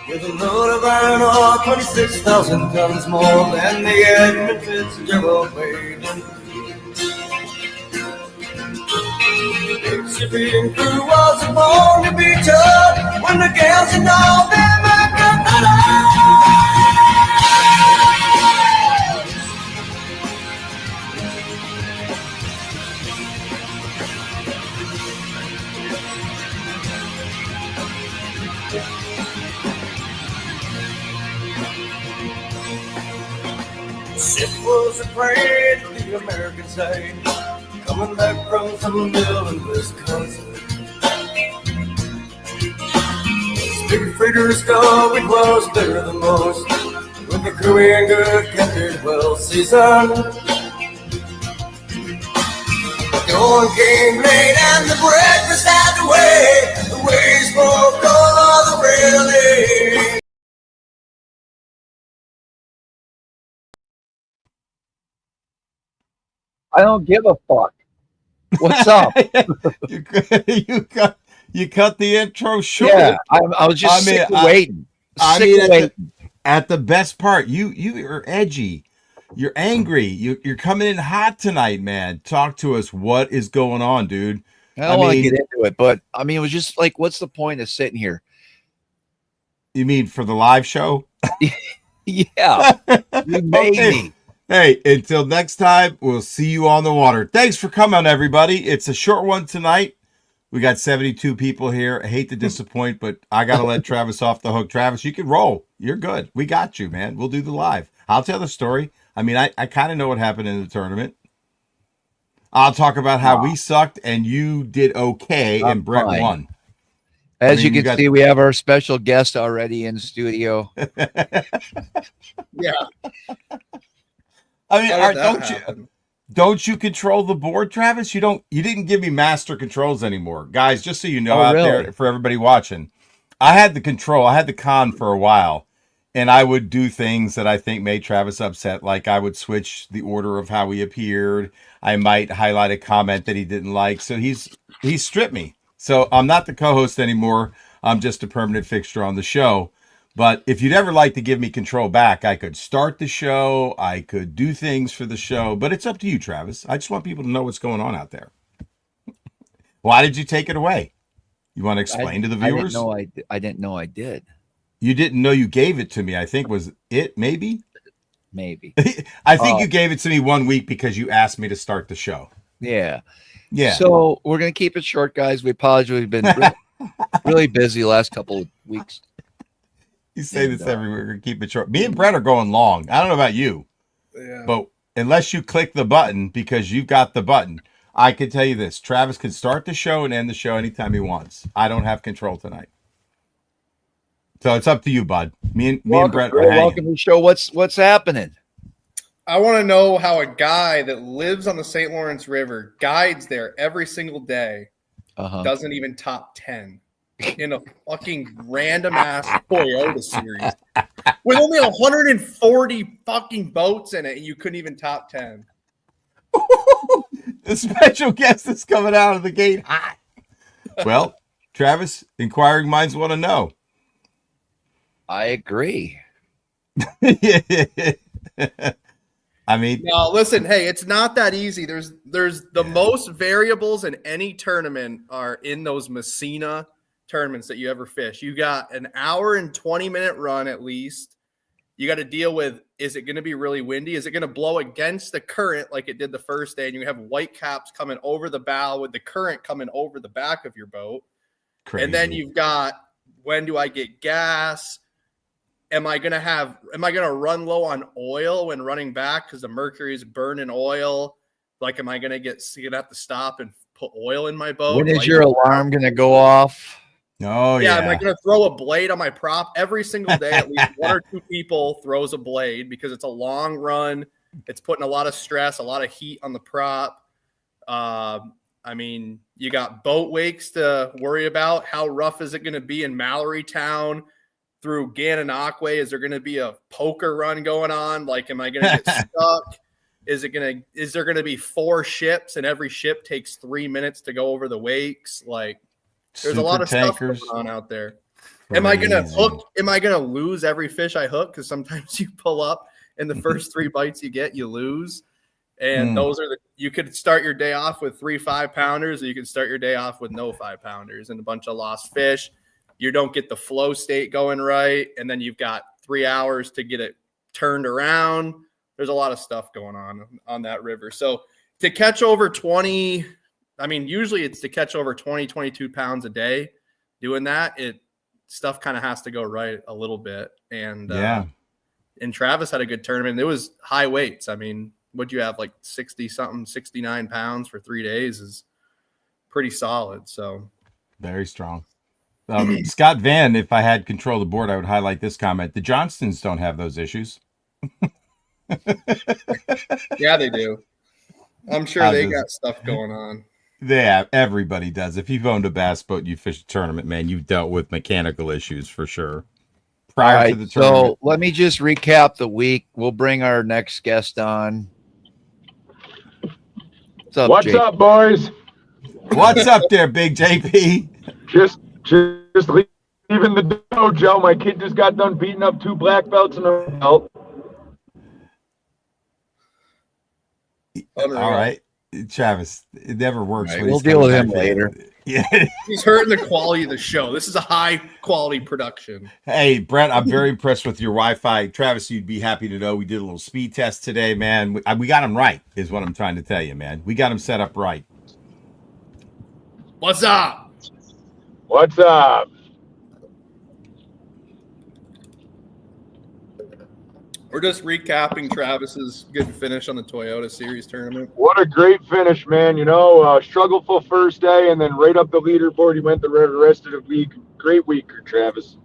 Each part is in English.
With a load of iron ore, 26,000 tons more than the Edmund Fitzgerald made. Mississippi crew was born to be tough when the gals and all them are good. Ship was afraid of the American side, coming back from some mill in Wisconsin. Big freighters go, it was better than most, with the crew and good, kept it well seasoned. The oil came late and the breakfast had to wait. The way spoke all the railing. I don't give a fuck. What's up? you cut the intro short. Yeah, I was just waiting. At the best part, you are edgy. You're angry. You're coming in hot tonight, man. Talk to us. What is going on, dude? I don't want to get into it, but I mean, it was just like, what's the point of sitting here? You mean for the live show? Yeah, you made me. Hey, until next time, we'll see you on the water. Thanks for coming, everybody. It's a short one tonight. We got 72 people here. I hate to disappoint, but I got to let Travis off the hook. Travis, you can roll. You're good. We got you, man. We'll do the live. I'll tell the story. I mean, I kind of know what happened in the tournament. I'll talk about how we sucked and you did okay and Brett won. As you can see, we have our special guest already in studio. Yeah. I mean, don't you control the board, Travis? You didn't give me master controls anymore. Guys, just so you know there for everybody watching. I had the control. I had the con for a while. And I would do things that I think made Travis upset. Like I would switch the order of how he appeared. I might highlight a comment that he didn't like. So he stripped me. So I'm not the co-host anymore. I'm just a permanent fixture on the show. But if you'd ever like to give me control back, I could start the show. I could do things for the show. But it's up to you, Travis. I just want people to know what's going on out there. Why did you take it away? You want to explain to the viewers? I didn't know I did. You didn't know you gave it to me, I think, was it, maybe? Maybe. I think you gave it to me 1 week because you asked me to start the show. Yeah. Yeah. So we're going to keep it short, guys. We apologize. We've been really busy the last couple of weeks. You say this everywhere. We're going to keep it short. Me and Brett are going long. I don't know about you. Yeah. But unless you click the button, because you've got the button, I can tell you this. Travis can start the show and end the show anytime he wants. I don't have control tonight. So it's up to you, bud. Me and Brett are hanging. Welcome to the show. What's happening? I want to know how a guy that lives on the St. Lawrence River, guides there every single day, doesn't even top 10 in a fucking random ass Toyota series with only 140 fucking boats in it, and you couldn't even top 10. The special guest is coming out of the gate hot. Well, Travis, inquiring minds want to know. I agree. I mean, no, listen, hey, it's not that easy. There's the most variables in any tournament are in those Messina tournaments that you ever fish. You got an hour and 20-minute run at least. You got to deal with, is it going to be really windy? Is it going to blow against the current like it did the first day? And you have white caps coming over the bow with the current coming over the back of your boat. Crazy. And then you've got, when do I get gas? Am I going to run low on oil when running back because the mercury is burning oil? Like, am I going to have to stop and put oil in my boat? When is your alarm going to go off? Oh, yeah. Am I going to throw a blade on my prop? Every single day, at least one or two people throws a blade because it's a long run. It's putting a lot of stress, a lot of heat on the prop. I mean, you got boat wakes to worry about. How rough is it going to be in Mallory Town? Through Gananoque, is there going to be a poker run going on? Like, am I going to get stuck? Is there going to be 4 ships and every ship takes 3 minutes to go over the wakes? Like, there's a lot of stuff going on out there. Am I gonna hook? Am I gonna lose every fish I hook? Because sometimes you pull up and the first 3 bites you get, you lose. And those are you could start your day off with 3 5-pounders, or you could start your day off with no 5-pounders and a bunch of lost fish. You don't get the flow state going right, and then you've got 3 hours to get it turned around. There's a lot of stuff going on that river. So to catch over 20, I mean, usually it's to catch over 20, 22 pounds a day. Doing that, stuff kind of has to go right a little bit. And and Travis had a good tournament. It was high weights. I mean, what'd you have, like 60 something, 69 pounds for 3 days is pretty solid. So very strong. Scott Van, if I had control of the board, I would highlight this comment. The Johnstons don't have those issues. Yeah, they do. I'm sure they got stuff going on. Yeah, everybody does. If you've owned a bass boat and you fish a tournament, man, you've dealt with mechanical issues for sure. Prior to the tournament. So let me just recap the week. We'll bring our next guest on. What's up, boys? What's up there, Big JP? Just leaving the dojo. My kid just got done beating up 2 black belts in a belt. All right, Travis. It never works. Right, we'll deal with him later. Yeah, he's hurting the quality of the show. This is a high quality production. Hey, Brett, I'm very impressed with your Wi-Fi. Travis, you'd be happy to know we did a little speed test today, man. We got him right, is what I'm trying to tell you, man. We got him set up right. What's up? What's up? We're just recapping Travis's good finish on the Toyota Series tournament. What a great finish, man. You know, struggleful first day, and then right up the leaderboard, he went the rest of the week. Great week, Travis.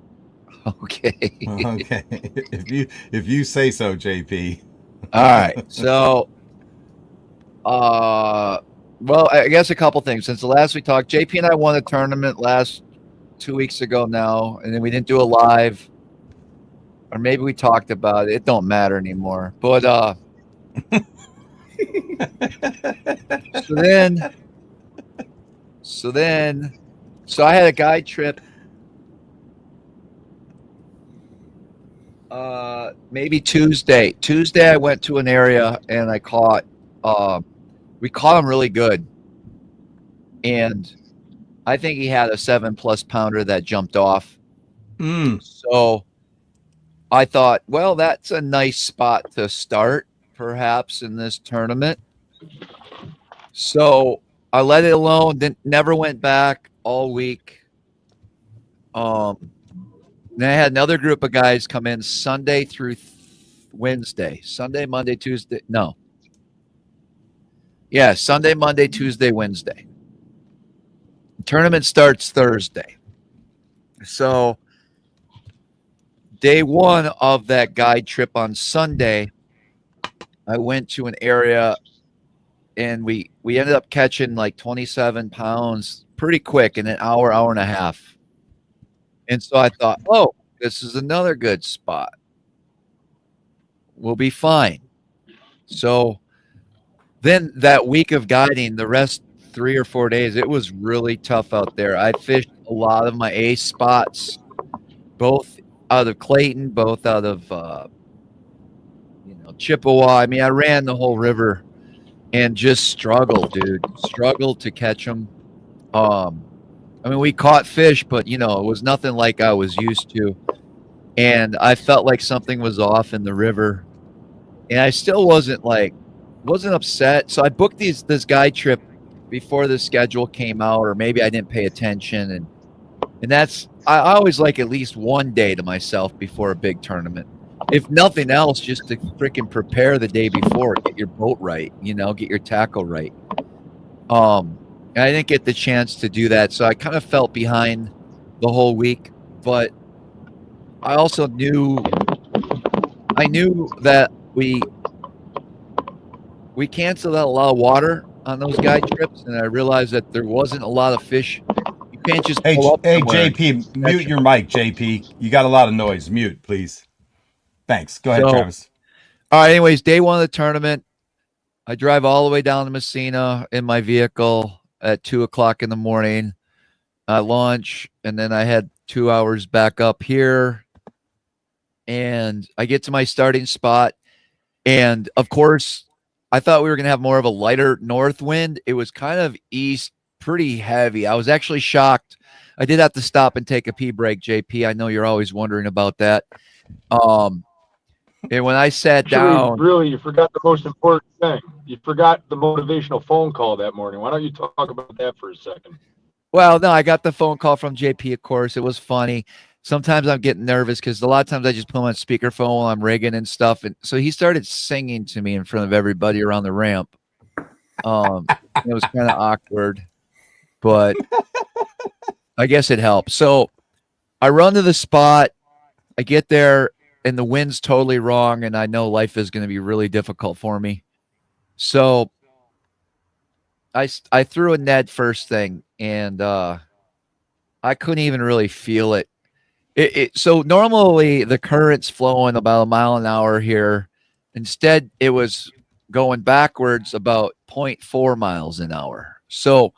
Okay. Okay. If you say so, JP. All right. So, well, I guess a couple things. Since the last we talked, JP and I won a tournament 2 weeks ago now, and then we didn't do a live. Or maybe we talked about it. It don't matter anymore. But so I had a guide trip maybe Tuesday. Tuesday I went to an area and I caught we caught him really good. And I think he had a 7+ pounder that jumped off. So I thought, well, that's a nice spot to start, perhaps, in this tournament. So I let it alone. Never went back all week. Then I had another group of guys come in Sunday through Wednesday. Sunday, Monday, Tuesday. No. Yeah, Sunday, Monday, Tuesday, Wednesday. The tournament starts Thursday. So day one of that guide trip on Sunday, I went to an area and we ended up catching like 27 pounds pretty quick in an hour and a half. And so I thought, oh, this is another good spot. We'll be fine. So then that week of guiding, the rest 3 or 4 days, it was really tough out there. I fished a lot of my ace spots, both out of Clayton, both out of Chippewa. I mean, I ran the whole river and just struggled, dude. Struggled to catch them. I mean, we caught fish, but it was nothing like I was used to. And I felt like something was off in the river. And I still wasn't upset. So I booked this guide trip before the schedule came out, or maybe I didn't pay attention. And that's, I always like at least one day to myself before a big tournament. If nothing else, just to freaking prepare the day before, get your boat right, get your tackle right. And I didn't get the chance to do that. So I kind of felt behind the whole week, but I also knew that we canceled out a lot of water on those guide trips. And I realized that there wasn't a lot of fish. You can't just pull up. Hey, JP, mute your mic, JP. You got a lot of noise. Mute, please. Thanks. Go ahead, Travis. All right. Anyways, day one of the tournament, I drive all the way down to Messina in my vehicle at 2:00 in the morning. I launch, and then I had 2 hours back up here, and I get to my starting spot. And of course, I thought we were going to have more of a lighter north wind. It was kind of east, pretty heavy. I was actually shocked. I did have to stop and take a pee break, JP. I know you're always wondering about that. And when I sat down, really, you forgot the most important thing. You forgot the motivational phone call that morning. Why don't you talk about that for a second? Well, no, I got the phone call from JP, of course. It was funny. Sometimes I'm getting nervous because a lot of times I just put him on speakerphone while I'm rigging and stuff. And so he started singing to me in front of everybody around the ramp. It was kind of awkward, but I guess it helped. So I run to the spot. I get there, and the wind's totally wrong, and I know life is going to be really difficult for me. So I threw a Ned first thing, and I couldn't even really feel it. So normally the current's flowing about a mile an hour here. Instead, it was going backwards about 0.4 miles an hour. So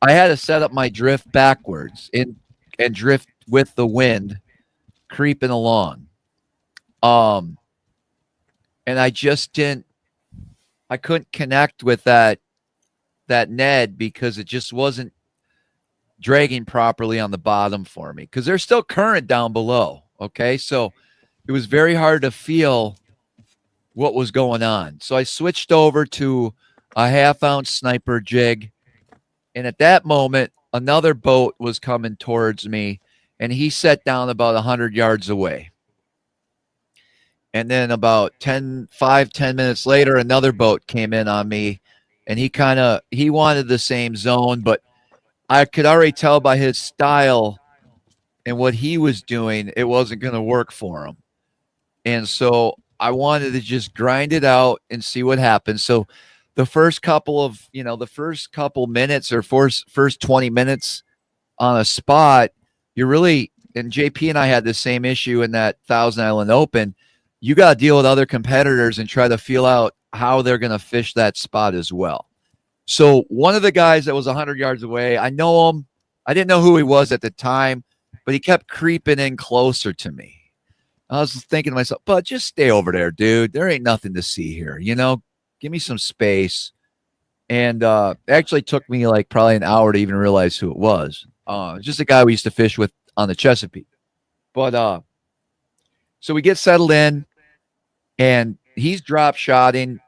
I had to set up my drift backwards and drift with the wind creeping along. And I just I couldn't connect with that Ned because it just wasn't dragging properly on the bottom for me because there's still current down below. Okay. So it was very hard to feel what was going on. So I switched over to a 1/2 ounce sniper jig. And at that moment, another boat was coming towards me, and he set down about 100 yards away. And then about 10 minutes later, another boat came in on me, and he wanted the same zone, but I could already tell by his style and what he was doing, it wasn't going to work for him. And so I wanted to just grind it out and see what happens. So the first couple minutes or first 20 minutes on a spot, you're really, and JP and I had the same issue in that Thousand Island Open. You got to deal with other competitors and try to feel out how they're going to fish that spot as well. So one of the guys that was 100 yards away, I know him. I didn't know who he was at the time, but he kept creeping in closer to me. I was thinking to myself, but just stay over there, dude. There ain't nothing to see here. Give me some space. And it actually took me like probably an hour to even realize who it was. Just a guy we used to fish with on the Chesapeake. But so we get settled in, and he's drop shotting,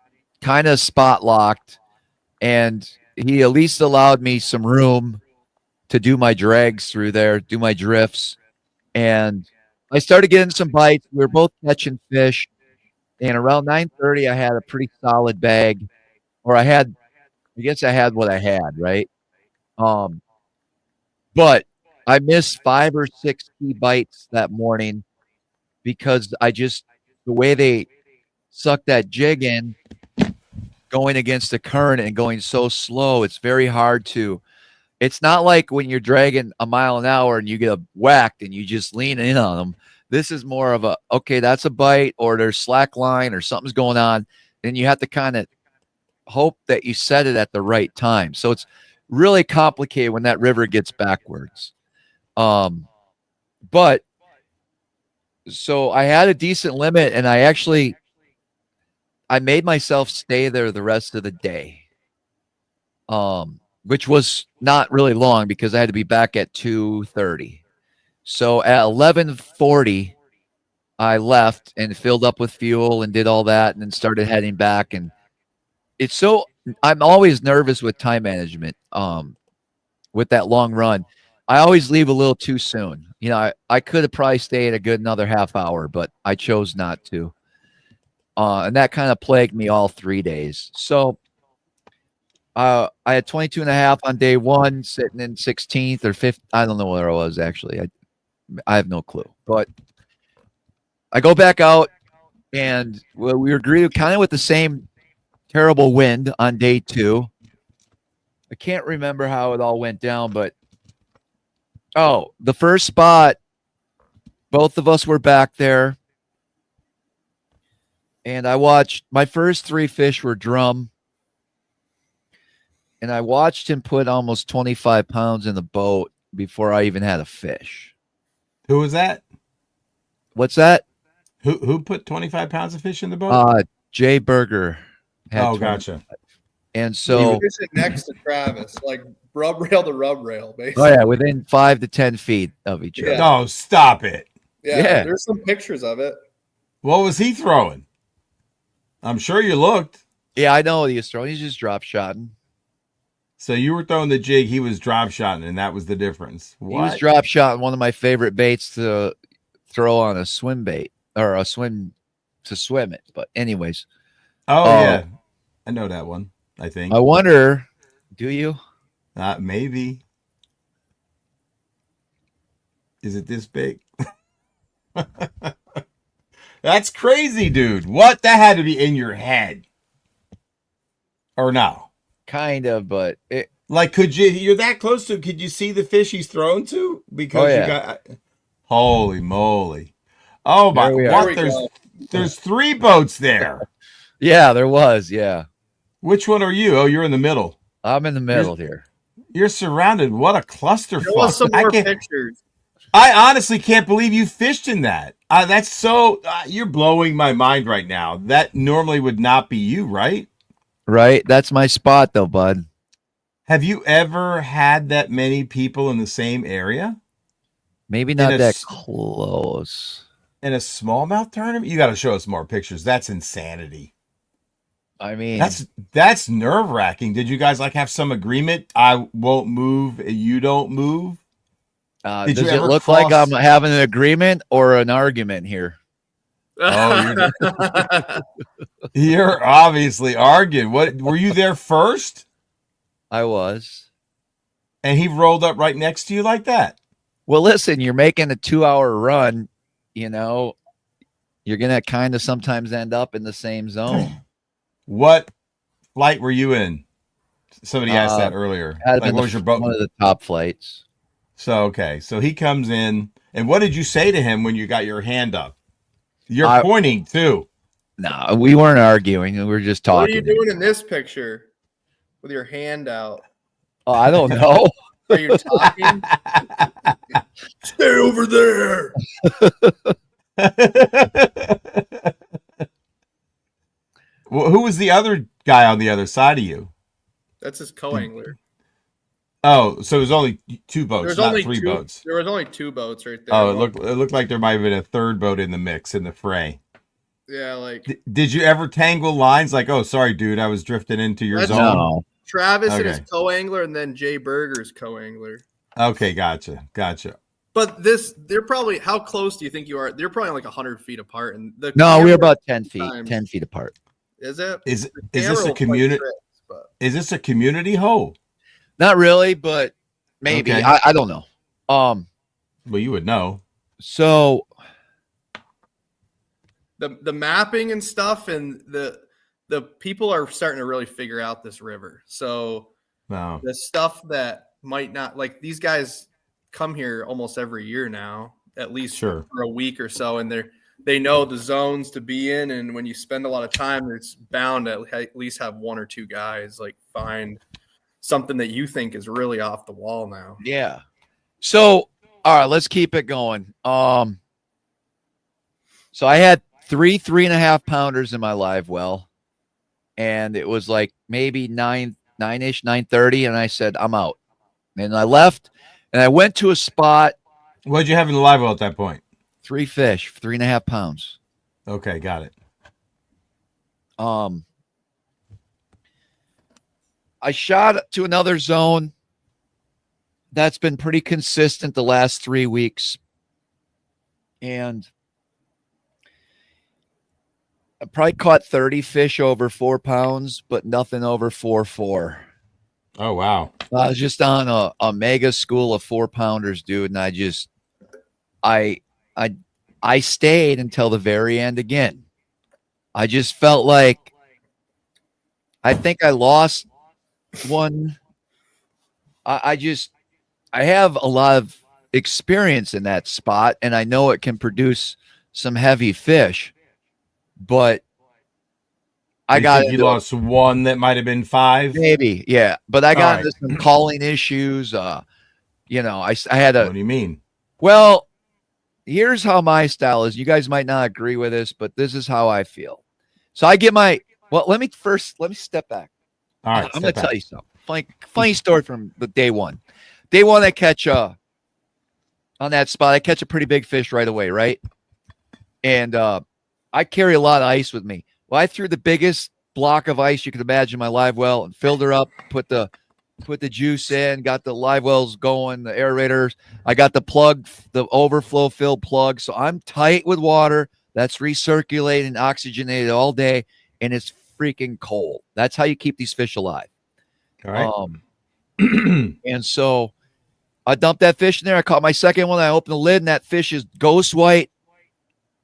kind of spot locked. And he at least allowed me some room to do my drags through there, do my drifts. And I started getting some bites. We were both catching fish. And around 9:30, I had a pretty solid bag. Or I guess I had what I had, right? But I missed 5 or 6 key bites that morning because the way they sucked that jig in, going against the current and going so slow, it's very hard to. It's not like when you're dragging a mile an hour and you get whacked and you just lean in on them. This is more of okay, that's a bite, or there's slack line or something's going on. Then you have to kind of hope that you set it at the right time. So it's really complicated when that river gets backwards. But so I had a decent limit, and I made myself stay there the rest of the day, which was not really long because I had to be back at 2:30. So at 11:40, I left and filled up with fuel and did all that, and then started heading back. And I'm always nervous with time management. With that long run, I always leave a little too soon. I could have probably stayed a good another half hour, but I chose not to. And that kind of plagued me all 3 days. So I had 22.5 on day one, sitting in 16th or 5th. I don't know where I was actually. I have no clue. But I go back out, and we agreed kind of with the same terrible wind on day 2. I can't remember how it all went down, but the first spot, both of us were back there. And I watched my first 3 fish were drum. And I watched him put almost 25 pounds in the boat. before I even had a fish. Who was that? What's that? Who put 25 pounds of fish in the boat? Jay Berger. Oh, gotcha. And so fishing next to Travis, like rub rail to rub rail, basically. oh yeah, within 5 to 10 feet of each other. No, stop it. Yeah, there's some pictures of it. What was he throwing? I'm sure you looked. Yeah, I know what he was throwing. He's just drop shotting. So you were throwing the jig, he was drop shotting, and that was the difference. What? He was drop shotting, one of my favorite baits to throw on a swim bait or a swim to swim it. But anyways. Oh yeah. I know that one, I think. I wonder, do you? Maybe. Is it this big? That's crazy, dude. What? That had to be in your head. Or no? Kind of, but it, like, you're that close to him, could you see the fish he's thrown to? Because you got, holy moly. Oh my, what? There's 3 boats there. Yeah, there was. Yeah. Which one are you? Oh, you're in the middle. I'm in the middle here. You're surrounded. What a clusterfuck. Show us some more pictures. I honestly can't believe you fished in that. That's so, you're blowing my mind right now. That normally would not be you, right? Right. That's my spot though, bud. Have you ever had that many people in the same area? Maybe not that close. In a smallmouth tournament? You got to show us more pictures. That's insanity. I mean, that's nerve-wracking. Did you guys like have some agreement? I won't move, you don't move? Does it look like I'm having an agreement or an argument here? Oh, you're obviously arguing. What, were you there first? I was. And he rolled up right next to you like that? Well, listen, you're making a 2-hour run, you know, you're going to kind of sometimes end up in the same zone. What flight were you in? Somebody asked that earlier. Like, what was your boat? One of the top flights. So, okay. So he comes in, and what did you say to him when you got your hand up? You're pointing too. No, we weren't arguing. We were just talking. What are you doing in this picture with your hand out? Oh, I don't know. Are you talking? Stay over there. Well, who was the other guy on the other side of you? That's his co-angler. Oh, so it was only 2 boats, not 3 boats. There was only 2 boats right there. Oh, it looked like there might have been a 3rd boat in the mix, in the fray. Yeah, like. Did you ever tangle lines? Like, oh, sorry, dude, I was drifting into your zone. No. Travis and his co-angler, and then Jay Berger's co-angler. Okay, gotcha. But they're probably, how close do you think you are? They're probably like 100 feet apart. And no, we're about 10 feet apart. Is it? Is this a community? Is this a community hole? Not really, but maybe. Okay. I don't know. Well, you would know. So the mapping and stuff, and the people are starting to really figure out this river. So the stuff that might not, like, these guys come here almost every year now, at least for a week or so, and they know the zones to be in, and when you spend a lot of time, it's bound to at least have 1 or 2 guys like find something that you think is really off the wall now. Yeah. So, all right, let's keep it going. So I had 3 3.5 pounders in my live well, and it was like maybe 9-ish, 9:30, and I said, I'm out. And I left, and I went to a spot. What did you have in the live well at that point? 3 fish, 3.5 pounds. Okay, got it. I shot to another zone that's been pretty consistent the last 3 weeks. And I probably caught 30 fish over 4 pounds, but nothing over 4.4. Oh, wow. I was just on a mega school of 4-pounders, dude. And I stayed until the very end again. I just felt like, I think I lost one. I have a lot of experience in that spot, and I know it can produce some heavy fish, but you lost one that might have been 5, maybe. Yeah. But I got into some calling issues, You know, I had a. What do you mean? Well, here's how my style is. You guys might not agree with this, but this is how I feel. So I get my. Well, let me step back. All right, I'm going to tell you something. Funny story from the day one. Day one, I catch on that spot. I catch a pretty big fish right away, right? And I carry a lot of ice with me. Well, I threw the biggest block of ice you could imagine in my live well and filled her up. Put the juice in. Got the live wells going. The aerators. I got the plug, the overflow filled plug. So I'm tight with water that's recirculating, oxygenated all day, and it's freaking cold. That's how you keep these fish alive. All right. And so I dumped that fish in there. I caught my second one. I opened the lid, and that fish is ghost white,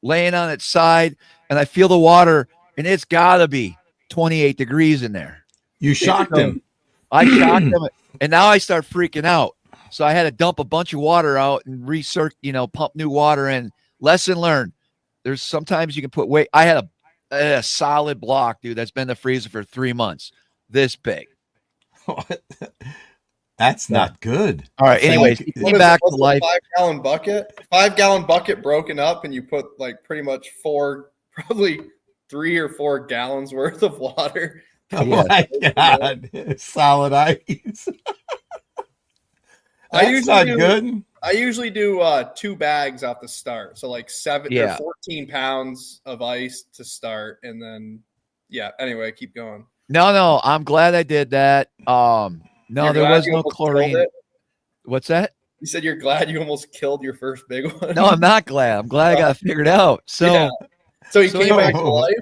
laying on its side, and I feel the water, and it's got to be 28 degrees in there. You shocked him. I shocked him, and now I start freaking out. So I had to dump a bunch of water out and pump new water in. Lesson learned. There's sometimes you can put weight. I had a solid block, dude, that's been in the freezer for 3 months. This big. That's not good. All right. Anyways, he came back to life. 5-gallon bucket, 5-gallon bucket broken up, and you put like pretty much probably 3 or 4 gallons worth of water. Oh my God. Solid ice. That's not good. I usually do 2 bags off the start. So like 14 pounds of ice to start. And then, anyway, keep going. No, I'm glad I did that. No, there was no chlorine. What's that? You said you're glad you almost killed your first big one. No, I'm not glad. I'm glad I got it figured out. So he came back to life.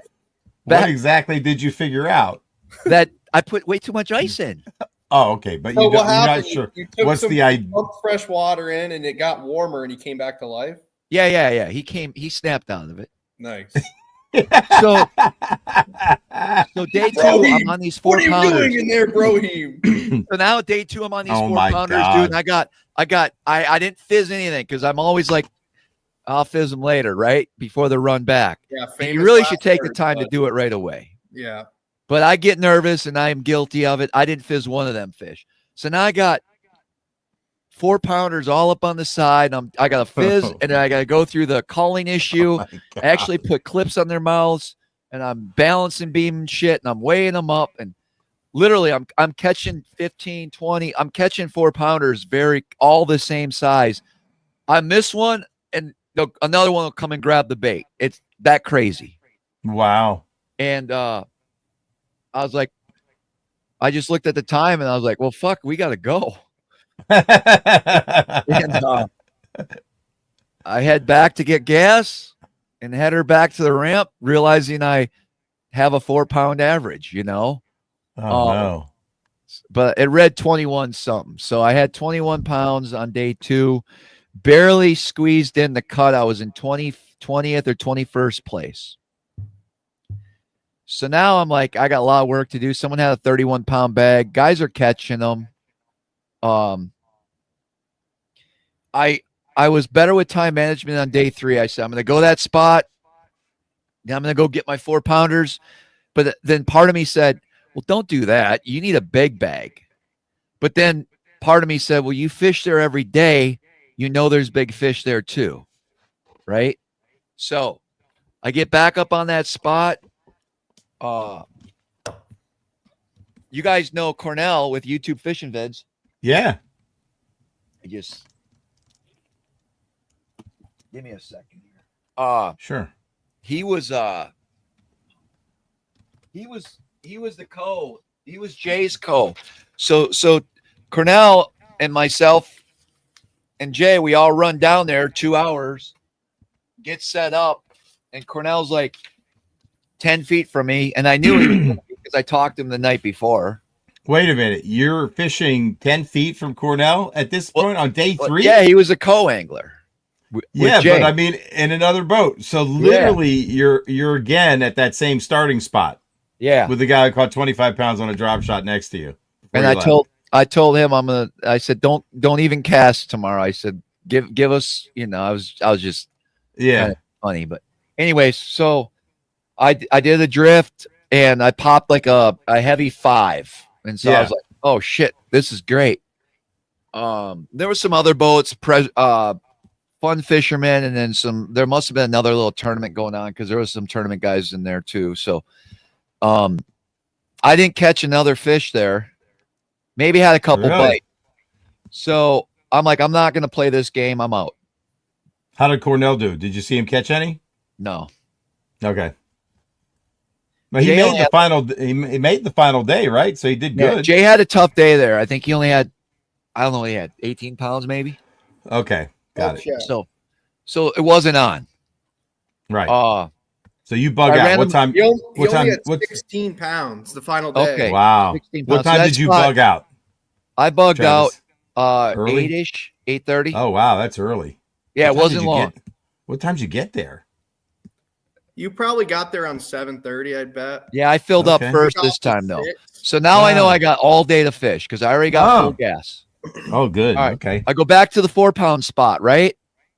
What exactly did you figure out? That I put way too much ice in. Oh, okay. But you're not sure. You took what's the idea? Fresh water in, and it got warmer, and he came back to life. Yeah. He snapped out of it. Nice. So day 2, I'm on these 4-pounders. What are you doing in there, Broheem? So now day 2, I'm on these 4-pounders, dude. And I didn't fizz anything because I'm always like, I'll fizz them later, right? Before the run back. Yeah. And you really should take the time to do it right away. Yeah. But I get nervous, and I am guilty of it. I didn't fizz one of them fish. So now I got 4-pounders all up on the side. I got a fizz, and then I got to go through the calling issue. I actually put clips on their mouths, and I'm balancing beam and shit, and I'm weighing them up. And literally, I'm catching 15, 20. I'm catching 4-pounders, all the same size. I miss one, and another one will come and grab the bait. It's that crazy. Wow. And I was like, I just looked at the time, and I was like, well, fuck, we got to go. And I head back to get gas and head her back to the ramp, realizing I have a 4-pound average, Oh, no. But it read 21 something. So I had 21 pounds on day 2, barely squeezed in the cut. I was in 20th or 21st place. So now I'm like, I got a lot of work to do. Someone had a 31-pound bag. Guys are catching them. I was better with time management on day 3. I said, I'm going to go that spot. Then I'm going to go get my 4-pounders. But then part of me said, well, don't do that. You need a big bag. But then part of me said, well, you fish there every day. You know there's big fish there too. Right? So I get back up on that spot. You guys know Cornell with YouTube Fishing Vids. Yeah. Give me a second here. Sure. He was the co. He was Jay's co. So Cornell and myself and Jay, we all run down there 2 hours, get set up, and Cornell's like 10 feet from me, and I knew he because I talked to him the night before. Wait a minute. You're fishing 10 feet from Cornell at this point on day 3? Yeah, he was a co-angler. Yeah, but I mean, in another boat. So literally, you're again at that same starting spot. Yeah, with the guy who caught 25 pounds on a drop shot next to you. And I told him I said don't even cast tomorrow. I said give us, I was just kind of funny, but anyways, so I did a drift and I popped like a heavy 5, and so I was like, oh shit, this is great. There were some other boats, fun fishermen, and then there must have been another little tournament going on because there was some tournament guys in there too. So I didn't catch another fish there. Maybe had a couple bites. So I'm like, I'm not going to play this game. I'm out. How did Cornell do? Did you see him catch any? No. Okay. But he made the final. He made the final day, right? So he did good. Yeah, Jay had a tough day there. I think he only had, I don't know, he had 18 pounds maybe. Okay, got it. So it wasn't on. Right. So you bug out. What time? He what time? Had 16 pounds the final day. Okay. Wow. What time did you bug out? I bugged Travis? out 8-ish, 8:30. Oh wow, that's early. Yeah, it wasn't long. What time did you get there? You probably got there on 7:30, I'd bet. Yeah, I filled up first this time though. So now I know I got all day to fish because I already got full gas. Oh, good. All right. Okay. I go back to the 4-pound spot, right?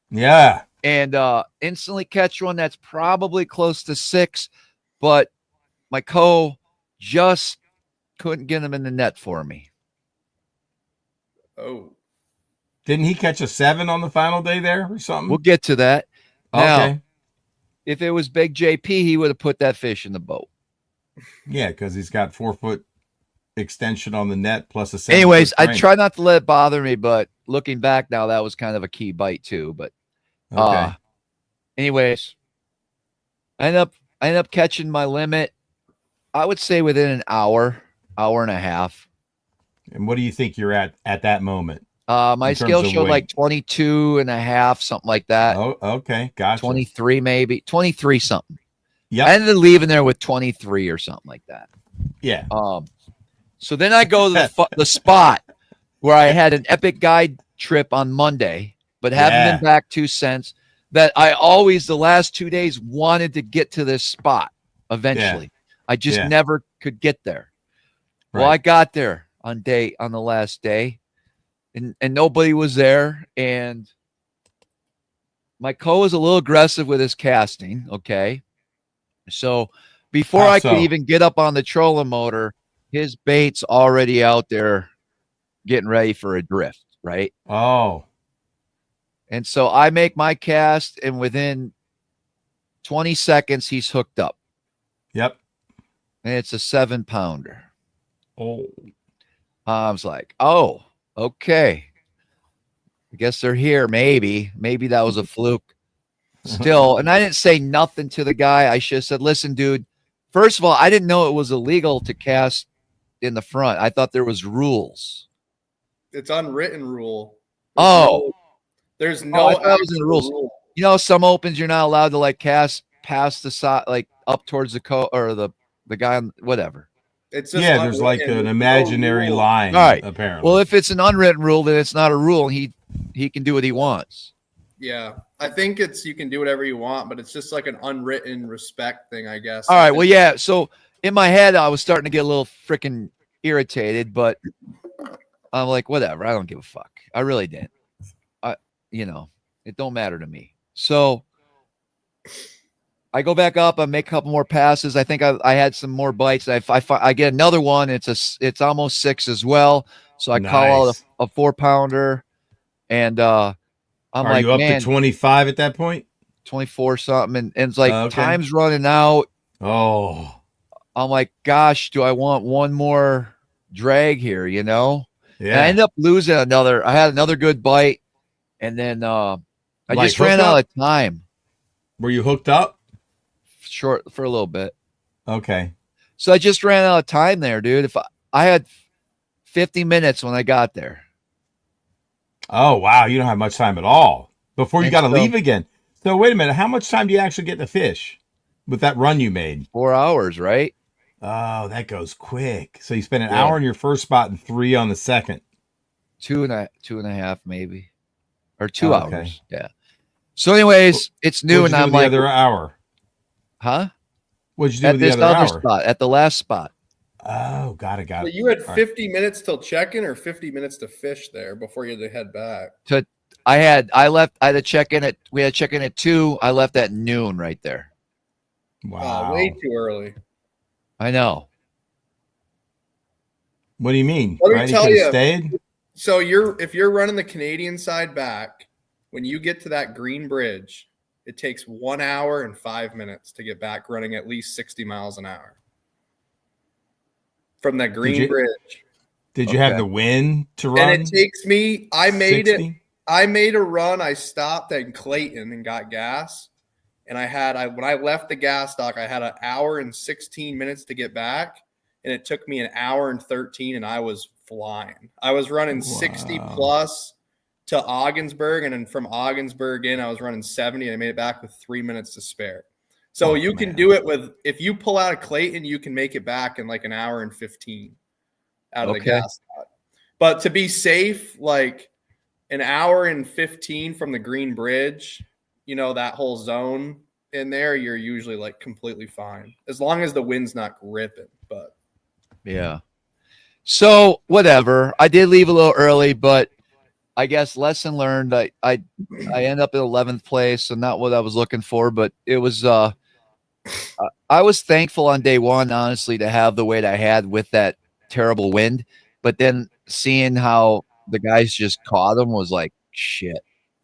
Yeah. And instantly catch one that's probably close to 6, but my just couldn't get him in the net for me. Oh. Didn't he catch a 7 on the final day there or something? We'll get to that. Now, Okay. if it was Big JP, he would have put that fish in the boat. Yeah, because he's got 4-foot extension on the net plus a 7. Anyways, I try not to let it bother me, but looking back now, that was kind of a key bite too. But anyways, I end up catching my limit. I would say within an hour and a half. And what do you think you're at that moment? My scale showed like 22 and a half, something like that. Oh, okay. Gotcha. 23, maybe 23 something. Yeah. I ended up leaving there with 23 or something like that. Yeah. So then I go to the spot where I had an epic guide trip on Monday, but haven't been back 2 cents. That I always, the last 2 days, wanted to get to this spot eventually. I just never could get there. Right. Well, I got there on the last day, and nobody was there. And my was a little aggressive with his casting. Okay. So before I could even get up on the trolling motor, his bait's already out there getting ready for a drift, right? Oh. And so I make my cast, and within 20 seconds, he's hooked up. Yep. And it's a 7-pounder. Oh. I was like, oh, okay. I guess they're here. Maybe that was a fluke. Still, and I didn't say nothing to the guy. I should have said, listen, dude, first of all, I didn't know it was illegal to cast in the front. I thought there was rules. It's unwritten rule. There's I thought it was in the rules. Rule. You know, some opens you're not allowed to like cast past the side, like up towards the or the guy on whatever. It's just there's like an imaginary line. All right. Apparently. Well, if it's an unwritten rule, then it's not a rule. He can do what he wants. Yeah, I think you can do whatever you want, but it's just like an unwritten respect thing, I guess. All right. Well, yeah. So in my head, I was starting to get a little freaking irritated, but I'm like, whatever. I don't give a fuck. I really didn't. It don't matter to me. So I go back up. I make a couple more passes. I think I had some more bites. I get another one. It's almost 6 as well. So I call out a 4-pounder, and I'm Are you up to 25 at that point? 24 something, and it's like time's running out. Oh, I'm like, gosh, do I want one more drag here? Yeah. And I ended up losing another. I had another good bite, and then I just ran out of time. Were you hooked up? Short for a little bit. Okay. So I just ran out of time there, dude. If I had 50 minutes when I got there. Oh, wow. You don't have much time at all before you got to leave again. So wait a minute. How much time do you actually get to fish with that run you made? 4 hours, right? Oh, that goes quick. So you spent an hour on your first spot and 3 on the second. 2 and a half, maybe, or 2 hours. Yeah. So anyways, it's new, and I'm like, the other hour. Huh? What'd you do with the other hour? Spot, at the last spot. Oh, got it. So you had 50 minutes till check-in or 50 minutes to fish there before you had to head back? I had to check in we had to check in at 2. I left at noon right there. Wow. Way too early. I know. What do you mean? Let me tell you. Stayed? So if you're running the Canadian side back, when you get to that green bridge, it takes 1 hour and 5 minutes to get back running at least 60 miles an hour from that green bridge. Did you have the wind to run? And it takes me, I made 60? I made a run. I stopped at Clayton and got gas. And when I left the gas dock, I had 1 hour and 16 minutes to get back. And it took me 1 hour and 13, and I was flying. I was running 60 plus to Ogdensburg, and then from Ogdensburg in, I was running 70, and I made it back with 3 minutes to spare. So you can do it if you pull out of Clayton, you can make it back in like 1 hour and 15 out of the gas spot. But to be safe, like 1 hour and 15 from the Green Bridge, that whole zone in there, you're usually like completely fine as long as the wind's not gripping. But yeah. So whatever. I did leave a little early, but I guess lesson learned. I end up in 11th place, so not what I was looking for, but it was. I was thankful on day one, honestly, to have the weight I had with that terrible wind. But then seeing how the guys just caught them was like shit,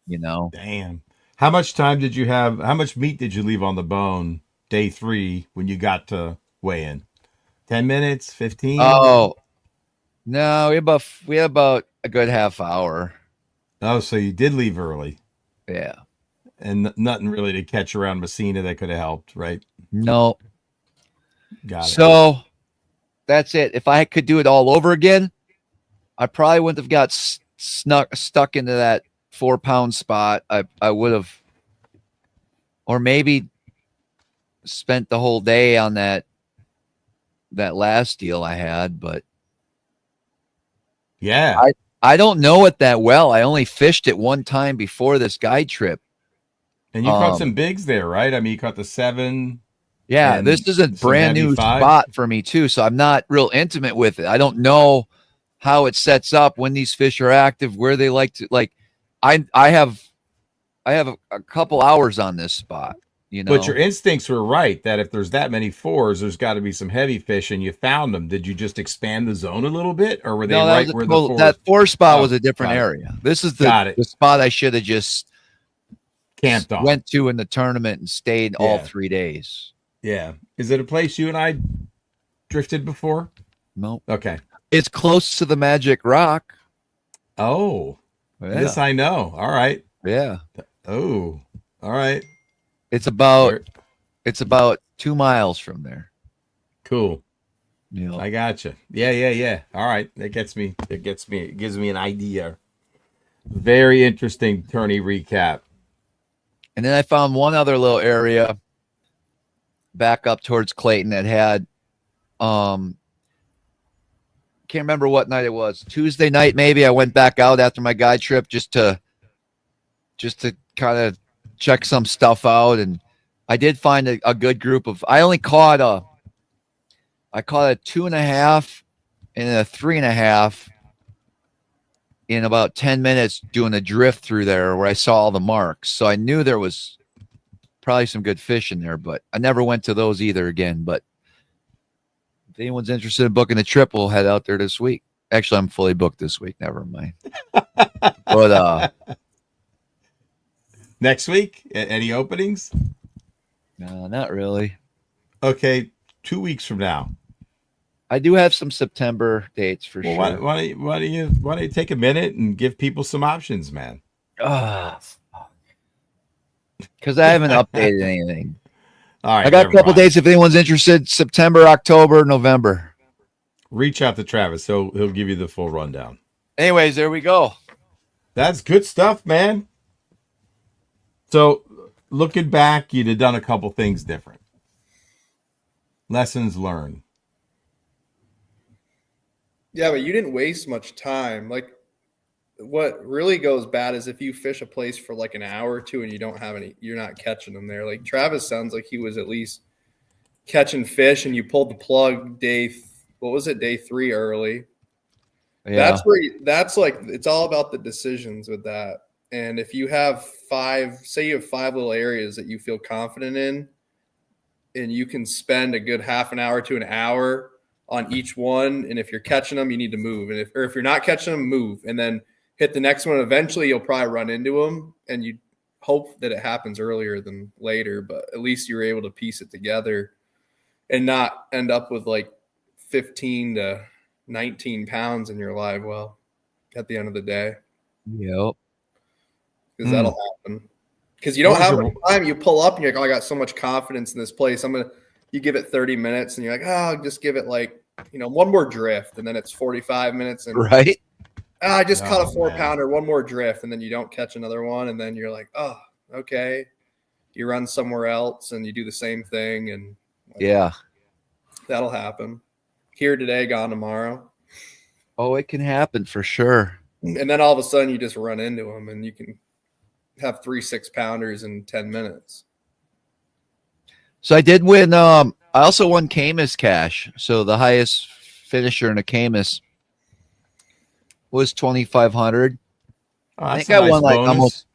Damn. How much time did you have? How much meat did you leave on the bone day 3 when you got to weigh in? 10 minutes, 15? Oh, no, we had about a good half hour. Oh, so you did leave early. Yeah. And nothing really to catch around Messina that could have helped, right? No. Got it. So that's it. If I could do it all over again, I probably wouldn't have got stuck into that 4-pound spot. I would have, or maybe spent the whole day on that last deal I had, but yeah, I don't know it that well. I only fished it one time before this guide trip. And you caught some bigs there, right? I mean, you caught the 7. Yeah, this is a brand new spot for me too, so I'm not real intimate with it. I don't know how it sets up, when these fish are active, where they like to I have a couple hours on this spot, But your instincts were right that if there's that many 4s, there's got to be some heavy fish, and you found them. Did you just expand the zone a little bit, or were they where the 4s? That 4 spot was a different area. This is the spot I should have just camped on. Went to in the tournament and stayed all 3 days. Yeah. Is it a place you and I drifted before? No. Okay. It's close to the Magic Rock. Oh. Yeah. This I know. All right. Yeah. Oh. All right. It's about 2 miles from there. Cool. Yeah. I gotcha. Yeah. All right. It gives me an idea. Very interesting tourney recap. And then I found one other little area back up towards Clayton that had can't remember what night it was. Tuesday night maybe. I went back out after my guide trip just to kind of check some stuff out, and I did find a good group of. I caught a 2.5 and a 3.5 in about 10 minutes doing a drift through there where I saw all the marks. So I knew there was probably some good fish in there, but I never went to those either again. But if anyone's interested in booking a trip, we'll head out there this week. Actually, I'm fully booked this week. Never mind. But next week, any openings? No, not really. Okay, 2 weeks from now. I do have some September dates for sure. Why don't you take a minute and give people some options, man? Because I haven't updated anything. All right, I got a couple dates if anyone's interested. September, October, November. Reach out to Travis, so he'll give you the full rundown. Anyways, there we go. That's good stuff, man. So, looking back, you'd have done a couple things different. Lessons learned. Yeah, but you didn't waste much time. Like, what really goes bad is if you fish a place for like an hour or two and you're not catching them there. Like Travis sounds like he was at least catching fish, and you pulled the plug day 3 early. Yeah. That's like, it's all about the decisions with that. And if you have 5 little areas that you feel confident in, and you can spend a good half an hour to an hour on each one. And if you're catching them, you need to move. And if you're not catching them, move. And then hit the next one. Eventually, you'll probably run into them, and you hope that it happens earlier than later. But at least you were able to piece it together and not end up with like 15 to 19 pounds in your live well at the end of the day. Yep. Because that'll happen. Because you don't have much time. You pull up and you're like, oh, I got so much confidence in this place. You give it 30 minutes and you're like, oh, I'll just give it like, one more drift. And then it's 45 minutes. And right. I just caught a 4-pounder, one more drift. And then you don't catch another one. And then you're like, oh, okay. You run somewhere else and you do the same thing. And yeah, that'll happen. Here today, gone tomorrow. Oh, it can happen for sure. And then all of a sudden you just run into them and you can have 3 6-pounders in 10 minutes. So I did win. I also won Camus cash. So the highest finisher in a Camus was 2,500. Oh, I think I won like almost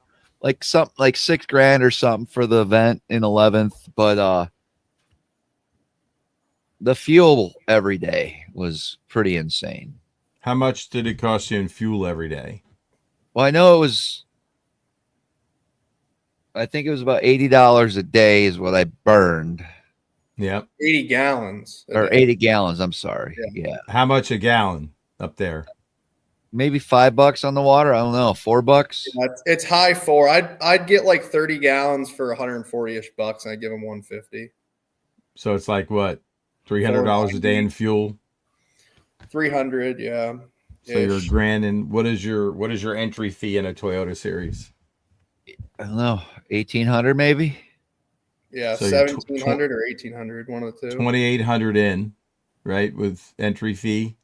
like something like $6,000 or something for the event in 11th. But the fuel every day was pretty insane. How much did it cost you in fuel every day? Well, I know I think it was about $80 a day is what I burned. Yep. 80 gallons. Or 80 gallons, I'm sorry. Yeah. How much a gallon up there? Maybe $5 on the water. I don't know. $4. Yeah, it's high 4. I'd get like 30 gallons for 140-ish bucks, and I'd give them 150. So it's like what? $300 a day in fuel? 300, yeah. So you're $1,000. And what is your entry fee in a Toyota Series? I don't know, 1,800 maybe. Yeah, so 1,700 or 1,800, one of the two. 2,800 in, right, with entry fee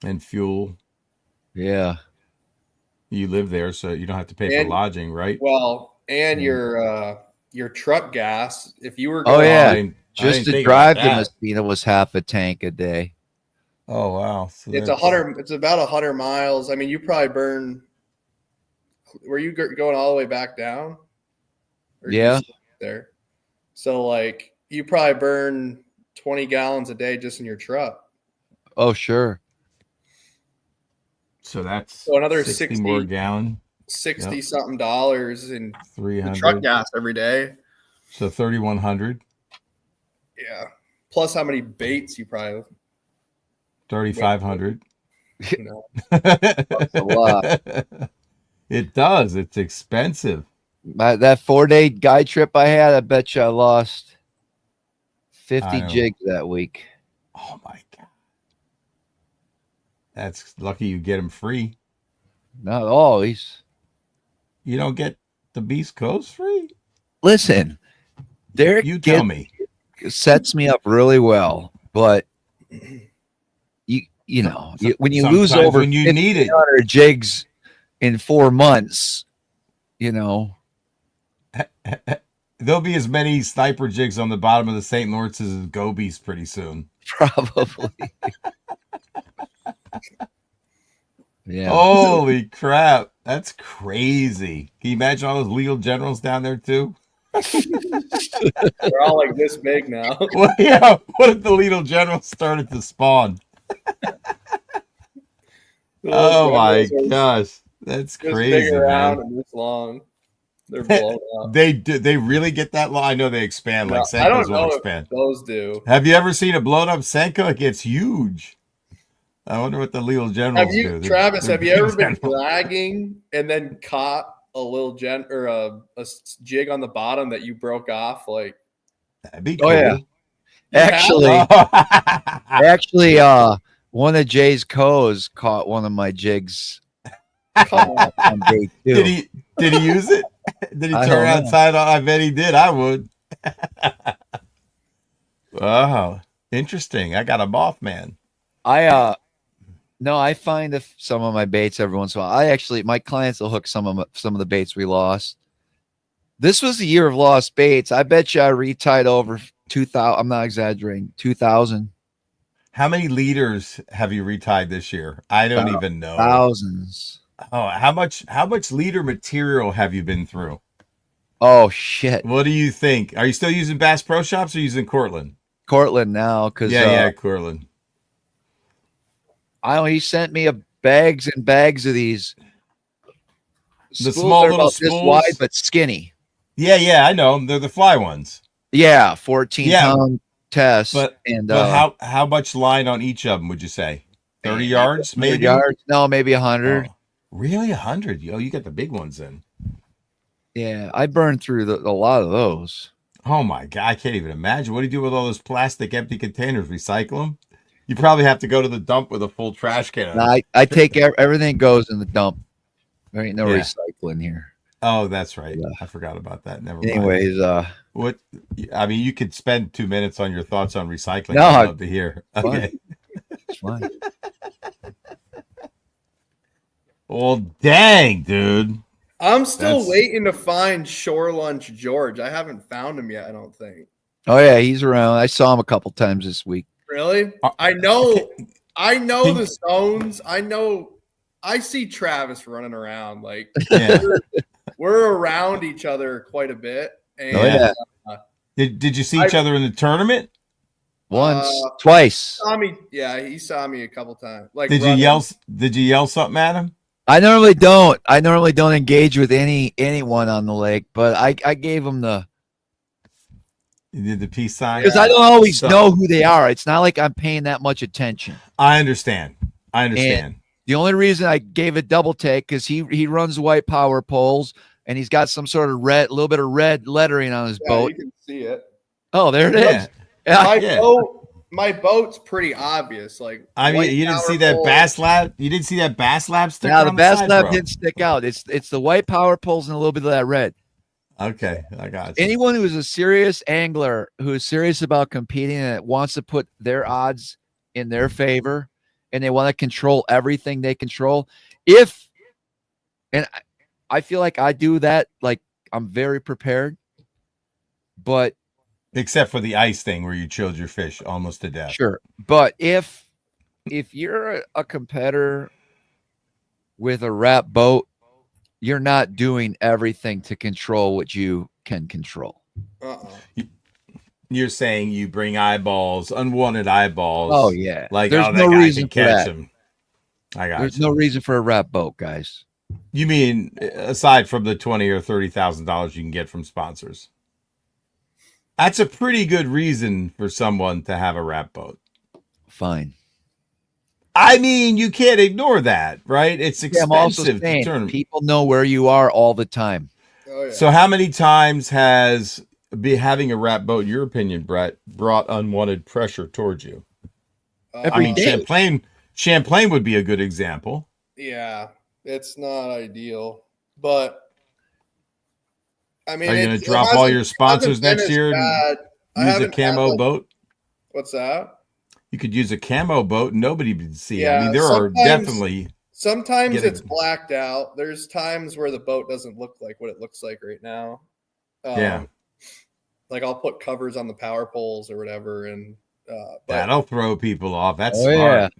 and fuel. Yeah. You live there, so you don't have to pay for lodging, right? Well, and your truck gas, if you were going just to drive to Messina was half a tank a day. Oh wow. So it's about 100 miles. I mean, you probably burn. Were you going all the way back down? Yeah. There. So like you probably burn 20 gallons a day just in your truck. Oh, sure. So that's another 60 more gallon. 60 something dollars in 300 truck gas every day. So 3,100. Yeah. Plus how many baits you probably 3,500. That's a lot. It does. It's expensive. That 4-day guide trip I had, I bet you I lost 50 jigs that week. Oh my God. That's lucky you get them free. Not always. You don't get the Beast Coast free? Listen, Derek, you tell me. Sets me up really well, but when you lose over when you need it, jigs in 4 months, there'll be as many sniper jigs on the bottom of the St. Lawrence as gobies pretty soon. Probably. Yeah. Holy crap. That's crazy. Can you imagine all those legal generals down there too? They're all like this big now. Well, yeah. What if the legal generals started to spawn? Oh my gosh. That's crazy, man. And this long. They're blown up. They do. They really get that long? I know they expand like Senkos. I don't know expand. If those do. Have you ever seen a blown up Senko? It gets huge. I wonder what the legal generals do. Travis, have you ever been dragging and then caught a little or a jig on the bottom that you broke off? Like, that'd be cool. Oh yeah. Actually, one of Jay's co's caught one of my jigs. On day 2. Did he use it? Did he turn outside? I bet he did. I would. Wow, interesting. I got a Mothman. I find some of my baits every once in a while. My clients will hook some of the baits we lost. This was the year of lost baits. I bet you I retied over 2,000. I'm not exaggerating. 2,000. How many liters have you retied this year? I don't even know. Thousands. Oh, how much liter material have you been through? Oh shit. What do you think? Are you still using Bass Pro Shops or using Cortland? Cortland now because Cortland. He sent me bags and bags of these. The spools small that are little about this spools? wide but skinny. Yeah, I know them. They're the fly ones. Yeah, 14-pound test. But how much line on each of them would you say? 30 yards, maybe? Yards? No, maybe 100. Oh, really, 100? Oh, you got the big ones then. Yeah, I burned through a lot of those. Oh my God, I can't even imagine. What do you do with all those plastic empty containers? Recycle them? You probably have to go to the dump with a full trash can. No, I take everything goes in the dump. There ain't no recycling here. Oh, that's right. Yeah. I forgot about that. Never mind. Anyways, what? I mean, you could spend 2 minutes on your thoughts on recycling. No, I'd love to hear. Okay. It's fine. Well, dang, dude. I'm still waiting to find Shore Lunch George. I haven't found him yet, I don't think. Oh yeah, he's around. I saw him a couple times this week. Really? I know the zones. I see Travis running around. Like we're around each other quite a bit. And did you see each other in the tournament? Once, twice. He saw me a couple times. Like, did you yell something at him? I normally don't. I normally don't engage with anyone on the lake, but I gave him the. You did the peace sign because I don't always know who they are. It's not like I'm paying that much attention. I understand. And the only reason I gave a double take because he runs white power poles and he's got some sort of little bit of red lettering on his boat. You can see it. Oh, there it is. My boat's pretty obvious. Like, I mean, you didn't see that bass lab. You didn't see that bass lab stick. Yeah, the bass lab didn't stick out. It's the white power poles and a little bit of that red. Okay, I got you. Anyone who is a serious angler who is serious about competing and wants to put their odds in their favor, and they want to control everything they control. And I feel like I do that. Like I'm very prepared, but. Except for the ice thing where you chilled your fish almost to death. Sure. But if you're a competitor with a wrap boat, you're not doing everything to control what you can control. You're saying you bring eyeballs, unwanted eyeballs. Oh, yeah. Like, there's no reason for that. Him. I got There's no reason for a wrap boat, guys. You mean aside from the $20,000 or $30,000 you can get from sponsors? That's a pretty good reason for someone to have a wrap boat. Fine. I mean, you can't ignore that, right? It's expensive. I'm also saying, people know where you are all the time. Oh, yeah. So how many times has having a wrap boat, in your opinion, Brett, brought unwanted pressure towards you? Champlain would be a good example. Yeah, it's not ideal, but I mean, are you going to drop all your sponsors next year and use a camo boat? What's that? You could use a camo boat and nobody would see it. I mean, there are definitely. Sometimes it's blacked out. There's times where the boat doesn't look like what it looks like right now. Like I'll put covers on the power poles or whatever, and that'll throw people off. That's smart.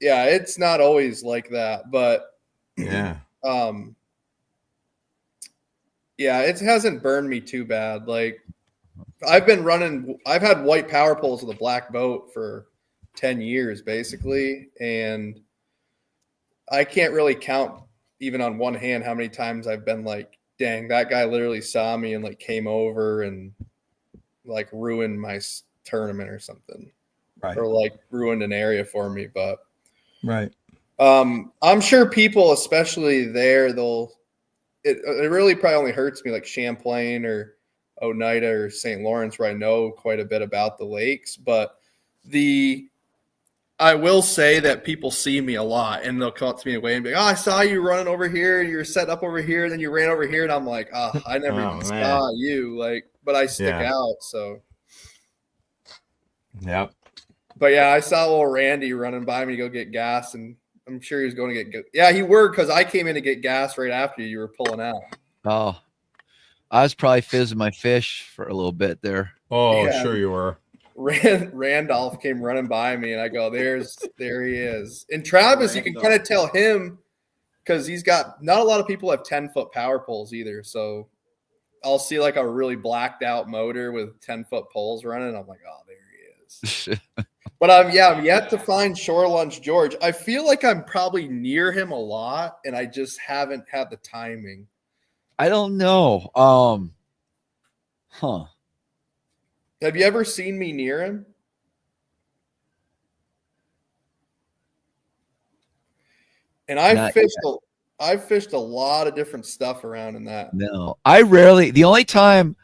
Yeah, it's not always like that, but yeah. Yeah, it hasn't burned me too bad. Like I've had white power poles with a black boat for 10 years basically. And I can't really count even on one hand how many times I've been like, dang, that guy literally saw me and like came over and like ruined my tournament or something. Right. Or like ruined an area for me. But right. I'm sure people, especially there, it really probably only hurts me like Champlain or Oneida or St. Lawrence where I know quite a bit about the lakes. But I will say that people see me a lot and they'll come up to me away and be like, oh, I saw you running over here and you're set up over here and then you ran over here. And I'm like, oh, I never even saw you. Like, but I stick out. So. Yep. But yeah, I saw little Randy running by me to go get gas and I'm sure he was going to get good. Yeah, he were because I came in to get gas right after you were pulling out. Oh, I was probably fizzing my fish for a little bit there. Oh, yeah. Sure you were. Randolph came running by me, and I go, there he is. And Travis, you can kind of tell him because he's got not a lot of people have 10-foot power poles either. So I'll see like a really blacked out motor with 10-foot poles running. I'm like, oh, there he is. But I'm yet to find Shore Lunch George. I feel like I'm probably near him a lot, and I just haven't had the timing. I don't know. Have you ever seen me near him? And I've fished a lot of different stuff around in that. No, I rarely. The only time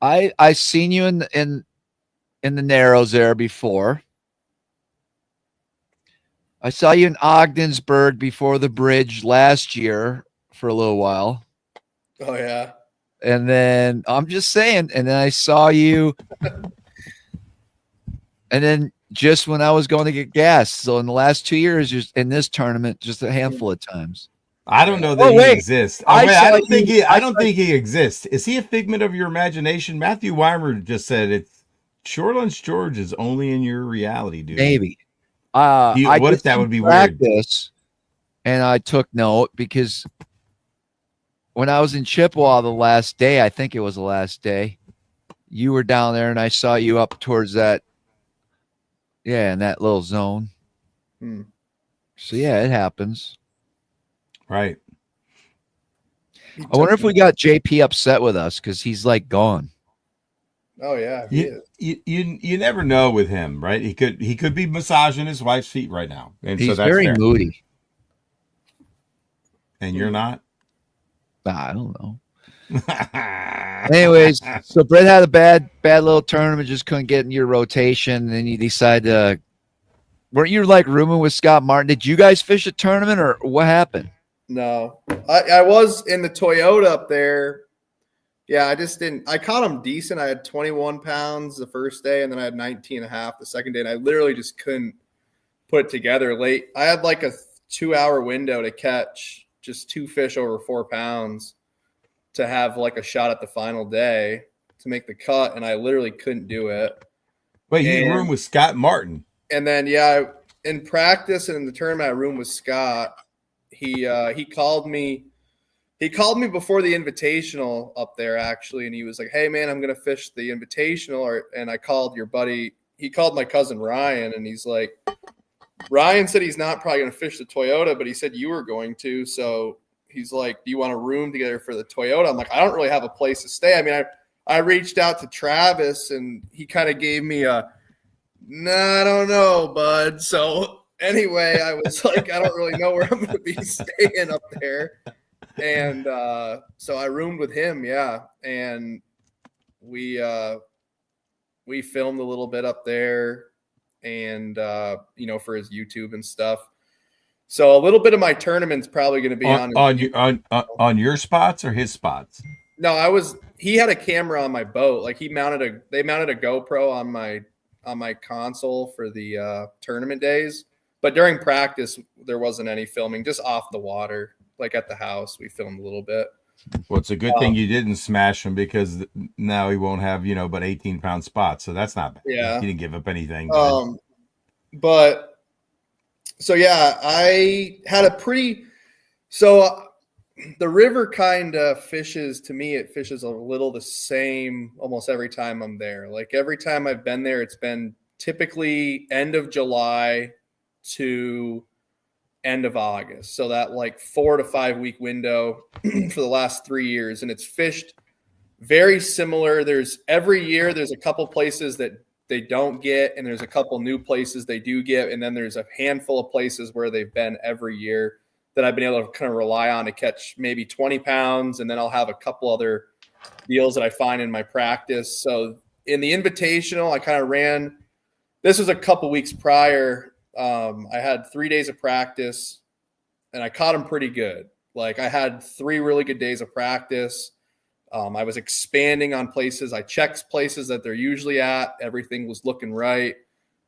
I seen you in the Narrows there before. I saw you in Ogdensburg before the bridge last year for a little while. Oh yeah. And then I'm just saying, and then I saw you, and then just when I was going to get gas. So in the last 2 years, just in this tournament, just a handful of times. I don't know that he exists. I don't think he exists. Is he a figment of your imagination? Matthew Weimer just said it's Shore Lunch George is only in your reality, dude. Maybe. What if that would be weird? And I took note because when I was in Chippewa the last day, I think it was the last day, you were down there and I saw you up towards that. Yeah, in that little zone. So yeah, it happens. Right. I wonder if we got JP upset with us because he's like gone. Oh yeah, you never know with him, right? He could be massaging his wife's feet right now, and he's so that's very fair. moody. And you're not. I don't know. Anyways, so Brett had a bad little tournament, just couldn't get in your rotation, and then you decided to. Weren't you like rooming with Scott Martin? Did you guys fish a tournament or what happened? No, I was in the Toyota up there. Yeah, I just didn't. I caught them decent. I had 21 pounds the first day, and then I had 19 and a half the second day, and I literally just couldn't put it together late. I had like a 2-hour window to catch just 2 fish over 4 pounds to have like a shot at the final day to make the cut, and I literally couldn't do it. Wait, you room with Scott Martin? And then yeah, in practice and in the tournament, I roomed with Scott. He called me. He called me before the invitational up there, actually, and he was like, "Hey, man, I'm going to fish the invitational." And I called your buddy. He called my cousin Ryan, and he's like, Ryan said he's not probably going to fish the Toyota, but he said you were going to. So he's like, "Do you want a room together for the Toyota?" I'm like, "I don't really have a place to stay." I mean, I reached out to Travis, and he kind of gave me a, "No, I don't know, bud." So anyway, I was like, I don't really know where I'm going to be staying up there. And so I roomed with him, yeah, and we filmed a little bit up there, and for his YouTube and stuff. So a little bit of my tournament's probably going to be on your spots or his spots. No, he had a camera on my boat. Like they mounted a GoPro on my console for the tournament days, but during practice there wasn't any filming, just off the water. Like at the house, we filmed a little bit. Well, it's a good thing you didn't smash him because now he won't have, but 18-pound spots. So that's not bad. Yeah. He didn't give up anything. But so, yeah, I had the river kind of fishes, to me, it fishes a little the same almost every time I'm there. Like every time I've been there, it's been typically end of July to end of August. So that like 4 to 5 week window for the last 3 years. And it's fished very similar. Every year there's a couple places that they don't get, and there's a couple new places they do get. And then there's a handful of places where they've been every year that I've been able to kind of rely on to catch maybe 20 pounds. And then I'll have a couple other deals that I find in my practice. So in the invitational, I kind of ran, this was a couple weeks prior. I had 3 days of practice, and I caught them pretty good. Like I had 3 really good days of practice. I was expanding on places. I checked places that they're usually at. Everything was looking right.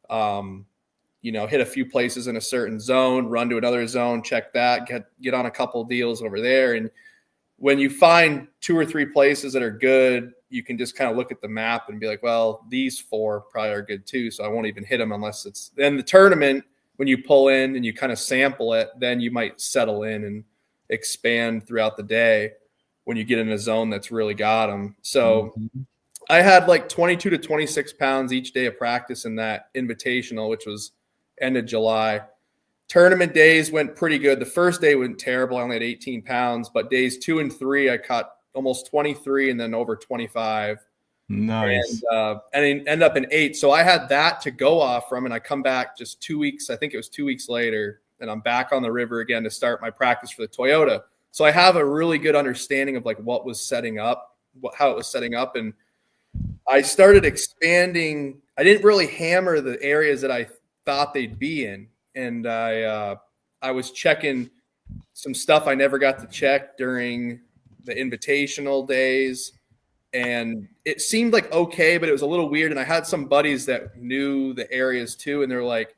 Hit a few places in a certain zone, run to another zone, check that, get on a couple deals over there. And when you find 2 or 3 places that are good, you can just kind of look at the map and be like, well, these 4 probably are good too. So I won't even hit them unless it's then the tournament. When you pull in and you kind of sample it, then you might settle in and expand throughout the day when you get in a zone that's really got them. So I had like 22 to 26 pounds each day of practice in that invitational, which was end of July. Tournament days went pretty good. The first day went terrible. I only had 18 pounds, but days 2 and 3, I caught almost 23 and then over 25. Nice. And end up in 8. So I had that to go off from, and I come back just 2 weeks. I think it was 2 weeks later, and I'm back on the river again to start my practice for the Toyota. So I have a really good understanding of like what was setting up, how it was setting up. And I started expanding. I didn't really hammer the areas that I thought they'd be in. And I was checking some stuff I never got to check during the invitational days. And it seemed like okay, but it was a little weird. And I had some buddies that knew the areas too. And they're like,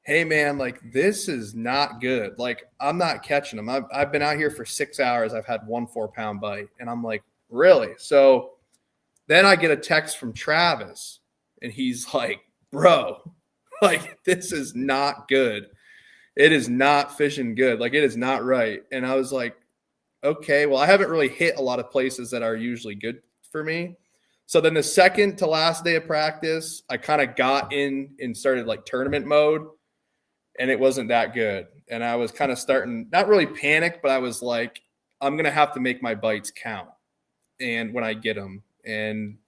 hey man, like this is not good. Like I'm not catching them. I've been out here for 6 hours. I've had 1 4-pound bite. And I'm like, really? So then I get a text from Travis and he's like, bro, like this is not good. It is not fishing good. Like it is not right. And I was like, okay, well, I haven't really hit a lot of places that are usually good for me. So then the second to last day of practice, I kind of got in and started like tournament mode, and it wasn't that good. And I was kind of starting, not really panic, but I was like, I'm going to have to make my bites count. And when I get them, and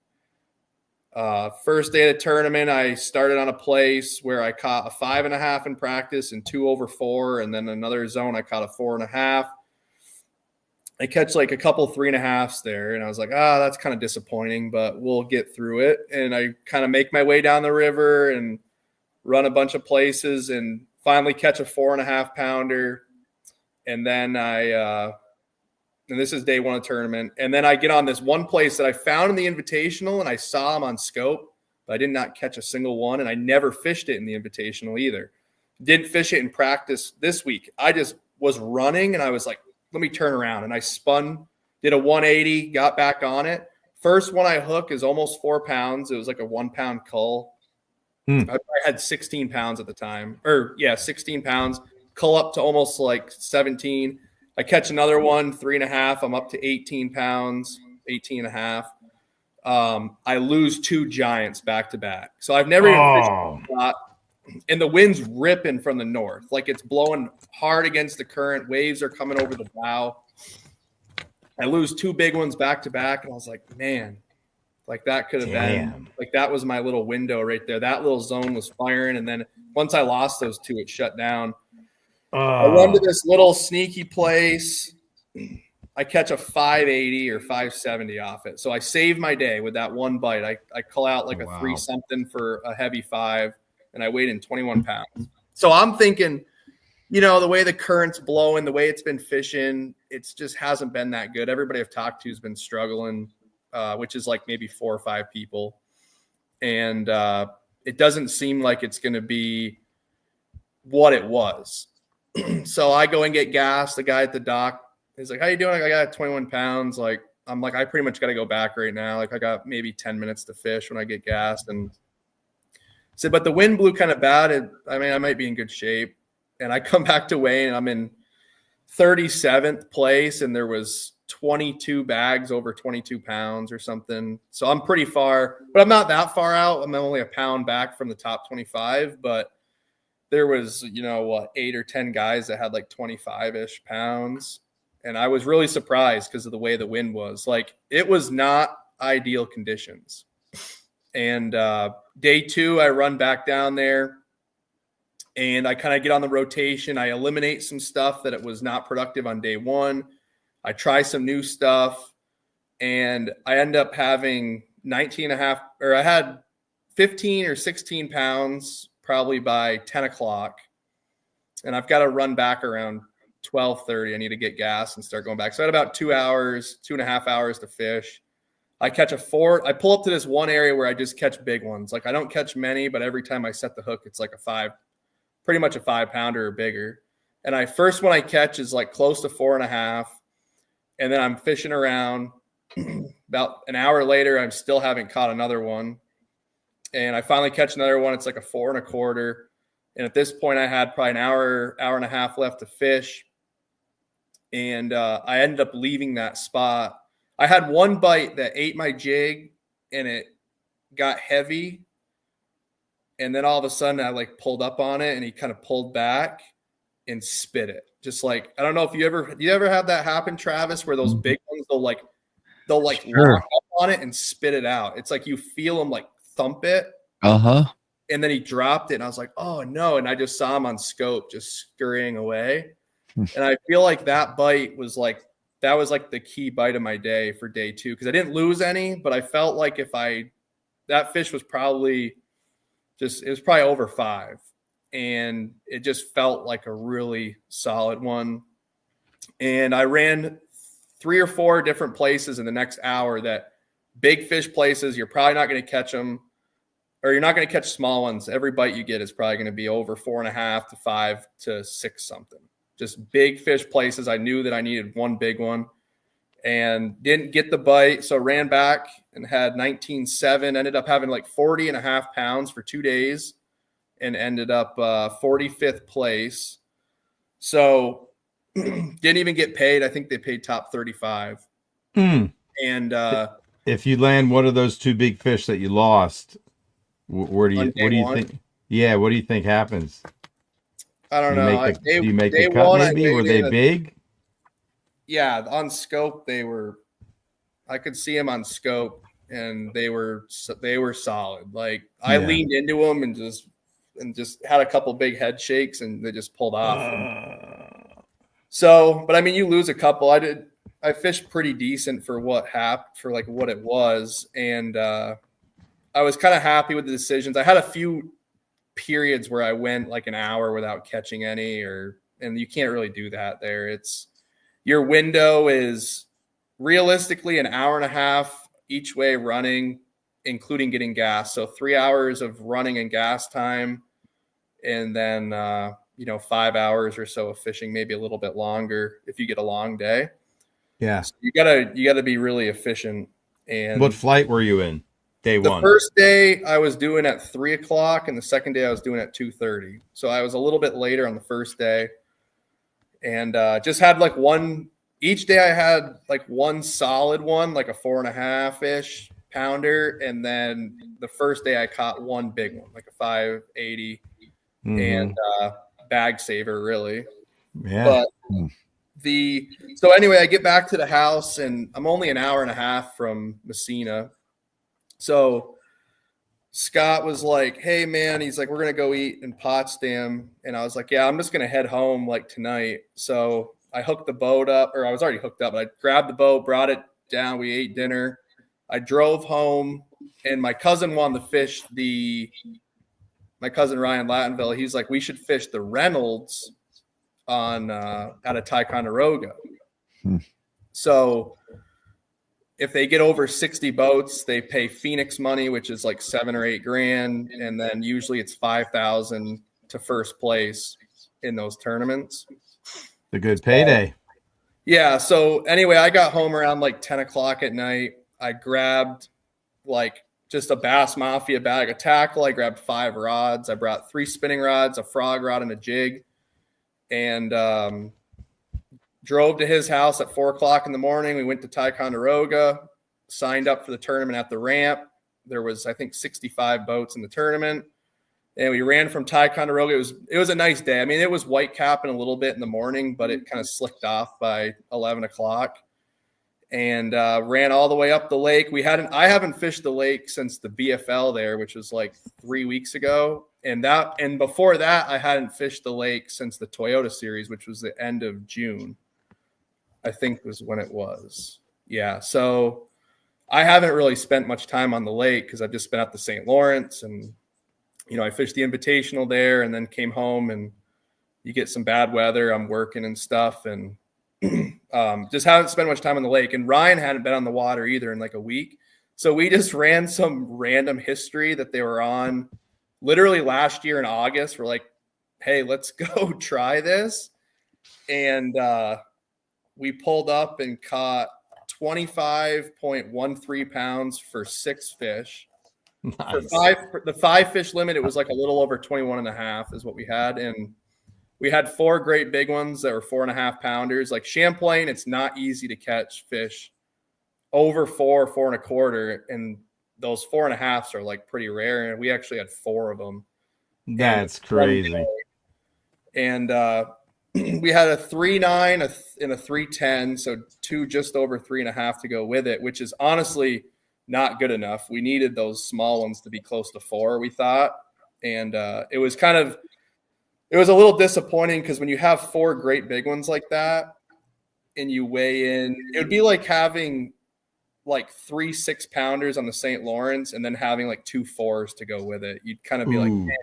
first day of the tournament, I started on a place where I caught a 5.5 in practice and 2 over 4. And then another zone, I caught a 4.5. I catch like a couple 3.5s there. And I was like, that's kind of disappointing, but we'll get through it. And I kind of make my way down the river and run a bunch of places and finally catch a 4.5 pounder. And then and this is day 1 of the tournament. And then I get on this one place that I found in the invitational and I saw them on scope, but I did not catch a single one. And I never fished it in the invitational either. Didn't fish it in practice this week. I just was running and I was like, let me turn around. And I spun, did a 180, got back on it. First one I hook is almost 4 pounds. It was like a 1-pound cull. I had 16 pounds at the time. 16 pounds. Cull up to almost like 17. I catch another one, 3.5. I'm up to 18 pounds, 18 and a half. I lose 2 giants back to back. So I've never even fished a lot. And the wind's ripping from the north. Like it's blowing hard against the current. Waves are coming over the bow. I lose 2 big ones back to back. And I was like, man, like that could have been, like that was my little window right there. That little zone was firing. And then once I lost those 2, it shut down. I run to this little sneaky place. I catch a 580 or 570 off it. So I save my day with that one bite. I call out like a 3-something for a heavy 5. And I weighed in 21 pounds. So I'm thinking, you know, the way the current's blowing, the way it's been fishing, it's just hasn't been that good. Everybody I've talked to has been struggling, which is like maybe 4 or 5 people. And it doesn't seem like it's going to be what it was. So I go and get gas. The guy at the dock is like, how you doing? I got 21 pounds. Like, I'm like, I pretty much got to go back right now. Like I got maybe 10 minutes to fish when I get gassed. And said, but the wind blew kind of bad. I mean, I might be in good shape. And I come back to weigh, and I'm in 37th place, and there was 22 bags over 22 pounds or something. So I'm pretty far, but I'm not that far out. I'm only a pound back from the top 25, but there was, 8 or 10 guys that had like 25-ish pounds. And I was really surprised because of the way the wind was. Like, it was not ideal conditions. And day 2, I run back down there and I kind of get on the rotation. I eliminate some stuff that it was not productive on day 1. I try some new stuff, and I end up having 19 and a half, or I had 15 or 16 pounds probably by 10 o'clock. And I've got to run back around 12:30. I need to get gas and start going back. So I had about 2 hours, 2.5 hours to fish. I catch a 4. I pull up to this one area where I just catch big ones. Like I don't catch many, but every time I set the hook, it's like pretty much a 5-pounder or bigger. And first one I catch is like close to 4.5. And then I'm fishing around. About an hour later, I still haven't caught another one. And I finally catch another one. It's like a 4.25. And at this point I had probably an hour and a half left to fish. And I ended up leaving that spot. I had one bite that ate my jig, and it got heavy. And then all of a sudden I like pulled up on it and he kind of pulled back and spit it. Just like, I don't know if you ever have that happen, Travis, where those big ones, they'll lock up on it and spit it out. It's like you feel them like thump it. And then he dropped it and I was like, oh no. And I just saw him on scope just scurrying away. And I feel like that bite was like, that was like the key bite of my day for day 2. Cause I didn't lose any, but I felt like that fish was probably it was probably over 5. And it just felt like a really solid one. And I ran 3 or 4 different places in the next hour that big fish places, you're probably not going to catch them, or you're not going to catch small ones. Every bite you get is probably going to be over 4.5 to 5 to 6 something. Just big fish places. I knew that I needed one big one and didn't get the bite. So ran back and had 19.7, ended up having like 40.5 pounds for 2 days and ended up 45th place. So didn't even get paid. I think they paid top 35. And if you land one of those 2 big fish that you lost, what do you think? Yeah, what do you think happens? I don't know. Do you make the cut? Maybe were they big? Yeah, on scope they were. I could see them on scope, and they were solid. Like I leaned into them and just had a couple big head shakes, and they just pulled off. So, but I mean, you lose a couple. I fished pretty decent for what happened, for like what it was, and I was kind of happy with the decisions. I had a few periods where I went like an hour without catching any, and you can't really do that there. It's your window is realistically an hour and a half each way running, including getting gas. So 3 hours of running and gas time, and then 5 hours or so of fishing, maybe a little bit longer if you get a long day. Yeah, so you gotta be really efficient. And what flight were you in? Day one. The first day I was doing at 3 o'clock, and the second day I was doing at 2:30. So I was a little bit later on the first day, and just had like one. Each day I had like one solid one, like a 4.5-ish pounder, and then the first day I caught one big one, like a 580, and bag saver, really. Yeah. But so anyway, I get back to the house, and I'm only an hour and a half from Messina. So Scott was like, hey, man, he's like, we're going to go eat in Potsdam. And I was like, yeah, I'm just going to head home like tonight. So I hooked the boat up, or I was already hooked up, but I grabbed the boat, brought it down. We ate dinner. I drove home, and my cousin wanted to fish my cousin Ryan Lattenville. He's like, we should fish the Reynolds out of Ticonderoga. So if they get over 60 boats, they pay Phoenix money, which is like $7 or $8 grand. And then usually it's 5,000 to first place in those tournaments. A good payday. Yeah. So anyway, I got home around like 10 o'clock at night. I grabbed like just a Bass Mafia bag of tackle. I grabbed 5 rods. I brought 3 spinning rods, a frog rod, and a jig. And drove to his house at 4 o'clock in the morning. We went to Ticonderoga, signed up for the tournament at the ramp. There was, I think, 65 boats in the tournament. And we ran from Ticonderoga. It was a nice day. I mean, it was white capping a little bit in the morning, but it kind of slicked off by 11 o'clock. And ran all the way up the lake. I haven't fished the lake since the BFL there, which was like 3 weeks ago. And before that, I hadn't fished the lake since the Toyota Series, which was the end of June, I think was when it was. Yeah. So I haven't really spent much time on the lake because I've just been at the St. Lawrence, and, I fished the Invitational there and then came home, and you get some bad weather. I'm working and stuff, and just haven't spent much time on the lake. And Ryan hadn't been on the water either in like a week. So we just ran some random history that they were on literally last year in August. We're like, hey, let's go try this. And we pulled up and caught 25.13 pounds for 6 fish. Nice. The 5 fish limit, it was like a little over 21.5 is what we had. And we had 4 great big ones that were 4.5 pounders. Like Champlain, it's not easy to catch fish over 4 1/4. And those 4.5s are like pretty rare, and we actually had 4 of them. That's crazy. And we had a 3.9 and a 3.10, so 2 just over 3.5 to go with it, which is honestly not good enough. We needed those small ones to be close to 4, we thought. And it was a little disappointing because when you have 4 great big ones like that and you weigh in, it would be like having like 3 6-pounders on the St. Lawrence and then having like 2 4s to go with it. You'd kind of be like, man,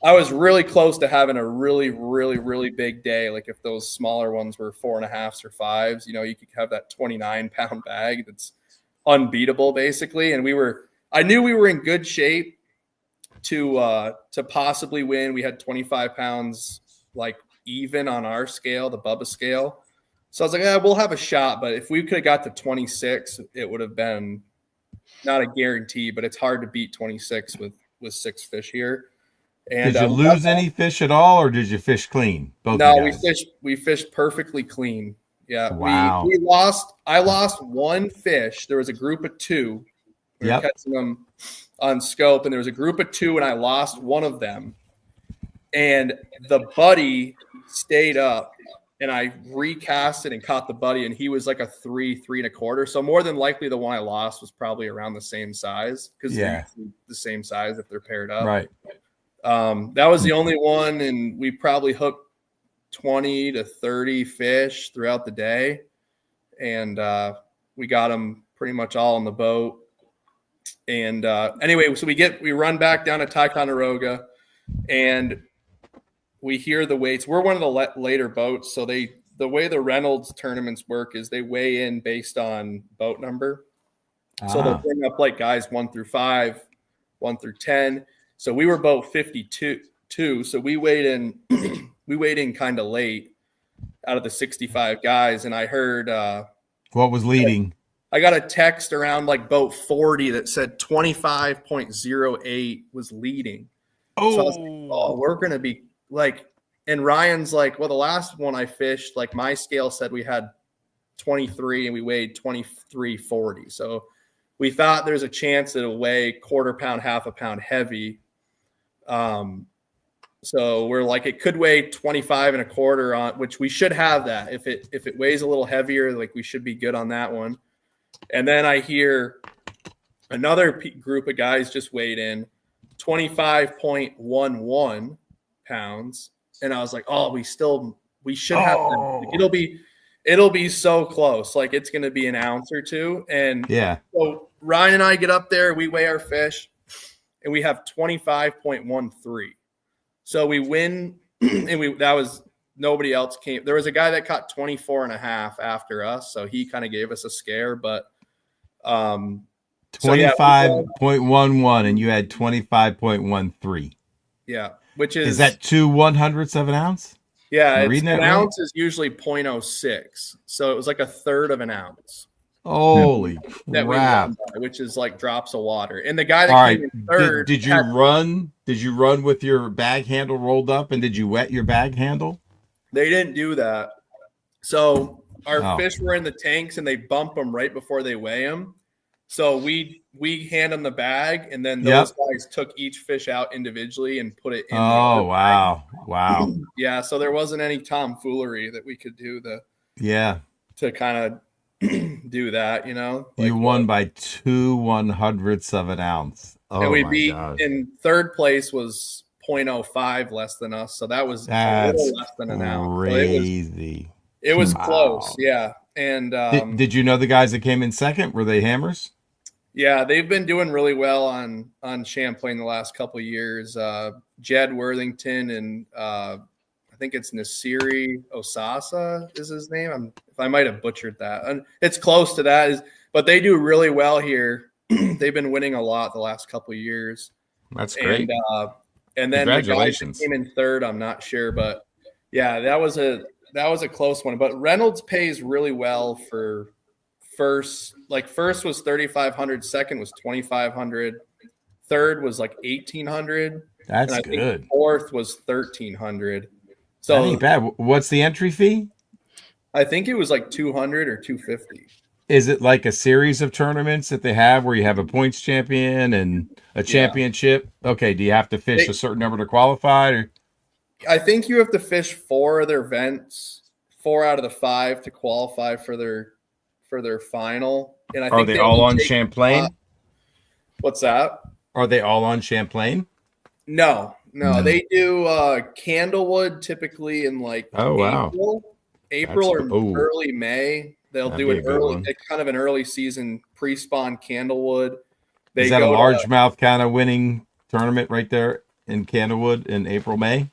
I was really close to having a really, really, really big day. Like if those smaller ones were 4.5s or 5s, you could have that 29-pound bag that's unbeatable basically. And I knew we were in good shape to possibly win. We had 25 pounds like even on our scale, the Bubba scale. So I was like, we'll have a shot. But if we could have got to 26, it would have been not a guarantee, but it's hard to beat 26 with 6 fish here. And did you lose any fish at all, or did you fish clean? Both. No, we fished perfectly clean. Yeah. Wow. I lost 1 fish. There was a group of 2. We were catching them on scope, and there was a group of 2, and I lost one of them. And the buddy stayed up, and I recasted and caught the buddy, and he was like a 3 3.25. So more than likely, the one I lost was probably around the same size because they're the same size if they're paired up. Right. That was the only one, and we probably hooked 20 to 30 fish throughout the day, and we got them pretty much all on the boat. And anyway, so we run back down to Ticonderoga, and we hear the weights. We're one of the later boats, so the way the Reynolds tournaments work is they weigh in based on boat number. So they'll bring up like guys 1 through 5, 1 through 10. So we were boat 52, so we weighed in kind of late out of the 65 guys, and I heard what was leading. I got a text around like boat 40 that said 25.08 was leading. Oh, so I was like, we're gonna be like, and Ryan's like, well, the last one I fished, like my scale said we had 23 and we weighed 23.40. So we thought there's a chance that it'll weigh 1/4 pound, 1/2 pound heavy. So we're like, it could weigh 25.25 on, which we should have that. If it weighs a little heavier, like we should be good on that one. And then I hear another group of guys just weighed in 25.11 pounds. And I was like, we should have that. It'll be so close. Like it's going to be an ounce or 2. And so Ryan and I get up there, we weigh our fish, and we have 25.13. So we win, and that was nobody else came. There was a guy that caught 24.5 after us, so he kind of gave us a scare. But 25.11, and you had 25.13. Yeah, which is that 2 100ths of an ounce? Yeah, an ounce is usually 0.06, so it was like 1/3 of an ounce. Holy crap! Which is like drops of water. And the guy that came in third, did you run? Did you run with your bag handle rolled up, and did you wet your bag handle? They didn't do that. So our fish were in the tanks, and they bump them right before they weigh them. So we hand them the bag, and then those guys took each fish out individually and put it in. Oh, wow. Wow. Yeah, so there wasn't any tomfoolery that we could do to kind of do that, you won by 2 100ths of an ounce. And we beat in third place was 0.05 less than us, so that was a little less than an ounce. Crazy. So it was close, yeah. And did you know the guys that came in second? Were they hammers? Yeah, they've been doing really well on Champlain the last couple of years. Jed Worthington and I think it's Nasiri Osasa is his name. If I might have butchered that. And it's close to that, but they do really well here. They've been winning a lot the last couple of years. That's great. And then congratulations. The guy that came in third, I'm not sure, but yeah, that was a close one. But Reynolds pays really well for first. Like first was 3,500, second was 2,500, third was like 1,800. That's good. Fourth was 1,300. So that ain't bad. What's the entry fee? I think it was like 200 or 250. Is it like a series of tournaments that they have where you have a points champion and a championship? Okay. Do you have to fish a certain number to qualify? Or? I think you have to fish 4 of their events, 4 out of the 5 to qualify for their final. And I Are think they all on Champlain? What's that? Are they all on Champlain? No. They do Candlewood typically in like April or early May. They'll do an early season pre-spawn Candlewood. Is that a largemouth kind of winning tournament right there in Candlewood in April, May?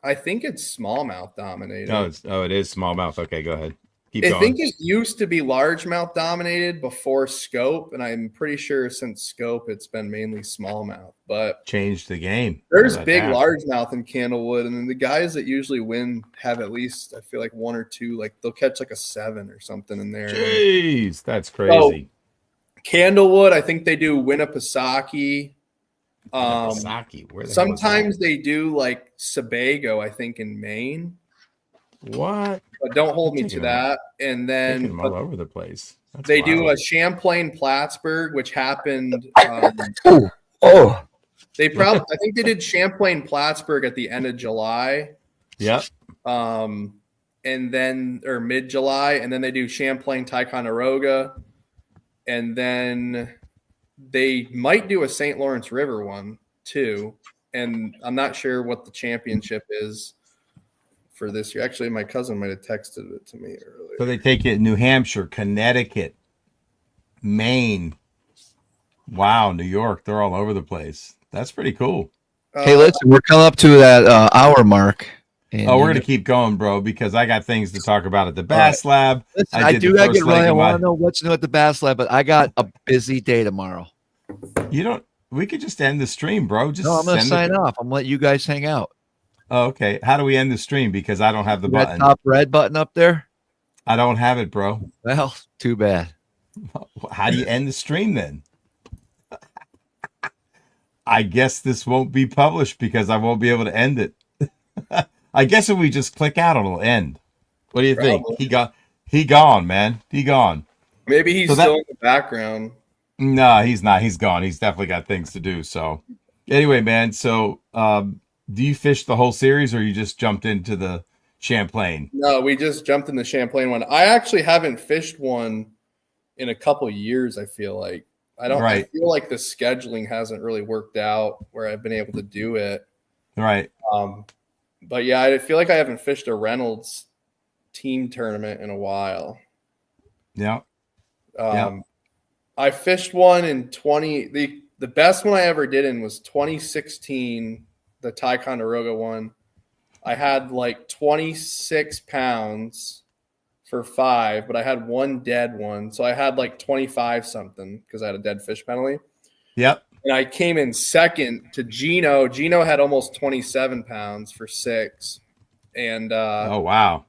I think it's smallmouth dominated. It is smallmouth. Okay, go ahead. Keep I going. think it used to be largemouth dominated before scope, and I'm pretty sure since scope it's been mainly smallmouth. But changed the game. There's big largemouth in Candlewood, and then the guys that usually win have at least, I feel like 1 or 2. Like they'll catch like a 7 or something in there. Jeez, that's crazy. So, Candlewood, I think they do Winnipesaukee. Sometimes they do like Sebago, I think in Maine. What? But don't hold me to that. And then all over the place. They do a Champlain Plattsburgh, which happened. They probably, I think they did Champlain Plattsburgh at the end of July. Yep. And then or mid-July, and then they do Champlain Ticonderoga, and then they might do a St. Lawrence River one too. And I'm not sure what the championship is for this year. Actually, my cousin might have texted it to me earlier. So they take it in New Hampshire, Connecticut, Maine. Wow, New York. They're all over the place. That's pretty cool. Hey, listen, we're coming up to that hour mark. We're going to keep going, bro, because I got things to talk about at the Bass Lab. Listen, I do got to get running. I want to know what's new at the Bass Lab, but I got a busy day tomorrow. We could just end the stream, bro. No, I'm going to sign off. I'm going to let you guys hang out. Oh, okay. How do we end the stream? Because I don't have the button. That top red button up there? I don't have it, bro. Well, too bad. How do you end the stream then? I guess this won't be published because I won't be able to end it. I guess if we just click out, it'll end. What do you think? He gone, man. He gone. Maybe he's still in the background. No, he's not. He's gone. He's definitely got things to do. So anyway, man. So do you fish the whole series or you just jumped into the Champlain? No, we just jumped in the Champlain one. I actually haven't fished one in a couple of years, I feel like. I feel like the scheduling hasn't really worked out where I've been able to do it. Right. But yeah, I feel like I haven't fished a Reynolds team tournament in a while. Yeah. I fished one in the best one I ever did in was 2016, the Ticonderoga one. I had like 26 pounds for 5, but I had one dead one. So I had like 25 something because I had a dead fish penalty. Yep. And I came in second to Gino. Gino had almost 27 pounds for 6. And oh wow.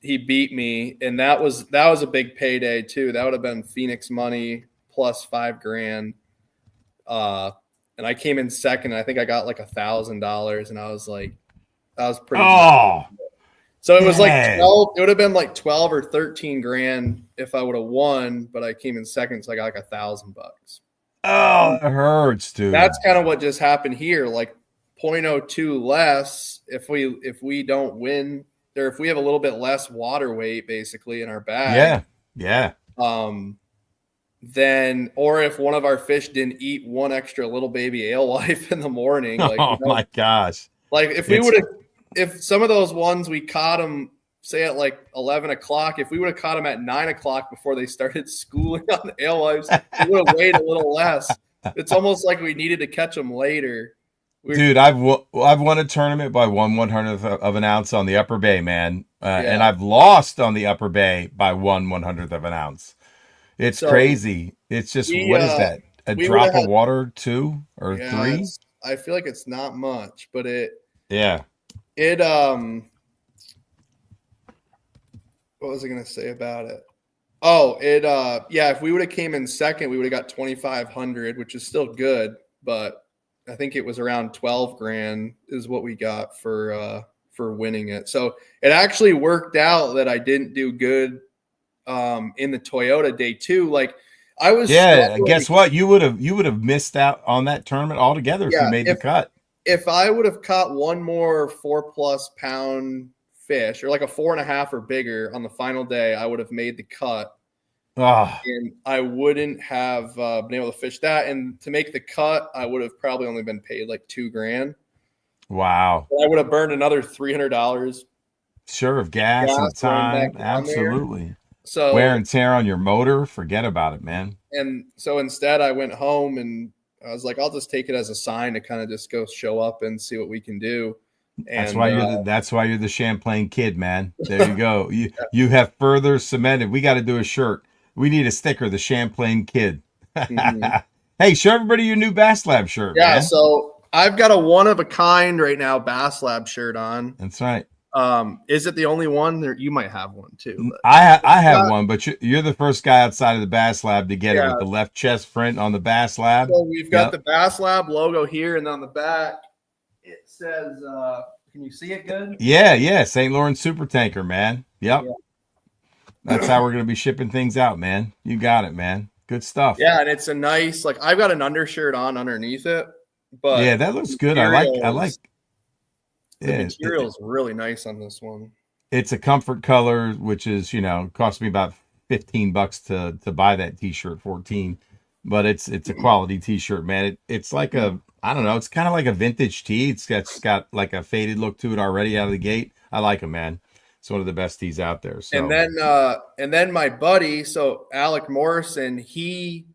He beat me. And that was a big payday too. That would have been Phoenix money plus $5,000. And I came in second. I think I got like $1,000, and I was like, that was pretty. Oh, so it was like 12. It would have been like 12 or 13 grand if I would have won, but I came in second, so I got like $1,000. Oh, it hurts, dude. That's kind of what just happened here. Like 0.02 less if we don't win, or if we have a little bit less water weight basically in our bag. Yeah. Then, or if one of our fish didn't eat one extra little baby alewife in the morning. Like, my gosh. Like if some of those ones we caught them, say at like 11 o'clock, if we would have caught them at 9 o'clock before they started schooling on the alewives, we would have weighed a little less. It's almost like we needed to catch them later. Dude, I've won a tournament by 1/100th of an ounce on the Upper Bay, man. And I've lost on the Upper Bay by 1/100th of an ounce. It's crazy. It's just, what is that? A drop of water, 2 or 3? I feel like it's not much, but what was I going to say about it? Oh, if we would have came in second, we would have got 2,500, which is still good, but I think it was around 12 grand is what we got for winning it. So it actually worked out that I didn't do good in the Toyota day 2. Like I was guess what? You would have missed out on that tournament altogether if you made the cut. If I would have caught one more 4+ pound fish, or like a 4.5 or bigger on the final day, I would have made the cut. And I wouldn't have been able to fish that. And to make the cut, I would have probably only been paid like $2,000. Wow. But I would have burned another $300. Sure, of gas and time. Absolutely. So wear and tear on your motor, forget about it, man. And so instead I went home and I was like, I'll just take it as a sign to kind of just go show up and see what we can do. And that's why you're the Champlain kid, man. There you go. You have further cemented. We got to do a shirt. We need a sticker, the Champlain kid. Mm-hmm. Hey, show everybody your new Bass Lab shirt. Yeah, man. So I've got a one of a kind right now Bass Lab shirt on. That's right. Is it the only one? There, you might have one too. But I have one, but you're the first guy outside of the Bass Lab to get it with the left chest print on the Bass Lab. So we've got the Bass Lab logo here, and on the back it says, "Can you see it good?" Yeah, St. Lawrence Super Tanker, man. Yep. Yeah. That's how we're gonna be shipping things out, man. You got it, man. Good stuff. Yeah, and it's a nice, like I've got an undershirt on underneath it, but yeah, that looks good. I like. The material is really nice on this one. It's a comfort color, which is, cost me about $15 to buy that t-shirt, 14, but it's a quality t-shirt, man. It's like I don't know, it's kind of like a vintage tee. It's got like a faded look to it already out of the gate. I like it, man. It's one of the best tees out there. So. And then my buddy, so Alec Morrison, he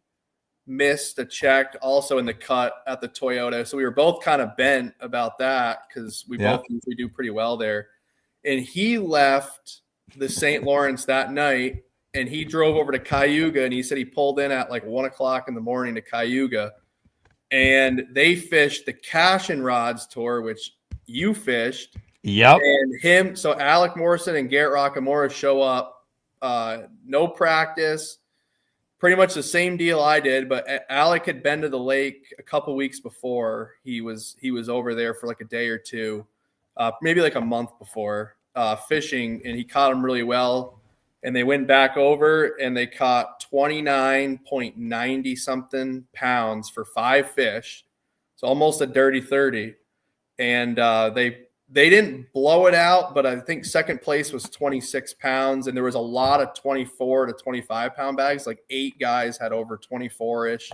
missed a check also in the cut at the Toyota. So we were both kind of bent about that because we both usually do pretty well there. And he left the St. Lawrence that night and he drove over to Cayuga, and he said he pulled in at like 1:00 in the morning to Cayuga, and they fished the Cash and Rods tour, which you fished. Yep. And so Alec Morrison and Garrett Rockamora show up, no practice. Pretty much the same deal I did, but Alec had been to the lake a couple weeks before. He was over there for like a day or two, maybe like a month before, fishing, and he caught them really well. And they went back over and they caught 29.90 something pounds for 5 fish. So almost a dirty 30. And they didn't blow it out, but I think second place was 26 pounds. And there was a lot of 24 to 25 pound bags. Like 8 guys had over 24-ish.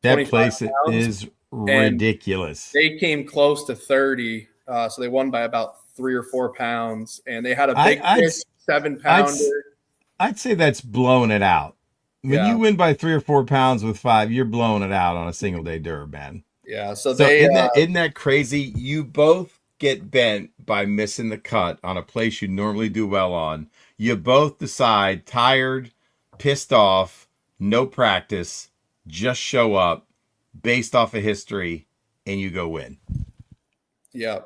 That place is ridiculous. And they came close to 30. So they won by about 3 or 4 pounds. And they had a big fish, 7-pounder. I'd say that's blowing it out. When you win by 3 or 4 pounds with 5, you're blowing it out on a single day Durb, man. Yeah. So isn't that crazy? You both get bent by missing the cut on a place you normally do well on. You both decide, tired, pissed off, no practice, just show up based off of history, and you go win. Yeah.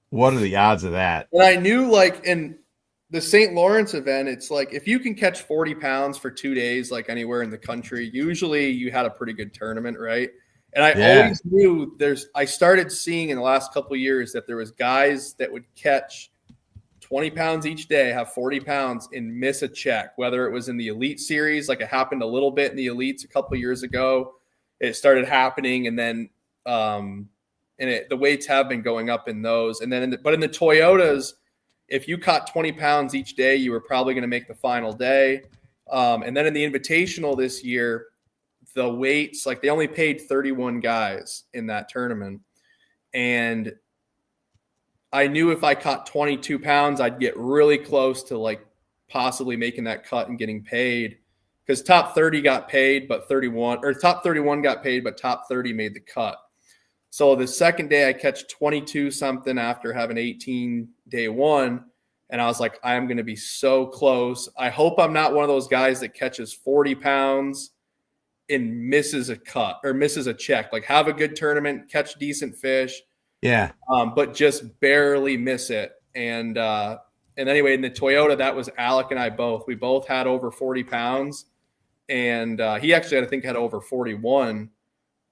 What are the odds of that? And I knew, like, in the St. Lawrence event, it's like if you can catch 40 pounds for 2 days, like anywhere in the country, usually you had a pretty good tournament, right? And I always knew I started seeing in the last couple of years that there was guys that would catch 20 pounds each day, have 40 pounds, and miss a check, whether it was in the Elite Series, like it happened a little bit in the Elites a couple of years ago. It started happening, and then the weights have been going up in those. And then, but in the Toyotas, if you caught 20 pounds each day, you were probably going to make the final day. And then in the Invitational this year, the weights, like they only paid 31 guys in that tournament. And I knew if I caught 22 pounds, I'd get really close to like possibly making that cut and getting paid, because top 30 got paid, but top 31 got paid, but top 30 made the cut. So the second day I catch 22 something after having 18 day one. And I was like, I am going to be so close. I hope I'm not one of those guys that catches 40 pounds and misses a cut or misses a check. Like have a good tournament, catch decent fish. Yeah. But just barely miss it. And anyway, in the Toyota, that was Alec and I both. We both had over 40 pounds. And he actually, I think, had over 41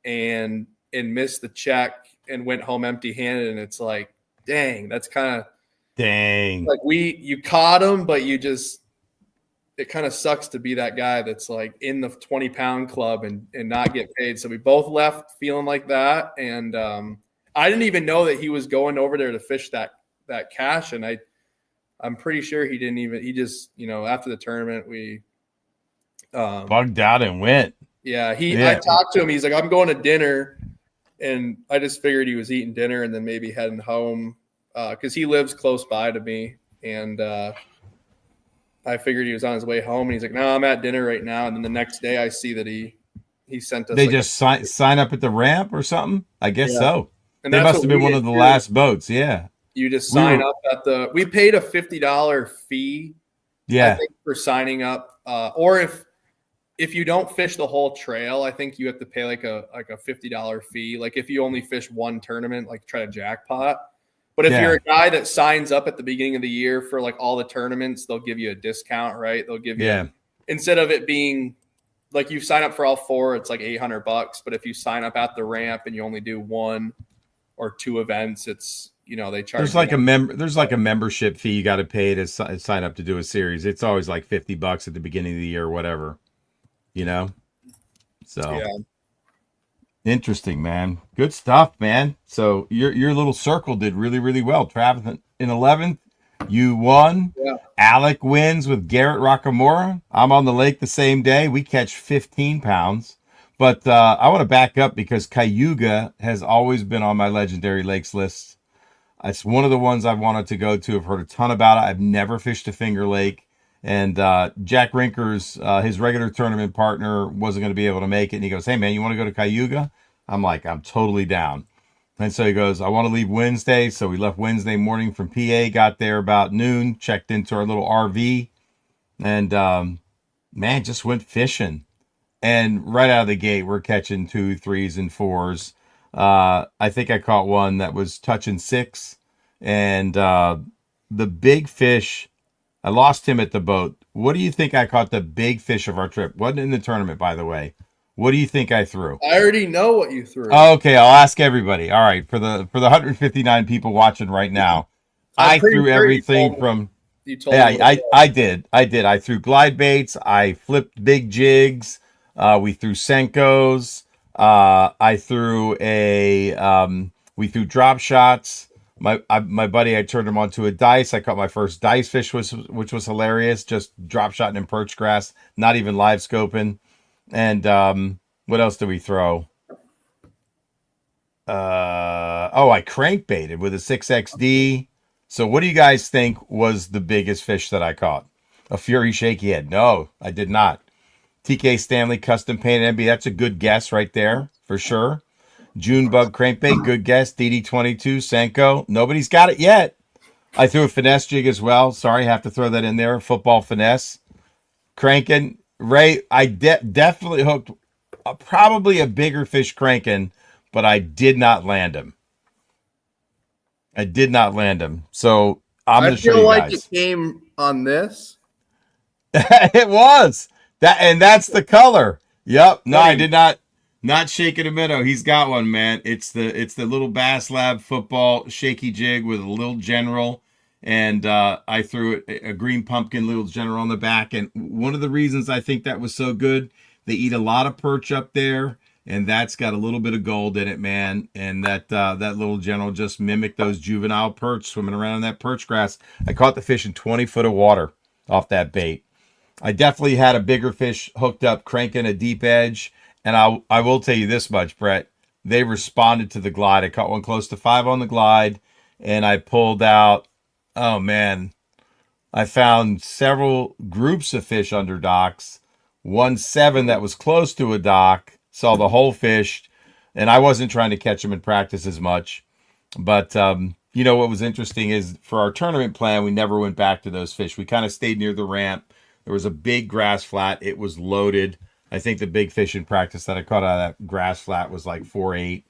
and missed the check and went home empty handed. And it's like, dang, that's kind of like you caught him, but you it kind of sucks to be that guy that's like in the 20-pound club and not get paid. So we both left feeling like that. And I didn't even know that he was going over there to fish that cache. And I'm pretty sure he just, after the tournament, we bugged out and went. Yeah. I talked to him. He's like, I'm going to dinner. And I just figured he was eating dinner and then maybe heading home because he lives close by to me. And I figured he was on his way home. And he's like, no, I'm at dinner right now. And then the next day I see that he sent us. They just sign up at the ramp or something? I guess so. And they must have been one of the last boats. Yeah. You just sign up we paid a $50 fee. Yeah. I think, for signing up. Or if you don't fish the whole trail, I think you have to pay like a $50 fee. Like if you only fish one tournament, like try to jackpot. But if you're a guy that signs up at the beginning of the year for like all the tournaments, they'll give you a discount, right? They'll give you, instead of it being like you sign up for all 4, it's like $800. But if you sign up at the ramp and you only do 1 or 2 events, it's, they charge. There's like a membership fee you got to pay to sign up to do a series. It's always like $50 at the beginning of the year or whatever, So yeah. Interesting, man. Good stuff, man. So your little circle did really, really well. Travis in 11th, you won. Yeah. Alec wins with Garrett Rockamora. I'm on the lake the same day. We catch 15 pounds. But I want to back up because Cayuga has always been on my legendary lakes list. It's one of the ones I've wanted to go to. I've heard a ton about it. I've never fished a Finger Lake. And Jack Rinkers, his regular tournament partner, wasn't going to be able to make it. And he goes, hey, man, you want to go to Cayuga? I'm like, I'm totally down. And so he goes, I want to leave Wednesday. So we left Wednesday morning from PA, got there about noon, checked into our little RV, and, man, just went fishing. And right out of the gate, we're catching 2, 3s, and 4s. I think I caught one that was touching 6. And the big fish, I lost him at the boat. What do you think I caught the big fish of our trip? Wasn't in the tournament, by the way. What do you think I threw? I already know what you threw. Okay, I'll ask everybody. All right, for the 159 people watching right now, I threw everything from. You told me. I did. I threw glide baits. I flipped big jigs. We threw Senkos. I threw we threw drop shots. My buddy, I turned him onto a dice. I caught my first dice fish, which was hilarious. Just drop shotting in perch grass, not even live scoping. And what else did we throw? I crankbaited with a 6XD. So what do you guys think was the biggest fish that I caught? A Fury shaky head? No, I did not. TK Stanley custom painted MB. That's a good guess right there for sure. June bug crankbait, good guess. DD22 Senko. Nobody's got it yet. I threw a finesse jig as well. Sorry, have to throw that in there. Football finesse. Cranking. Ray, I definitely hooked probably a bigger fish cranking, but I did not land him. So I'm going to show you guys. I feel like it came on this. It was. That's the color. Yep. No, I did not shaking a minnow. He's got one, man. It's the little Bass Lab football shaky jig with a little general. And I threw a green pumpkin little general on the back. And one of the reasons I think that was so good, they eat a lot of perch up there, and that's got a little bit of gold in it, man. And that little general just mimicked those juvenile perch swimming around in that perch grass. I caught the fish in 20 foot of water off that bait. I definitely had a bigger fish hooked up, cranking a deep edge. And I will tell you this much, Brett. They responded to the glide. I caught one close to 5 on the glide, and I pulled out. Oh, man. I found several groups of fish under docks. 1-7 that was close to a dock. Saw the whole fish, and I wasn't trying to catch them in practice as much. But, what was interesting is for our tournament plan, we never went back to those fish. We kind of stayed near the ramp. There was a big grass flat. It was loaded. I think the big fish in practice that I caught out of that grass flat was like 4-8.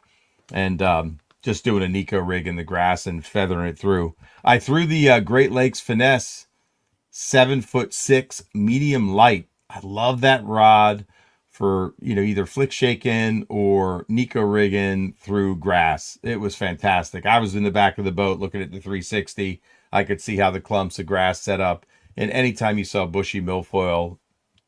And just doing a Nico rig in the grass and feathering it through. I threw the Great Lakes Finesse 7'6" medium light. I love that rod for, either flick shaking or Nico rigging through grass. It was fantastic. I was in the back of the boat looking at the 360. I could see how the clumps of grass set up. And anytime you saw bushy milfoil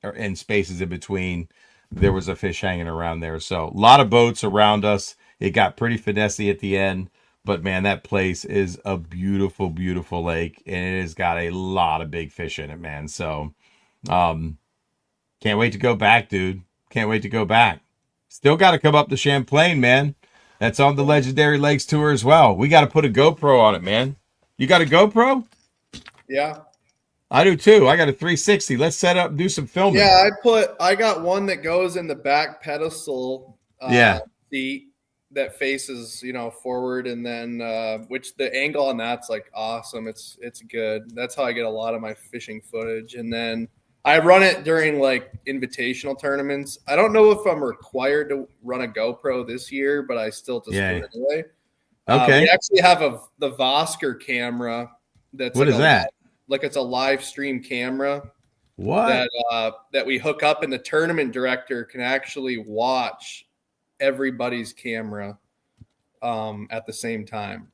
and spaces in between, there was a fish hanging around there. So a lot of boats around us. It got pretty finessey at the end, but man, that place is a beautiful, beautiful lake, and it has got a lot of big fish in it, man. So, can't wait to go back, dude. Can't wait to go back. Still got to come up to Champlain, man. That's on the Legendary Lakes tour as well. We got to put a GoPro on it, man. You got a GoPro? Yeah. I do too. I got a 360. Let's set up and do some filming. Yeah, I got one that goes in the back pedestal seat that faces, forward, and then which the angle on that's like awesome. It's good. That's how I get a lot of my fishing footage. And then I run it during like invitational tournaments. I don't know if I'm required to run a GoPro this year, but I still just do it anyway. Okay. We actually have the Vosker camera. What is that? Like it's a live stream camera. What? That we hook up, and the tournament director can actually watch everybody's camera at the same time.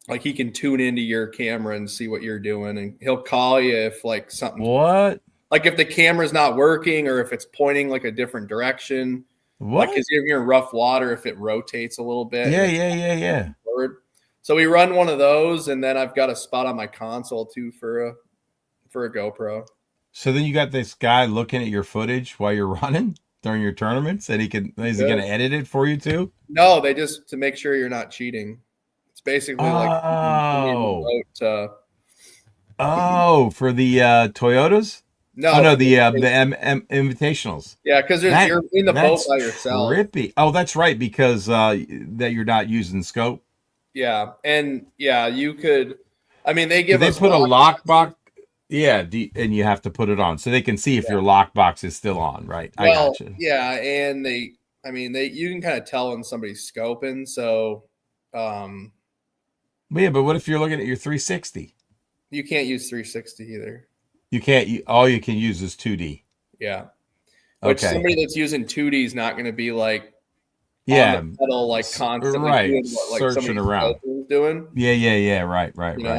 Like he can tune into your camera and see what you're doing, and he'll call you if like something. What? Like if the camera's not working or if it's pointing like a different direction. What? Like because you're in rough water, if it rotates a little bit. Yeah. Forward. So we run one of those, and then I've got a spot on my console too for a GoPro. So then you got this guy looking at your footage while you're running during your tournaments, and is he going to edit it for you too? No, they just to make sure you're not cheating. It's basically like for the Toyotas. No, the invitationals. Yeah, because you're in the boat by yourself. Trippy. Oh, that's right, because that you're not using scope. Yeah, and you could. I mean, they put a lockbox. Yeah, and you have to put it on so they can see if your lockbox is still on, right? Well, I gotcha. Yeah, and you can kind of tell when somebody's scoping. So, yeah, but what if you're looking at your 360? You can't use 360 either. You can't. All you can use is 2D. Yeah. Which somebody that's using 2D is not going to be like. On the pedal, like constantly doing what, like searching around doing. Yeah. Right.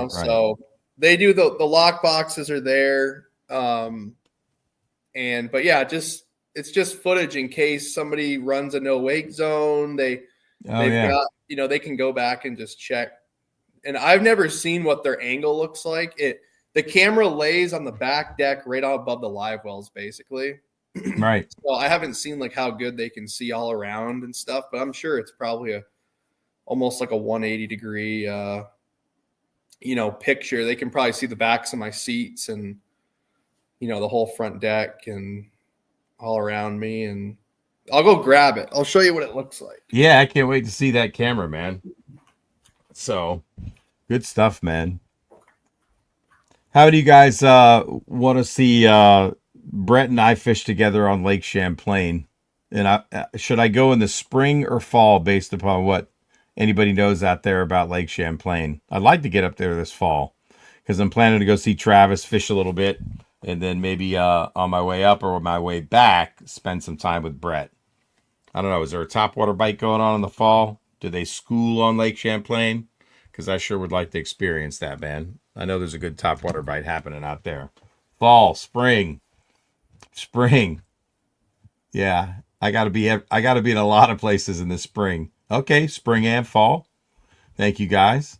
So they do the lock boxes are there. But it's just footage in case somebody runs a no wake zone. They've got, they can go back and just check. And I've never seen what their angle looks like. The camera lays on the back deck right above the live wells, basically. Right. So I haven't seen like how good they can see all around and stuff, but I'm sure it's probably almost like a 180 degree, picture. They can probably see the backs of my seats and, the whole front deck and all around me. And I'll go grab it. I'll show you what it looks like. Yeah. I can't wait to see that camera, man. So good stuff, man. How do you guys want to see Brett and I fish together on Lake Champlain? And should I go in the spring or fall based upon what anybody knows out there about Lake Champlain? I'd like to get up there this fall because I'm planning to go see Travis fish a little bit, and then maybe on my way up or on my way back, spend some time with Brett. I don't know. Is there a topwater bite going on in the fall? Do they school on Lake Champlain? Because I sure would like to experience that, man. I know there's a good topwater bite happening out there. Fall, spring. Yeah, I gotta be in a lot of places in the spring. Okay, spring and fall. Thank you, guys.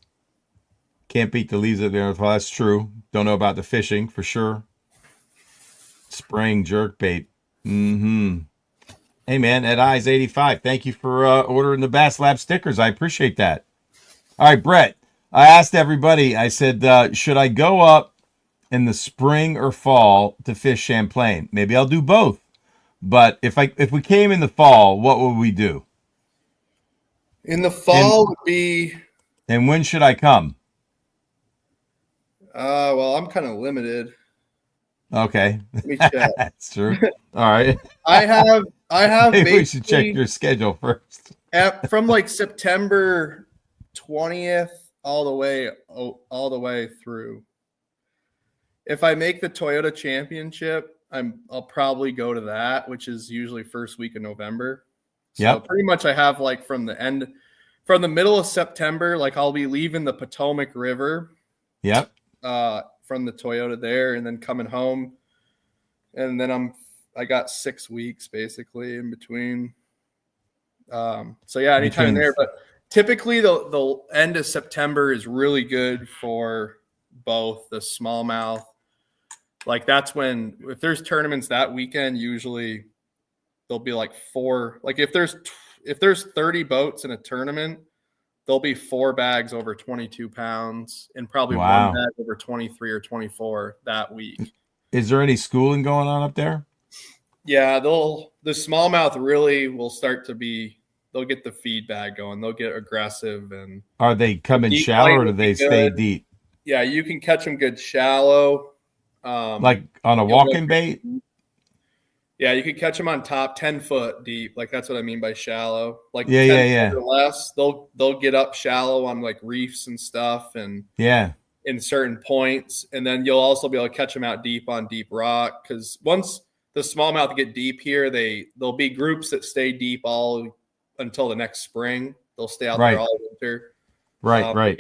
Can't beat the leaves up there. Well, that's true. Don't know about the fishing for sure. Spring jerkbait. Hey man, Ed Eyes 85. Thank you for ordering the Bass Lab stickers. I appreciate that. All right, Brett. I asked everybody. I said, should I go up in the spring or fall to fish Champlain? Maybe I'll do both. But if we came in the fall, what would we do? In the fall would be. And when should I come? Well, I'm kind of limited. Okay. Let me check. That's true. All right. I have. Maybe we should check your schedule first. From like September 20th all the way through. If I make the Toyota Championship, I'll probably go to that, which is usually first week of November. So pretty much I have like from the middle of September, like I'll be leaving the Potomac River. Yep. from the Toyota there, and then coming home, and then I got 6 weeks basically in between. So yeah, anytime in there, but typically the end of September is really good for both the smallmouth. Like that's when, if there's tournaments that weekend, usually there'll be like 4, like if there's 30 boats in a tournament, there'll be 4 bags over 22 pounds and probably 1 bag over 23 or 24 that week. Is there any schooling going on up there? Yeah, the smallmouth really will start to be, they'll get the feed bag going. They'll get aggressive. And are they coming shallow or do they stay deep? Yeah, you can catch them good shallow. Like on a walking bait? Yeah, you could catch them on top 10 foot deep. Like that's what I mean by shallow. Like 10 foot or less, they'll get up shallow on like reefs and stuff and in certain points. And then you'll also be able to catch them out deep on deep rock. Because once the smallmouth get deep here, there'll be groups that stay deep all until the next spring. They'll stay out there all winter. Right.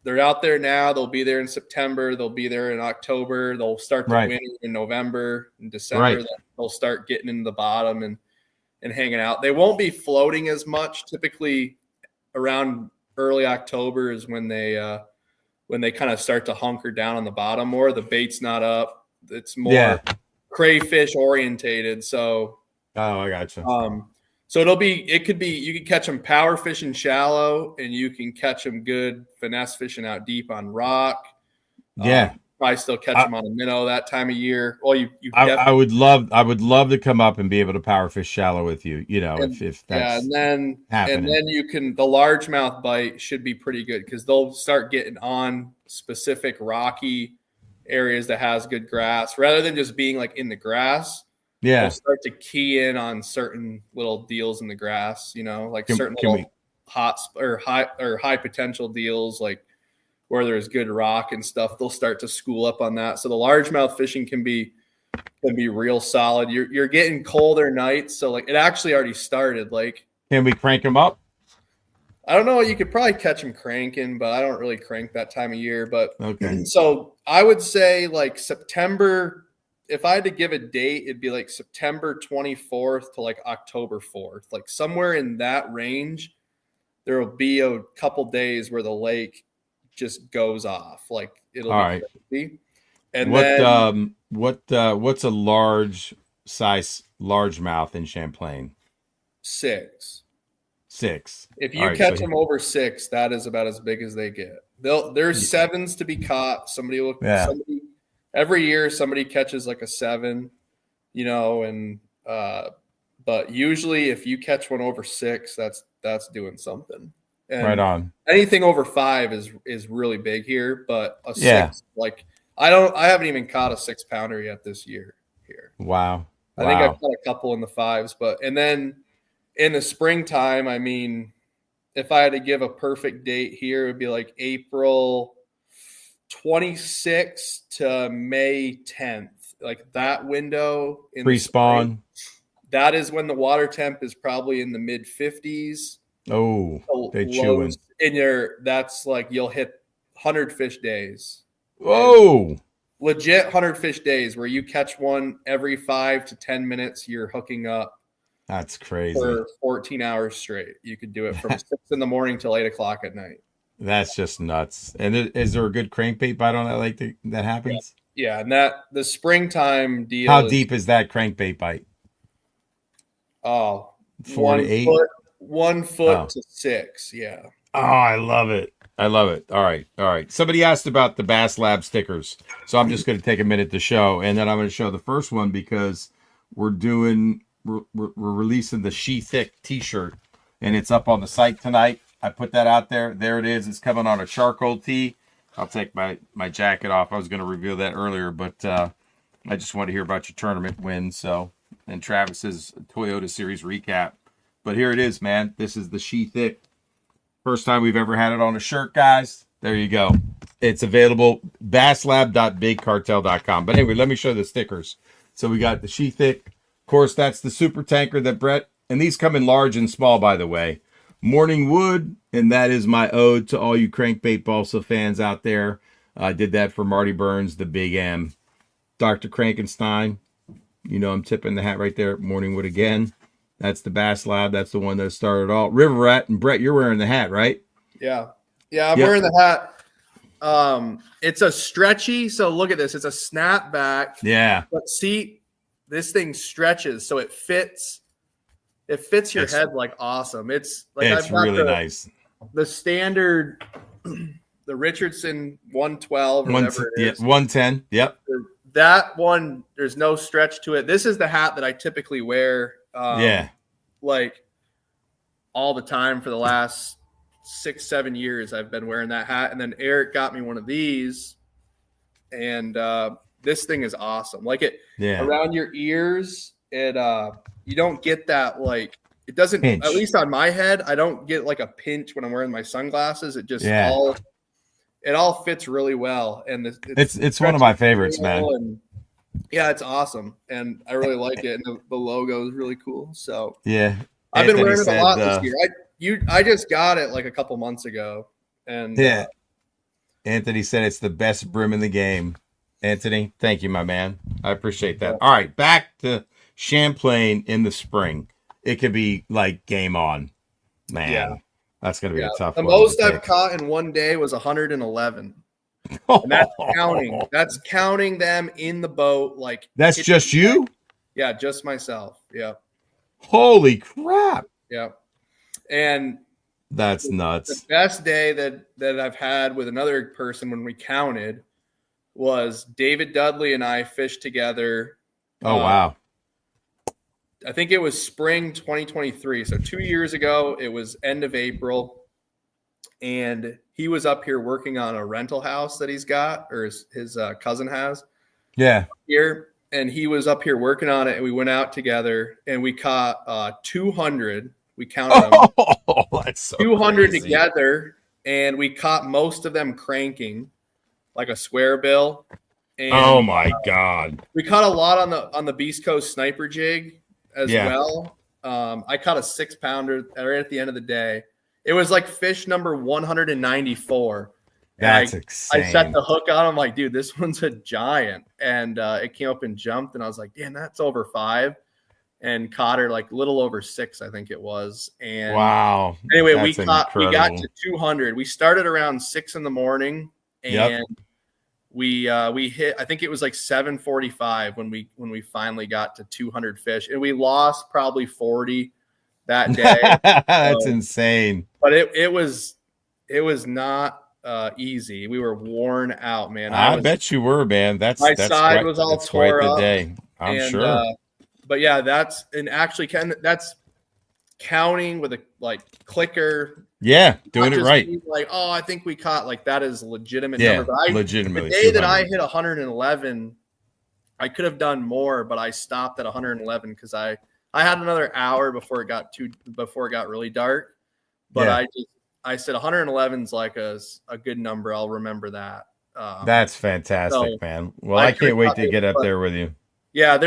They're out there now. They'll be there in September. They'll be there in October. They'll start the winter in November and December. They'll start getting into the bottom and hanging out. They won't be floating as much. Typically around early October is when they kind of start to hunker down on the bottom more. The bait's not up. It's more crayfish orientated. So I gotcha. So you can catch them power fishing shallow, and you can catch them good finesse fishing out deep on rock. Probably still catch them on a minnow that time of year. Well, I would love to come up and be able to power fish shallow with you. You know, if that's and then you can, the largemouth bite should be pretty good because they'll start getting on specific rocky areas that has good grass rather than just being like in the grass. Yeah, they'll start to key in on certain little deals in the grass, like certain little high potential deals, like where there's good rock and stuff. They'll start to school up on that. So the largemouth fishing can be real solid. You're getting colder nights, so like it actually already started. Like, can we crank them up? I don't know. You could probably catch them cranking, but I don't really crank that time of year. But okay, so I would say like September. If I had to give a date, it'd be like September 24th to like October 4th, like somewhere in that range. There will be a couple days where the lake just goes off, like it'll be crazy. And what's a large size largemouth in Champlain? 6. If you catch them over 6, that is about as big as they get. There's 7s to be caught. Somebody every year somebody catches like a 7, and but usually if you catch one over 6, that's doing something. And right on. Anything over 5 is really big here, but a 6, like I haven't even caught a 6-pounder yet this year here. Wow. I think I've caught a couple in the 5s, and then in the springtime, I mean, if I had to give a perfect date here, it would be like April 26th to May 10th, like that window in pre-spawn. That is when the water temp is probably in the mid 50s. Oh, they chewing. That's like you'll hit 100 fish days. Whoa. Legit 100 fish days where you catch one every 5 to 10 minutes. You're hooking up. That's crazy. For 14 hours straight. You could do it from 6 in the morning till 8 o'clock at night. That's just nuts. And is there a good crankbait bite on that lake that happens? Yeah, and the springtime deal. How deep is that crankbait bite? Oh, 4 to 8? 1 foot to 6, yeah. Oh, I love it. All right. Somebody asked about the Bass Lab stickers. So I'm just going to take a minute to show. And then I'm going to show the first one because we're releasing the She Thick t-shirt. And it's up on the site tonight. I put that out there. There it is. It's coming on a charcoal tee. I'll take my jacket off. I was going to reveal that earlier, but I just want to hear about your tournament wins. So, and Travis's Toyota Series recap. But here it is, man. This is the She Thick. First time we've ever had it on a shirt, guys. There you go. It's available. basslab.bigcartel.com. But anyway, let me show the stickers. So we got the She Thick. Of course, that's the super tanker that Brett, and these come in large and small, by the way. Morning Wood, and that is my ode to all you crankbait balsa fans out there. I did that for Marty Burns, the Big M. Dr. Krankenstein, I'm tipping the hat right there. Morningwood again. That's the Bass Lab. That's the one that started all. River Rat, and Brett, you're wearing the hat, right? Yeah. Yeah, I'm wearing the hat. It's a stretchy, so look at this. It's a snapback. Yeah. But see, this thing stretches, so it fits. It fits your head like awesome. It's like it's really nice. The standard, the Richardson 112 or whatever it is. 110. Yep. That one, there's no stretch to it. This is the hat that I typically wear. Like all the time for the last 6-7 years. I've been wearing that hat, and then Eric got me one of these, and this thing is awesome. Like it around your ears. It you don't get that, like, it doesn't pinch. At least on my head, I don't get like a pinch when I'm wearing my sunglasses. It just all fits really well, and it's one of my favorites, man. And, yeah, it's awesome, and I really like it, and the logo is really cool. So I've been wearing it a lot this year. I just got it like a couple months ago, and Anthony said it's the best brim in the game. Anthony, thank you, my man. I appreciate that. All right, back to Champlain in the spring. It could be like game on, man. Yeah. That's gonna be a tough one. The most I've caught in one day was 111. And that's counting. That's counting them in the boat. Like that's just you? Yeah, just myself. Yeah. Holy crap. Yeah. And that's nuts. The best day that I've had with another person when we counted was David Dudley and I fished together. Oh, wow. I think it was spring 2023. So 2 years ago, it was end of April. And he was up here working on a rental house that he's got, or his cousin has. Yeah. Here. And he was up here working on it. And we went out together and we caught 200. We counted them. Oh, that's so 200 crazy. Together. And we caught most of them cranking like a square bill. And, oh my God. We caught a lot on the Beast Coast sniper jig as well. I caught a 6-pounder right at the end of the day. It was like fish number 194. That's insane. I set the hook on. I'm like, dude, this one's a giant. And it came up and jumped. And I was like, damn, that's over 5. And caught her like a little over 6, I think it was. And wow. Anyway, we got to 200. We started around 6 in the morning, and we hit, I think it was like 7:45 when we finally got to 200 fish, and we lost probably 40 that day. That's insane. But it was not easy. We were worn out, man. I bet you were, man. That's side was all tore up. I'm sure. But yeah, that's counting with a like clicker. Yeah, doing it right. Like, oh, I think we caught, like, that is legitimate number. But legitimately. The day that I hit 111, I could have done more, but I stopped at 111 because I had another hour before it got really dark. But I said 111 is like a good number. I'll remember that. That's fantastic, man. Well, I can't wait to get up there with you. Yeah,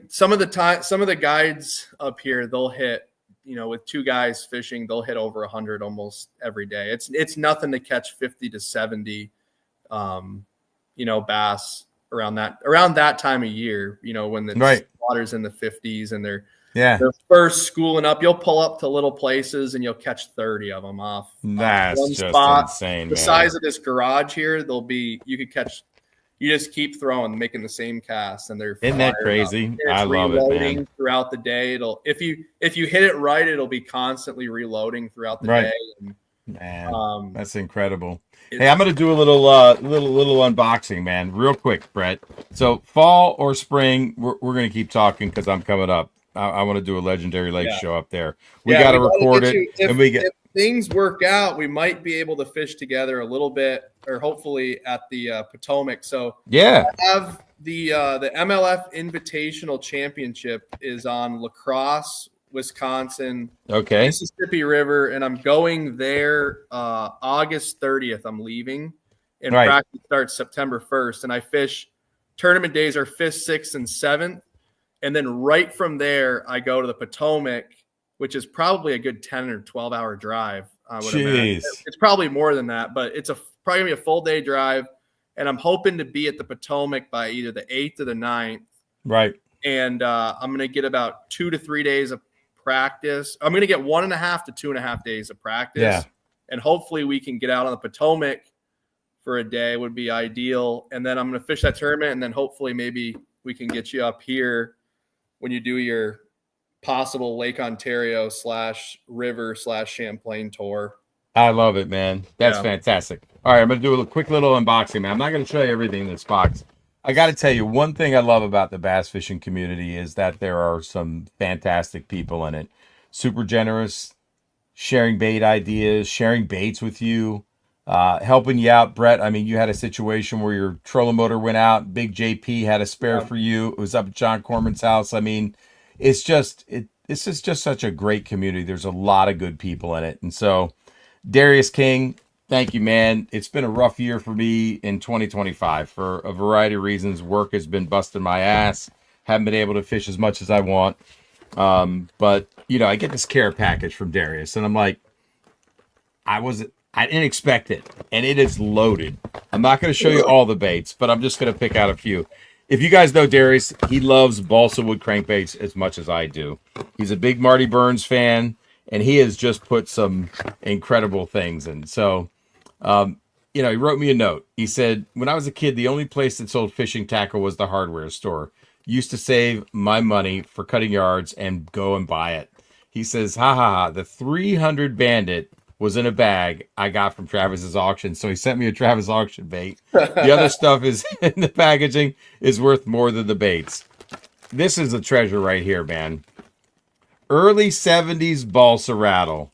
some of the guides up here, they'll hit, with 2 guys fishing, they'll hit over 100 almost every day. It's nothing to catch 50 to 70, bass around that time of year, when the water's in the 50s and they're first schooling up. You'll pull up to little places and you'll catch 30 of them off. That's one just spot. Insane. The size of this garage here, you could catch. You just keep throwing, making the same cast, and they're isn't that crazy? I love it, man. Throughout the day, if you hit it right, it'll be constantly reloading throughout the day. And, man, that's incredible. Hey, I'm gonna do a little unboxing, man, real quick, Brett. So fall or spring, we're gonna keep talking because I'm coming up. I want to do a Legendary Lake show up there. We got to record it, and if things work out, we might be able to fish together a little bit, or hopefully at the Potomac. So I have the MLF Invitational Championship is on La Crosse, Wisconsin, Mississippi River, and I'm going there August 30th. I'm leaving, and practice starts September 1st. And I fish, tournament days are 5th, 6th, and 7th. And then right from there, I go to the Potomac, which is probably a good 10 or 12-hour drive. I would imagine. It's probably more than that, but it's probably gonna be a full day drive. and I'm hoping to be at the Potomac by either the 8th or the 9th. Right. And I'm going to get about 2 to 3 days of practice. I'm going to get 1.5 to 2.5 days of practice. Yeah. And hopefully we can get out on the Potomac for a day would be ideal. And then I'm going to fish that tournament. And then hopefully maybe we can get you up here when you do your possible Lake Ontario /river /Champlain tour. I love it, man. That's fantastic. All right, I'm going to do a quick little unboxing, man. I'm not going to show you everything in this box. I got to tell you, one thing I love about the bass fishing community is that there are some fantastic people in it. Super generous, sharing bait ideas, sharing baits with you, helping you out. Brett, I mean, you had a situation where your trolling motor went out. Big JP had a spare for you. It was up at John Corman's house. I mean, it's just, this is just such a great community. There's a lot of good people in it. And so, Darius King, thank you, man. It's been a rough year for me in 2025 for a variety of reasons. Work has been busting my ass. Haven't been able to fish as much as I want. But, you know, I get this care package from Darius, and I'm like, I didn't expect it, and it is loaded. I'm not going to show you all the baits, but I'm just going to pick out a few. If you guys know Darius, he loves balsa wood crankbaits as much as I do. He's a big Marty Burns fan, and he has just put some incredible things in. So, you know, he wrote me a note. He said, when I was a kid, the only place that sold fishing tackle was the hardware store. Used to save my money for cutting yards and go and buy it. He says, ha ha ha, the 300 Bandit was in a bag I got from Travis's auction. So he sent me a Travis auction bait. The other stuff is in the packaging is worth more than the baits. This is a treasure right here, man. Early 70s balsa rattle.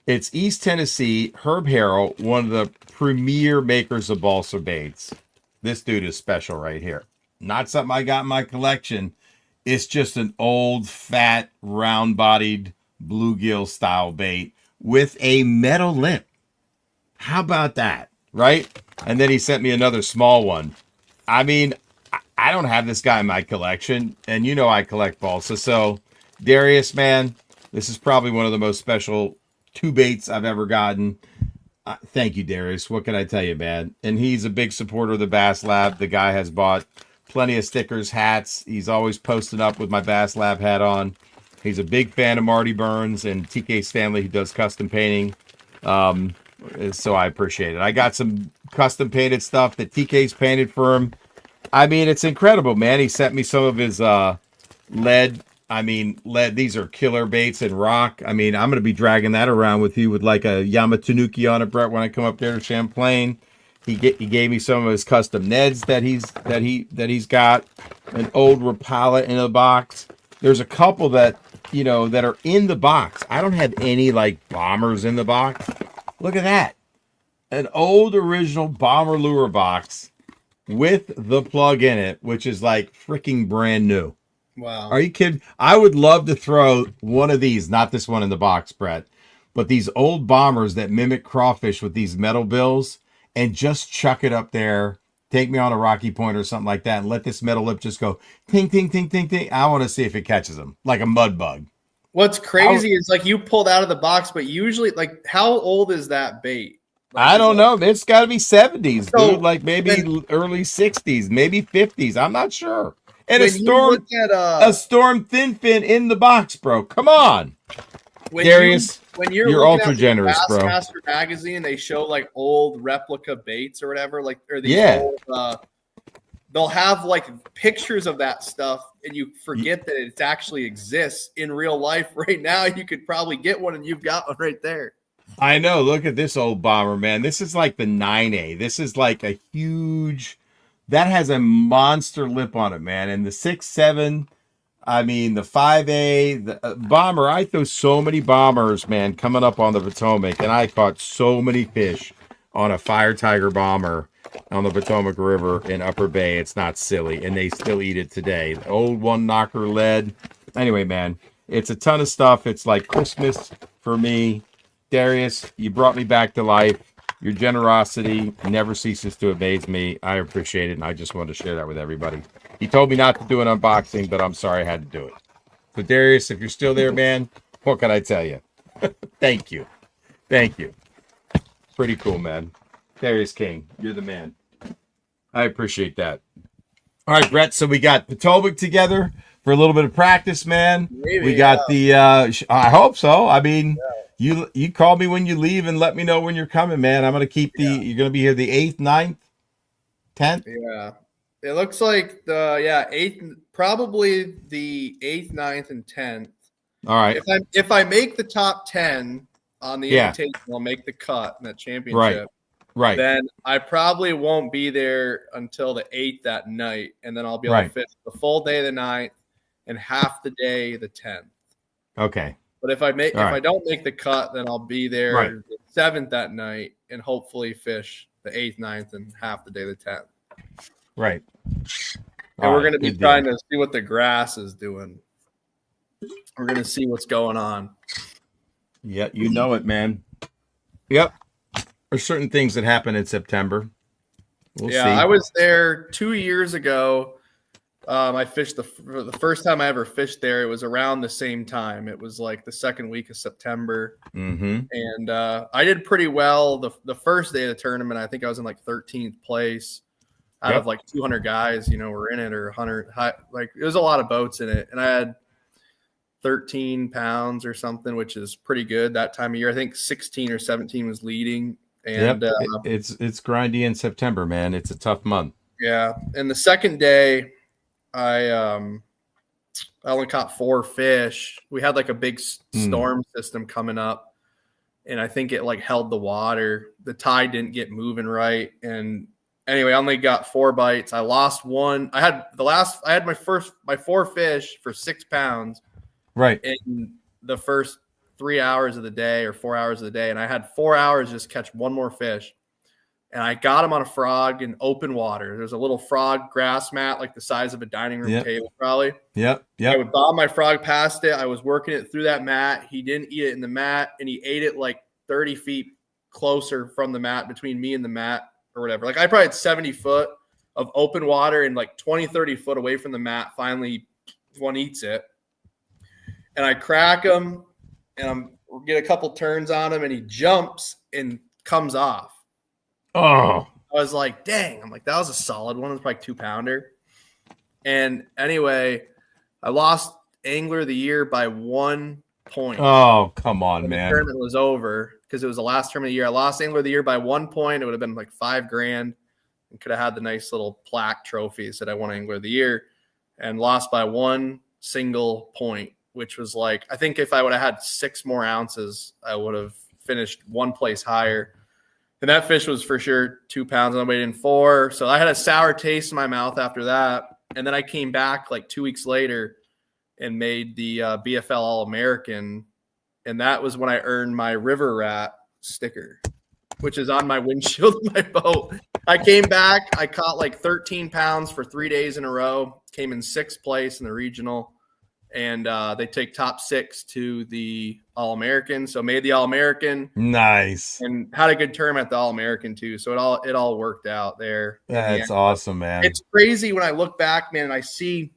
It's East Tennessee, Herb Harrell, one of the premier makers of balsa baits. This dude is special right here. Not something I got in my collection. It's just an old, fat, round-bodied bluegill style bait with a metal lip. How about that, right? And then he sent me another small one. I mean, I don't have this guy in my collection, and you know I collect balsa. So, Darius, man, this is probably one of the most special 2 baits I've ever gotten. Thank you, Darius. What can I tell you, man? And he's a big supporter of the Bass Lab. The guy has bought plenty of stickers, hats. He's always posting up with my Bass Lab hat on. He's a big fan of Marty Burns and TK Stanley, who does custom painting. So I appreciate it. I got some custom painted stuff that TK's painted for him. I mean, it's incredible, man. He sent me some of his lead. I mean, lead. These are killer baits and rock. I mean, I'm going to be dragging that around with you with like a Yamatanuki on it, Brett, when I come up there to Champlain. He gave me some of his custom Neds that he's got. An old Rapala in a box. There's a couple that, you know, that are in the box. I don't have any like bombers in the box. Look at that. An old original bomber lure box with the plug in it, which is like freaking brand new. Wow. Are you kidding? I would love to throw one of these, not this one in the box, Brett, but these old bombers that mimic crawfish with these metal bills, and just chuck it up there. Take me on a Rocky Point or something like that, and let this metal lip just go ting, ting, ting, ting, ting. I want to see if it catches them like a mud bug. What's crazy is like you pulled out of the box, but usually, like, how old is that bait? Like, I don't know. It's got to be 70s, So, dude. Like maybe early 60s, maybe 50s. I'm not sure. And when you look at a storm thin fin in the box, bro. Come on, Darius. When you're ultra generous, bro. Bassmaster magazine, they show like old replica baits or whatever, like or these old. They'll have like pictures of that stuff, and you forget that it actually exists in real life right now. You could probably get one, and you've got one right there. I know. Look at this old bomber, man. This is like the 9A. This is like a huge. That has a monster lip on it, man. And the 6.7, I mean, the 5A, the bomber. I throw so many bombers, man, coming up on the Potomac. And I caught so many fish on a Fire Tiger bomber on the Potomac River in Upper Bay. It's not silly. And they still eat it today. The old one knocker lead. Anyway, man, it's a ton of stuff. It's like Christmas for me. Darius, you brought me back to life. Your generosity never ceases to amaze me. I appreciate it, and I just wanted to share that with everybody. He told me not to do an unboxing, but I'm sorry I had to do it. So, Darius, if you're still there, man, what can I tell you? Thank you. Thank you. Pretty cool, man. Darius King, you're the man. I appreciate that. All right, Brett. So we got Potomac together for a little bit of practice, man. Maybe, we got the. I hope so. I mean, you call me when you leave and let me know when you're coming, man. I'm gonna keep the. You're gonna be here the 8th, 9th, 10th. Yeah, it looks like the 8th, probably the 8th, 9th, and 10th. All right. If I make the top 10 on the invitation, I'll make the cut in that championship. Right. Then I probably won't be there until the 8th that night, and then I'll be able to fish the full day the 9th and half the day the 10th. Okay. But if I don't make the cut, then I'll be there the 7th that night and hopefully fish the 8th, 9th, and half the day the 10th. Right. And we're going to be trying to see what the grass is doing. We're going to see what's going on. Yeah, you know it, man. Yep. There's certain things that happen in September. We'll see. I was there 2 years ago. I fished the first time I ever fished there. It was around the same time. It was like the second week of September. Mm-hmm. And I did pretty well the first day of the tournament. I think I was in like 13th place out of like 200 guys, were in it, or 100. Like, it was a lot of boats in it. And I had 13 pounds or something, which is pretty good that time of year. I think 16 or 17 was leading. And it's grindy in September, man. It's a tough month. Yeah. And the second day, I only caught 4 fish. We had like a big storm system coming up, and I think it like held the water. The tide didn't get moving right. And anyway, I only got 4 bites. I lost one. I had my 4 fish for 6 pounds. Right. In the first 3 hours of the day or 4 hours of the day. And I had 4 hours just catch one more fish. And I got him on a frog in open water. There's a little frog grass mat, like the size of a dining room table, probably. Yep. I would bob my frog past it. I was working it through that mat. He didn't eat it in the mat, and he ate it like 30 feet closer from the mat, between me and the mat or whatever. Like, I probably had 70 foot of open water, and like 20, 30 foot away from the mat, finally one eats it. And I crack him, and get a couple turns on him, and he jumps and comes off. Oh, I was like, dang. I'm like, that was a solid one. It was like 2-pounder. And anyway, I lost Angler of the Year by 1 point. Oh, come on, man. The tournament was over because it was the last tournament of the year. I lost Angler of the Year by 1 point. It would have been like $5,000 and could have had the nice little plaque trophies that I won Angler of the Year, and lost by 1 single point, which was like, I think if I would have had 6 more ounces, I would have finished 1 place higher. And that fish was for sure 2 pounds, and I weighed in 4. So I had a sour taste in my mouth after that. And then I came back like 2 weeks later and made the BFL All-American. And that was when I earned my River Rat sticker, which is on my windshield of my boat. I came back. I caught like 13 pounds for 3 days in a row, came in 6th place in the regional. And they take top 6 to the All-American. So made the All-American. Nice. And had a good term at the All-American too. So it all worked out there. That's awesome, man. It's crazy when I look back, man, and I see,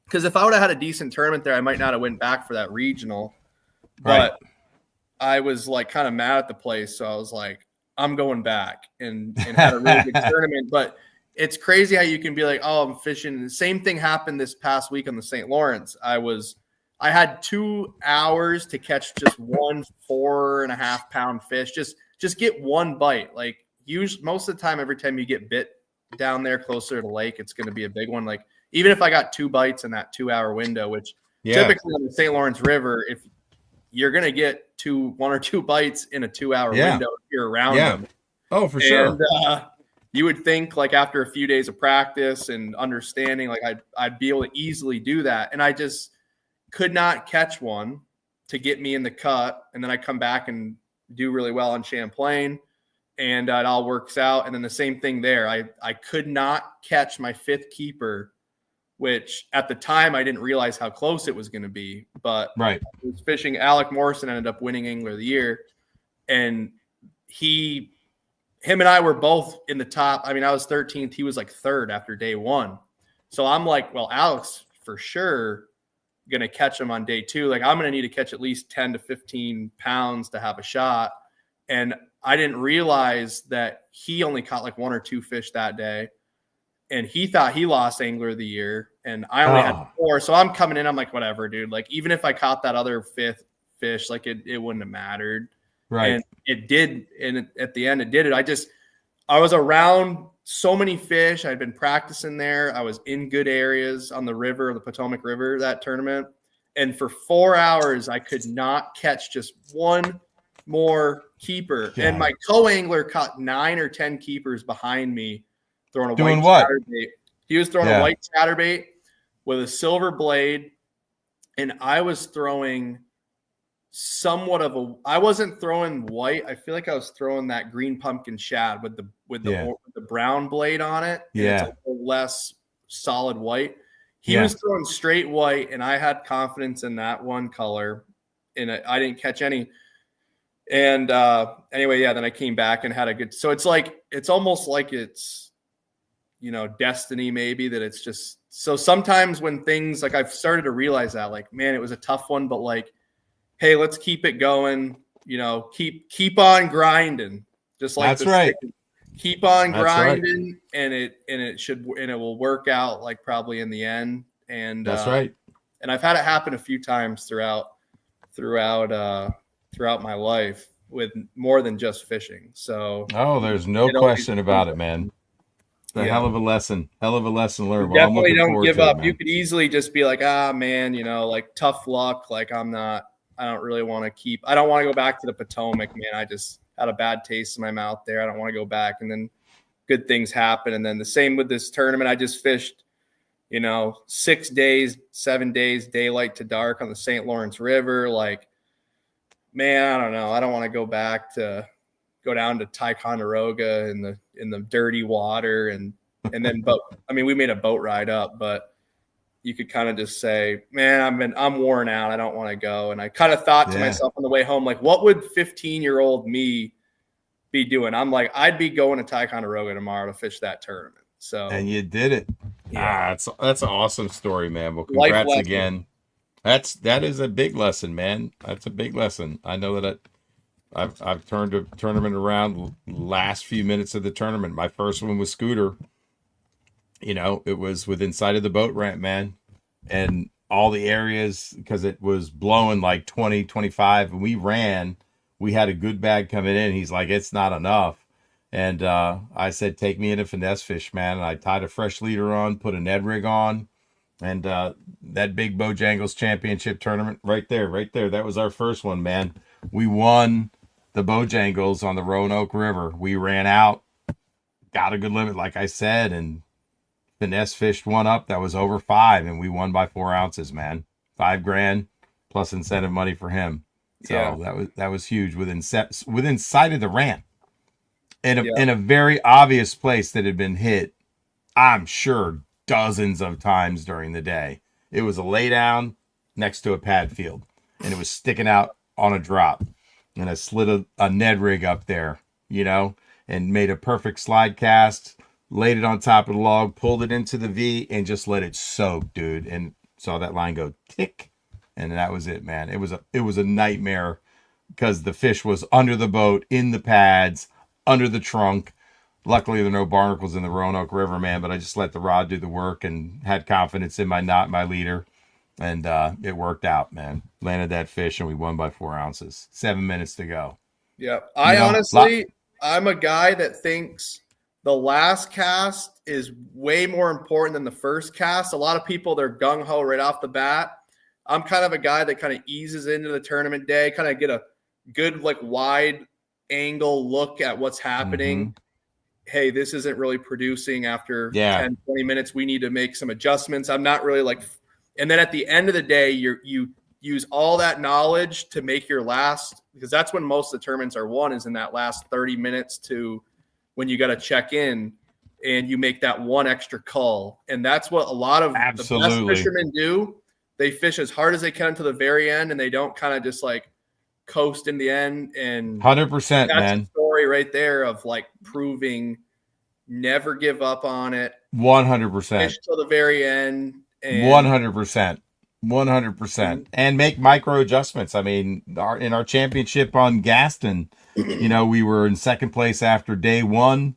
because if I would have had a decent tournament there, I might not have went back for that regional. But I was like kind of mad at the place. So I was like, I'm going back, and had a really good tournament. But it's crazy how you can be like, oh, I'm fishing. The same thing happened this past week on the St. Lawrence. I had 2 hours to catch just one 4.5-pound fish. Just get one bite. Like, most of the time, every time you get bit down there closer to the lake, it's going to be a big one. Like, even if I got 2 bites in that 2-hour window, which typically on the St. Lawrence River, if you're going to get 1 or 2 bites in a 2-hour window if you're around them. Oh, for sure. And, you would think, like, after a few days of practice and understanding, like, I'd be able to easily do that. And I just could not catch one to get me in the cut. And then I come back and do really well on Champlain, and it all works out. And then the same thing there. I could not catch my 5th keeper, which at the time I didn't realize how close it was going to be. But I was fishing. Alec Morrison ended up winning Angler of the Year. And him and I were both in the top. I mean, I was 13th. He was like 3rd after day 1. So I'm like, well, Alex for sure going to catch him on day 2. Like, I'm going to need to catch at least 10 to 15 pounds to have a shot. And I didn't realize that he only caught like 1 or 2 fish that day. and he thought he lost Angler of the Year, and I only had 4. So I'm coming in, I'm like, whatever, dude. Like, even if I caught that other 5th fish, like it wouldn't have mattered. Right. And it did. And at the end, it did it. I was around so many fish. I'd been practicing there. I was in good areas on the river, the Potomac River, that tournament. And for 4 hours, I could not catch just one more keeper. Yeah. And my co-angler caught 9 or 10 keepers behind me throwing a white chatterbait. He was throwing a white chatterbait with a silver blade. And I was throwing I wasn't throwing white. I feel like I was throwing that green pumpkin shad with the brown blade on it. Yeah. It's a little less solid white. He was throwing straight white, and I had confidence in that one color, and I didn't catch any. And anyway, then I came back and had a good. So it's almost like it's, destiny maybe, that it's just. So sometimes when things, like, I've started to realize that, like, man, it was a tough one, but like, hey, let's keep it going. Keep on grinding. Just like that's right. Keep on grinding, and it will work out, like, probably in the end. And that's right. And I've had it happen a few times throughout my life with more than just fishing. So there's no question about it, man. It's a hell of a lesson learned. Well, definitely don't give up. You could easily just be like, man, like, tough luck. Like, I don't really want to I don't want to go back to the Potomac, man. I just had a bad taste in my mouth there. I don't want to go back. And then good things happen. And then the same with this tournament. I just fished, 6 days, 7 days, daylight to dark on the St. Lawrence River. Like, man, I don't know. I don't want to go down to Ticonderoga in the dirty water. And then, we made a boat ride up, but you could kind of just say, man, I'm worn out. I don't want to go. And I kind of thought to myself on the way home, like, what would 15-year-old me be doing? I'm like, I'd be going to Ticonderoga tomorrow to fish that tournament. So, and you did it. Yeah. That's an awesome story, man. Well, congrats again. That is a big lesson, man. That's a big lesson. I know that I've turned a tournament around last few minutes of the tournament. My first one was Scooter. It was within sight of the boat ramp, man. And all the areas, because it was blowing like 20, 25, and we had a good bag coming in. He's like, it's not enough. And I said, take me in a finesse fish, man. And I tied a fresh leader on, put a Ned rig on. And that big Bojangles Championship tournament right there. That was our first one, man. We won the Bojangles on the Roanoke River. We ran out, got a good limit, like I said, and Finesse fished one up that was over 5, and we won by 4 ounces, man. $5,000 plus incentive money for him. So that was huge within sight of the ramp, in a very obvious place that had been hit, I'm sure, dozens of times during the day. It was a lay down next to a pad field, and it was sticking out on a drop, and I slid a Ned rig up there, and made a perfect slide cast. Laid it on top of the log, pulled it into the V, and just let it soak, dude. And saw that line go tick, and that was it, man. It was a nightmare because the fish was under the boat, in the pads, under the trunk. Luckily, there were no barnacles in the Roanoke River, man. But I just let the rod do the work and had confidence in my knot, my leader, and it worked out, man. Landed that fish, and we won by 4 ounces. 7 minutes to go. Yeah, I'm a guy that thinks the last cast is way more important than the first cast. A lot of people, they're gung-ho right off the bat. I'm kind of a guy that kind of eases into the tournament day, kind of get a good, like, wide angle look at what's happening. Mm-hmm. Hey, this isn't really producing after 10, 20 minutes. We need to make some adjustments. I'm not really like – and then at the end of the day, you use all that knowledge to make your last – because that's when most of the tournaments are won, is in that last 30 minutes to – when you got to check in and you make that one extra call. And that's what a lot of the best fishermen do. They fish as hard as they can to the very end, and they don't kind of just like coast in the end. And 100%, man. The story right there of like proving never give up on it. 100%. Fish till the very end. 100%. 100%. And make micro adjustments. I mean, in our championship on Gaston, we were in second place after day 1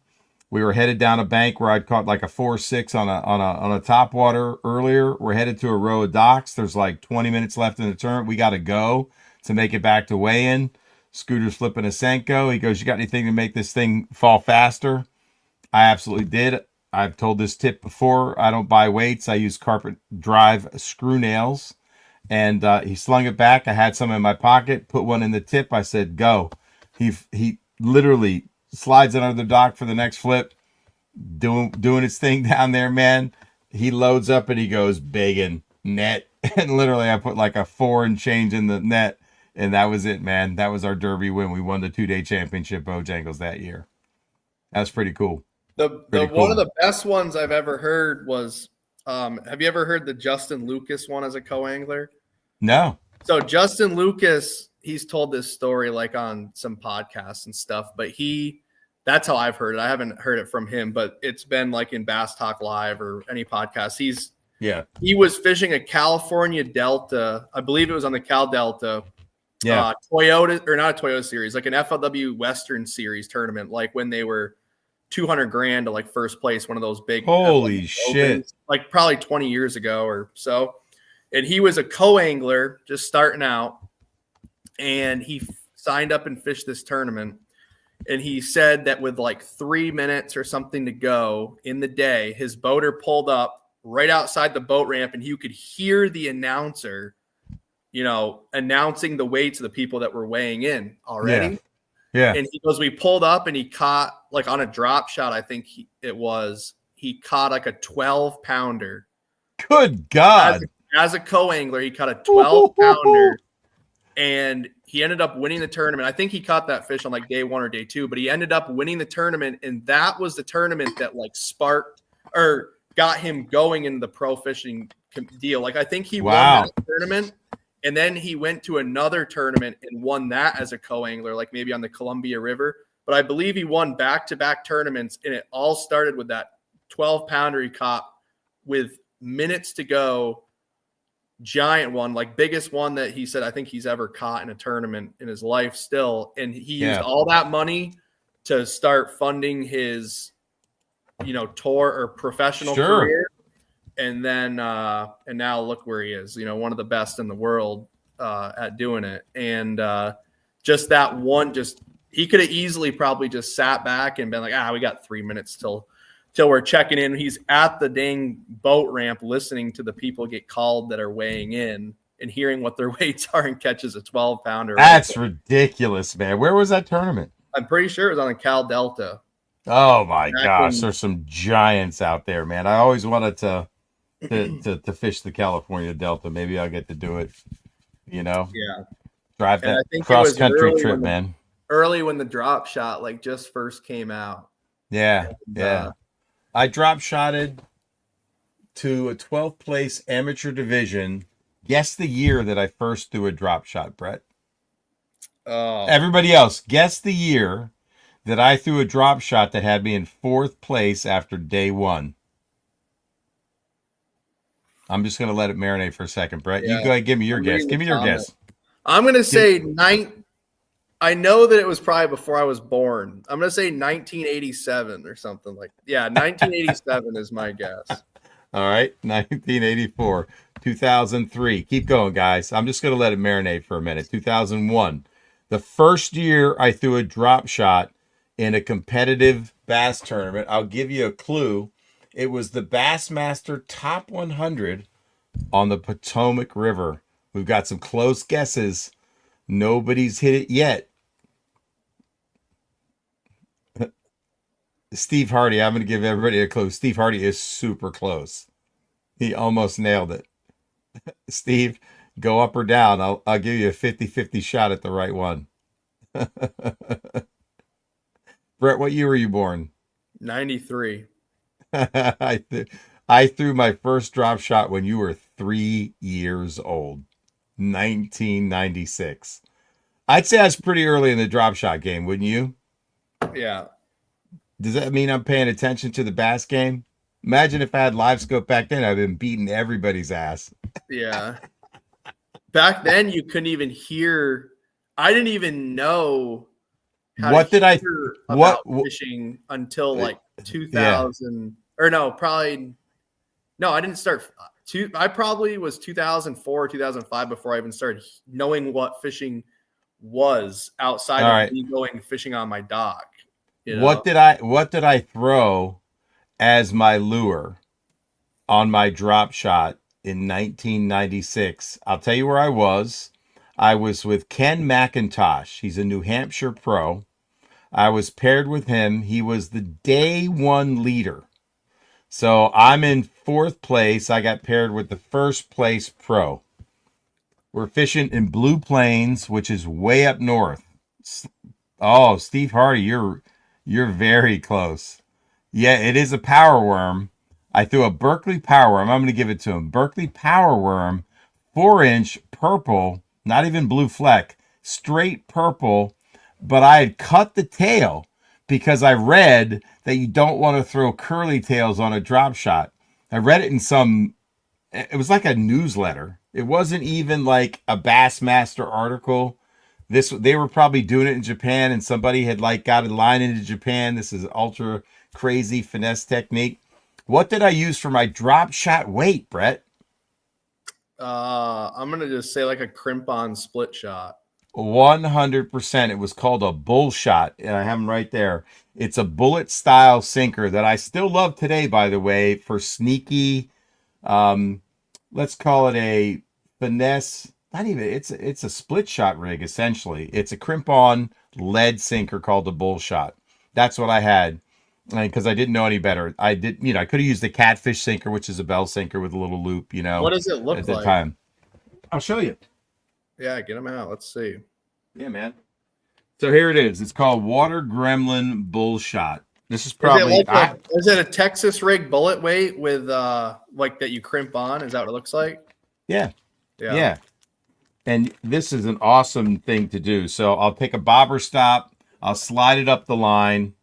We were headed down a bank where I'd caught like a 4.6 on a top water earlier. We're headed to a row of docks. There's like 20 minutes left in the tournament. We got to go to make it back to weigh-in. Scooter's flipping a Senko. He goes, "You got anything to make this thing fall faster?" I absolutely did. I've told this tip before. I don't buy weights. I use carpet drive screw nails. And he slung it back. I had some in my pocket, put one in the tip. I said, "Go." He literally slides it under the dock for the next flip, doing his thing down there, man. He loads up and he goes, "Biggin, net." And literally I put like a 4 and change in the net. And that was it, man. That was our Derby win. We won the 2-day championship Bojangles that year. That's pretty cool. One of the best ones I've ever heard was, have you ever heard the Justin Lucas one as a co-angler? No. So Justin Lucas, he's told this story like on some podcasts and stuff, but that's how I've heard it. I haven't heard it from him, but it's been like in Bass Talk Live or any podcast. He was fishing a California Delta. I believe it was on the Cal Delta. Yeah. Toyota, or not a Toyota series, like an FLW Western Series tournament, like when they were $200,000 to like first place, one of those big. Holy shit. Opens, like probably 20 years ago or so. And he was a co-angler just starting out, and he signed up and fished this tournament. And he said that with like 3 minutes or something to go in the day, his boater pulled up right outside the boat ramp, and you could hear the announcer, announcing the weights of the people that were weighing in already. Yeah. And he goes, we pulled up and he caught like on a drop shot. I think he caught like a 12-pounder. Good God. As a co-angler, he caught a 12-pounder, and he ended up winning the tournament. I think he caught that fish on like day 1 or day 2, but he ended up winning the tournament, and that was the tournament that like sparked or got him going in the pro fishing deal. Like I think he won that tournament, and then he went to another tournament and won that as a co-angler, like maybe on the Columbia River. But I believe he won back-to-back tournaments, and it all started with that 12-pounder he caught with minutes to go. Giant one, like biggest one that he said I think he's ever caught in a tournament in his life still. And he used all that money to start funding his, tour or professional career. And then, and now look where he is, one of the best in the world at doing it. And just that one, he could have easily probably just sat back and been like, we got 3 minutes till we're checking in. He's at the dang boat ramp listening to the people get called that are weighing in and hearing what their weights are, and catches a 12-pounder. That's ridiculous, man. Where was that tournament? I'm pretty sure it was on the Cal Delta. Oh my gosh, there's some giants out there, man. I always wanted to fish the California Delta. Maybe I'll get to do it, Yeah. Drive that cross-country trip, man. Early when the drop shot like just first came out. Yeah. I drop shotted to a 12th place amateur division. Guess the year that I first threw a drop shot, Brett. Everybody else, guess the year that I threw a drop shot that had me in 4th place after day 1. I'm just going to let it marinate for a second, Brett. You go ahead, give me your guess. Give me your guess. I'm going to say I know that it was probably before I was born. I'm going to say 1987 or something like that. Yeah, 1987 is my guess. All right, 1984, 2003. Keep going, guys. I'm just going to let it marinate for a minute. 2001. The first year I threw a drop shot in a competitive bass tournament. I'll give you a clue. It was the Bassmaster Top 100 on the Potomac River. We've got some close guesses. Nobody's hit it yet. Steve Hardy, I'm going to give everybody a clue. Steve Hardy is super close. He almost nailed it. Steve, go up or down. I'll give you a 50-50 shot at the right one. Brett, what year were you born? 93. I threw my first drop shot when you were 3 years old. 1996. I'd say I was pretty early in the drop shot game, wouldn't you? Yeah. Does that mean I'm paying attention to the bass game? Imagine if I had live scope back then, I'd been beating everybody's ass. Yeah. Back then you couldn't even hear. I didn't even know what did I hear what about fishing until like yeah. 2000 or no, probably no, I didn't start I probably was 2004 2005 before I even started knowing what fishing was outside All of right. me going fishing on my dock. What did I throw as my lure on my drop shot in 1996? I'll tell you where I was. I was with Ken McIntosh. He's a New Hampshire pro. I was paired with him. He was the day one leader. So I'm in fourth place. I got paired with the first place pro. We're fishing in Blue Plains, which is way up north. Oh, Steve Hardy, you're very close. Yeah, it is a power worm. I threw a Berkeley power worm. I'm going to give it to him. Berkeley power worm, 4-inch purple, not even blue fleck, straight purple. But I had cut the tail because I read that you don't want to throw curly tails on a drop shot. I read it in it was like a newsletter. It wasn't even like a Bassmaster article. They were probably doing it in Japan, and somebody had like got a line into Japan. This is ultra crazy finesse technique. What did I use for my drop shot weight, Brett? I'm gonna just say like a crimp-on split shot. 100%. It was called a bull shot, and I have them right there. It's a bullet style sinker that I still love today, by the way, for sneaky. Let's call it a finesse. Not even. It's a split shot rig essentially. It's a crimp on lead sinker called the bull shot. That's what I had, because I didn't know any better. I could have used the catfish sinker, which is a bell sinker with a little loop. What does it look at like? the time? I'll show you. Yeah, get them out. Let's see. Yeah, man. So here it is. It's called Water Gremlin Bull Shot. This is probably. Is it a Texas rig bullet weight with like that you crimp on? Is that what it looks like? Yeah. Yeah. And this is an awesome thing to do. So I'll take a bobber stop. I'll slide it up the line.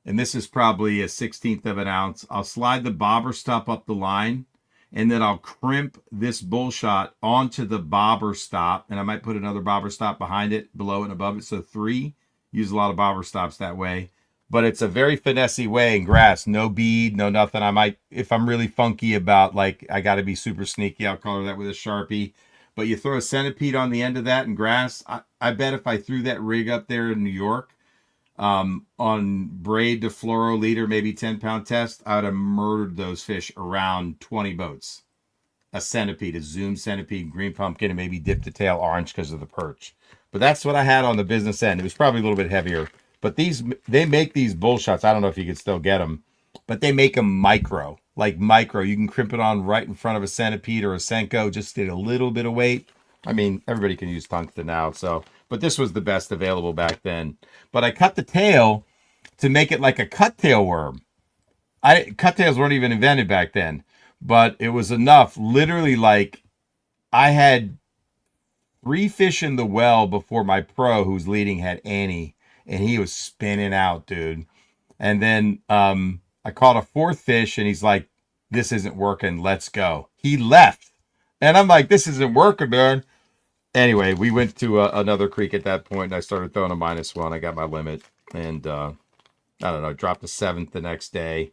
And this is probably a 1/16 of an ounce. I'll slide the bobber stop up the line. And then I'll crimp this bull shot onto the bobber stop. And I might put another bobber stop behind it, below it, and above it. So 3. Use a lot of bobber stops that way. But it's a very finessey way in grass. No bead, no nothing. I might, if I'm really funky about, like, I got to be super sneaky, I'll color that with a Sharpie. But you throw a centipede on the end of that in grass. I bet if I threw that rig up there in New York on braid to fluoro leader, maybe 10-pound test, I would have murdered those fish around 20 boats. A centipede, a zoom centipede, green pumpkin, and maybe dip the tail orange because of the perch. But that's what I had on the business end. It was probably a little bit heavier. But they make these bull shots. I don't know if you could still get them, but they make them micro. You can crimp it on right in front of a centipede or a Senko, just get a little bit of weight. I mean, everybody can use tungsten now, but this was the best available back then. But I cut the tail to make it like a cut tail worm. Cut tails weren't even invented back then, but it was enough. Literally, like, I had 3 fish in the well before my pro, who's leading, had Annie, and he was spinning out, dude. And then I caught a 4th fish, and he's like, "This isn't working. Let's go." He left, and I'm like, "This isn't working, man." Anyway, we went to another creek at that point, and I started throwing a -1. I got my limit, and I don't know, dropped a 7th the next day,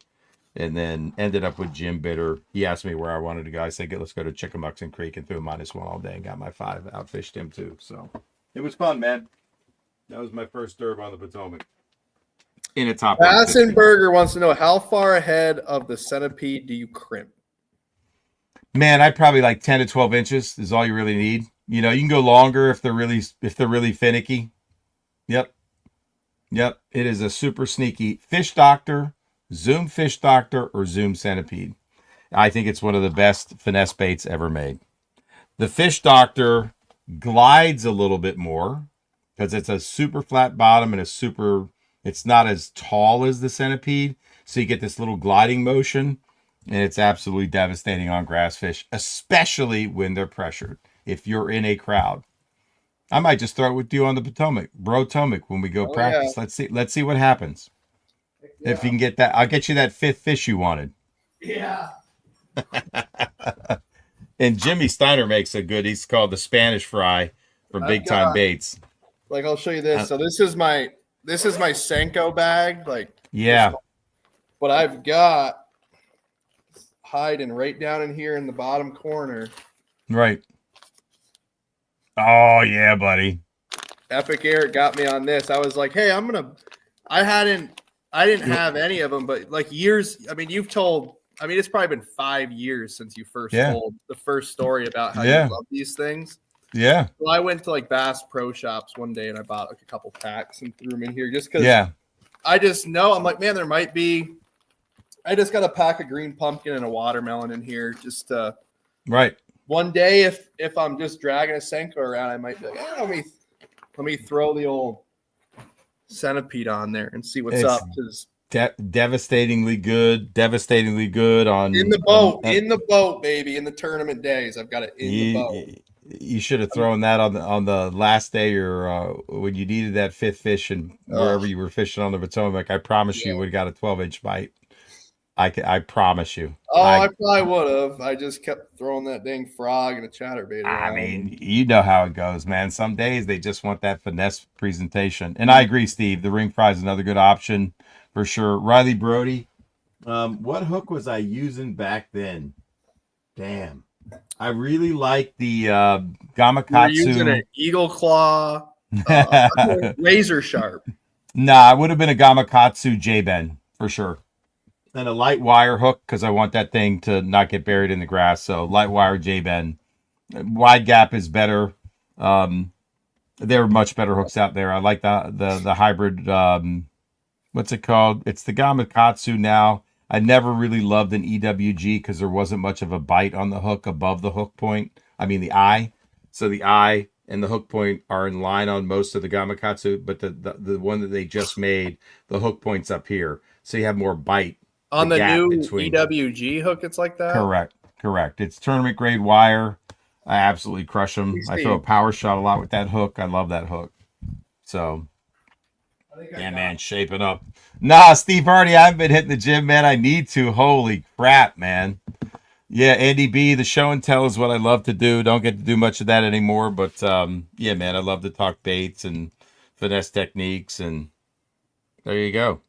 and then ended up with Jim Bitter. He asked me where I wanted to go. I said, let's go to Chickamuxon Creek, and threw a -1 all day and got my 5. Outfished him too. So it was fun, man. That was my first derb on the Potomac. In a top. Bassenberger wants to know, how far ahead of the centipede do you crimp? Man, I'd probably like 10 to 12 inches is all you really need. You can go longer if they're really finicky. Yep. It is a super sneaky Fish Doctor, Zoom Fish Doctor, or Zoom Centipede. I think it's one of the best finesse baits ever made. The Fish Doctor glides a little bit more because it's a super flat bottom and it's not as tall as the Centipede. So you get this little gliding motion, and it's absolutely devastating on grass fish, especially when they're pressured. If you're in a crowd, I might just throw it with you on the Potomac, when we go practice. Yeah. Let's see what happens. Yeah. If you can get that, I'll get you that 5th fish you wanted. Yeah. And Jimmy Steiner makes a good. He's called the Spanish fry for big time baits. Like, I'll show you this. So this is my this is my Senko bag. Like, Yeah. what I've got hiding right down in here in the bottom corner. Right. Oh yeah, buddy. Epic Eric got me on this. I was like, hey, I didn't have any of them, but like years. I mean, it's probably been 5 years since you first told the first story about how you love these things. Yeah. Well, I went to like Bass Pro Shops one day and I bought like a couple packs and threw them in here just because. Yeah. I just know I'm like, man, there might be. I just got a pack of green pumpkin and a watermelon in here. Just right. One day, if I'm just dragging a Senko around, I might be like, let me throw the old centipede on there and see what's up. Because devastatingly good on in the boat, baby. In the tournament days, I've got it in the boat. You should have thrown that on the last day or when you needed that fifth fish and wherever you were fishing on the Potomac. I promise you would have got a 12-inch bite. I promise you. Oh, I probably would have. I just kept throwing that dang frog and a chatterbait around. I mean, you know how it goes, man. Some days they just want that finesse presentation. And I agree, Steve. The ring fry is another good option for sure. Riley Brody, what hook was I using back then? Damn. I really like the Gamakatsu. You're using an Eagle Claw, razor sharp. Nah, it would have been a Gamakatsu J-Ben for sure. And a light wire hook because I want that thing to not get buried in the grass. So light wire J-Ben. Wide gap is better. There are much better hooks out there. I like the hybrid. What's it called? It's the Gamakatsu now. I never really loved an EWG because there wasn't much of a bite on the hook above the hook point. I mean the eye. So the eye and the hook point are in line on most of the Gamakatsu, but the one that they just made, the hook point's up here. So you have more bite. On the new EWG hook, it's like that? Correct. It's tournament grade wire. I absolutely crush them. I throw a power shot a lot with that hook. I love that hook. So, yeah, man, shaping up. Nah, Steve Hardy, I haven't been hitting the gym, man. I need to. Holy crap, man. Yeah, Andy B, the show and tell is what I love to do. Don't get to do much of that anymore. But, yeah, man, I love to talk baits and finesse techniques. And there you go.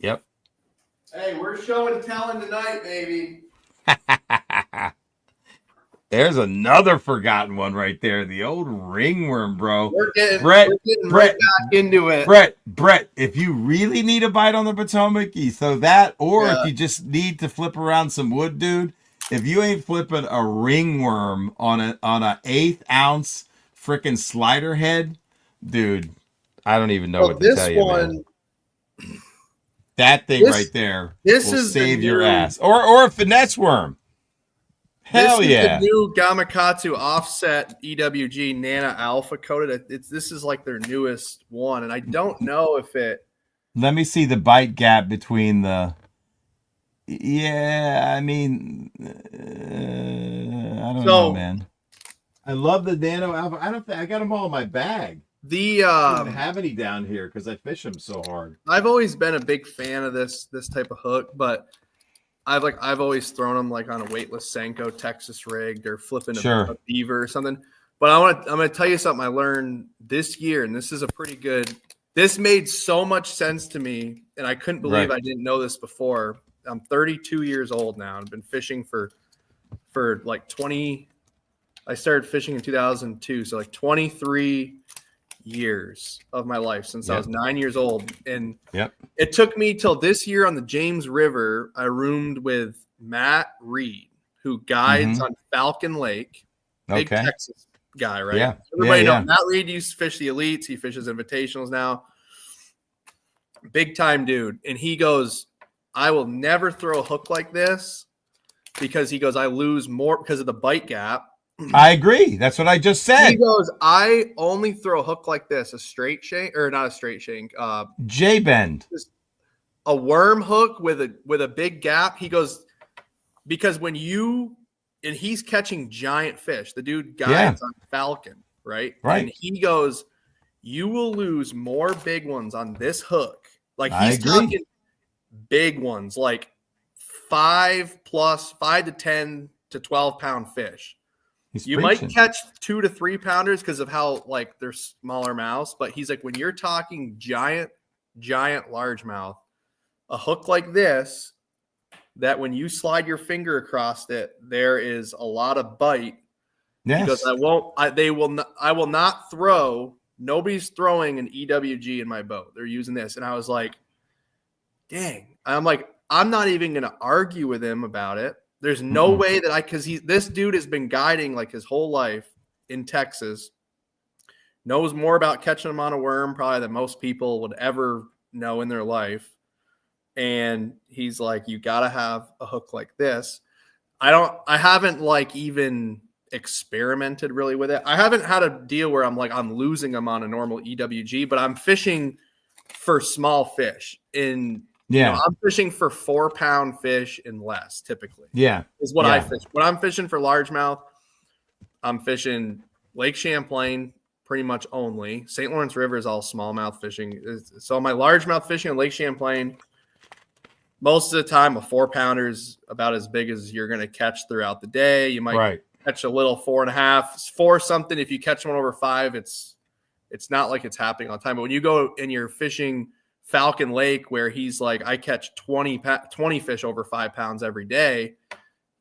Yep. Hey, we're show and telling tonight, baby. There's another forgotten one right there. The old ringworm, bro. We're getting Brett, right back into it. Brett, if you really need a bite on the Potomac, you throw that. Or if you just need to flip around some wood, dude, if you ain't flipping a ringworm on a 1/8 ounce freaking slider head, dude, I don't even know what to tell you, man. That thing right there will save your ass. Or a finesse worm. Hell yeah. The new Gamakatsu offset EWG Nana Alpha coated. This is like their newest one. And I don't know if it. Let me see the bite gap between the. Yeah, I mean, I don't know, man. I love the Nano Alpha. I got them all in my bag. I don't have any down here because I fish them so hard. I've always been a big fan of this type of hook, but I've always thrown them like on a weightless Senko Texas rigged or flipping a beaver or something. But I'm gonna tell you something I learned this year, and this is a pretty good. This made so much sense to me, and I couldn't believe I didn't know this before. I'm 32 years old now. I've been fishing for like 20. I started fishing in 2002, so like 23 years of my life since I was 9 years old. And it took me till this year on the James River. I roomed with Matt Reed, who guides on Falcon Lake. Big Texas guy, right? Yeah. Everybody knows Matt Reed used to fish the elites. He fishes invitationals now. Big time dude. And he goes, I will never throw a hook like this because he goes, I lose more because of the bite gap. I agree. That's what I just said. He goes, I only throw a hook like this, a straight shank, or not a straight shank, J-bend, a worm hook with a big gap. He goes, because when and he's catching giant fish. The dude guides on Falcon, right? And he goes, you will lose more big ones on this hook. Like he's talking big ones, like 5 to 10 to 12 pound fish. You might catch 2 to 3 pounders because of how like they're smaller mouths, but he's like, when you're talking giant largemouth, a hook like this, that when you slide your finger across it, there is a lot of bite. Yes. Because I will not throw. Nobody's throwing an EWG in my boat. They're using this, and I was like, dang. I'm like, I'm not even going to argue with him about it. There's no way that because this dude has been guiding like his whole life in Texas, knows more about catching them on a worm probably than most people would ever know in their life. And he's like, you got to have a hook like this. I haven't like even experimented really with it. I haven't had a deal where I'm losing them on a normal EWG, but I'm fishing for small fish I'm fishing for 4-pound fish and less typically. Yeah. Is what I fish. When I'm fishing for largemouth, I'm fishing Lake Champlain pretty much only. St. Lawrence River is all smallmouth fishing. So my largemouth fishing on Lake Champlain, most of the time a 4-pounder is about as big as you're going to catch throughout the day. You might catch a little 4.5, 4 something. If you catch one over 5, it's not like it's happening all the time. But when you go and you're fishing Falcon Lake, where he's like, I catch 20 fish over 5 pounds every day,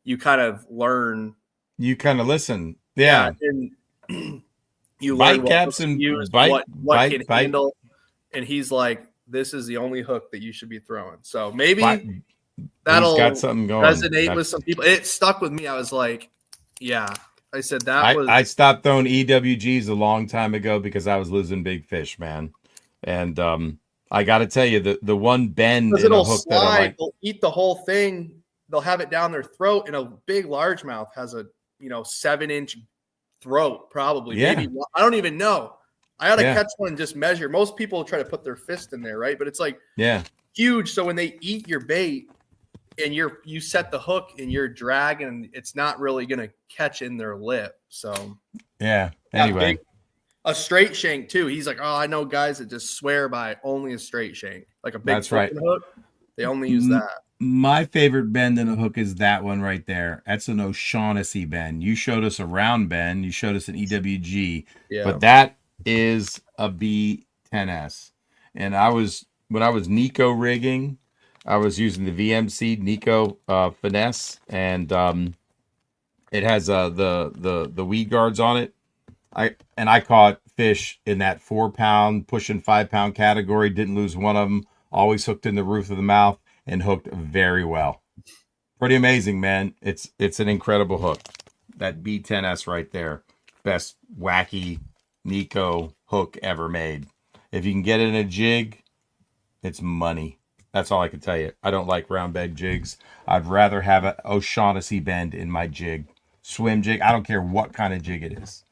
you kind of learn. You kind of listen. Yeah. And you bite learn caps and use, what can handle. And he's like, this is the only hook that you should be throwing. So maybe that'll got something going. Resonate with some people. It stuck with me. I was like, yeah. I said I stopped throwing EWGs a long time ago because I was losing big fish, man. And I got to tell you, the one bend in a hook that I like, they'll eat the whole thing. They'll have it down their throat, and a big largemouth has a 7-inch throat, probably. Yeah. Maybe I don't even know. I ought to catch one and just measure. Most people try to put their fist in there, right? But it's like huge. So when they eat your bait and you set the hook and you're dragging, it's not really going to catch in their lip. So anyway. A straight shank too. He's like, oh, I know guys that just swear by only a straight shank, like a big hook. They only use that. My favorite bend in a hook is that one right there. That's an O'Shaughnessy bend. You showed us a round bend. You showed us an EWG. Yeah. But that is a B10S. And when I was Nico rigging, I was using the VMC Nico Finesse, and it has the weed guards on it. I caught fish in that 4-pound, pushing 5-pound category. Didn't lose one of them. Always hooked in the roof of the mouth and hooked very well. Pretty amazing, man. It's an incredible hook. That B10S right there, best wacky Nico hook ever made. If you can get it in a jig, it's money. That's all I can tell you. I don't like round bed jigs. I'd rather have an O'Shaughnessy bend in my jig, swim jig. I don't care what kind of jig it is.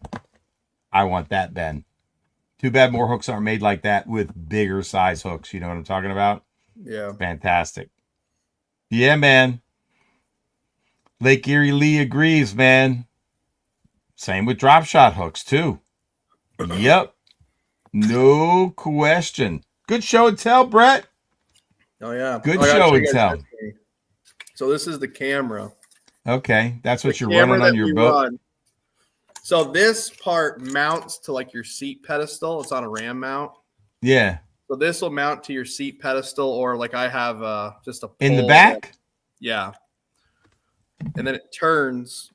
I want that bend. Too bad more hooks aren't made like that with bigger size hooks. You know what I'm talking about? Yeah. Fantastic. Yeah, man. Lake Erie Lee agrees, man. Same with drop shot hooks, too. Yep. No question. Good show and tell, Brett. Oh, yeah. Good show and tell. So this is the camera. Okay. That's what you're running on your boat. So this part mounts to like your seat pedestal. It's on a ram mount. Yeah. So this will mount to your seat pedestal, or like I have just a pole in the back. Yeah. And then it turns.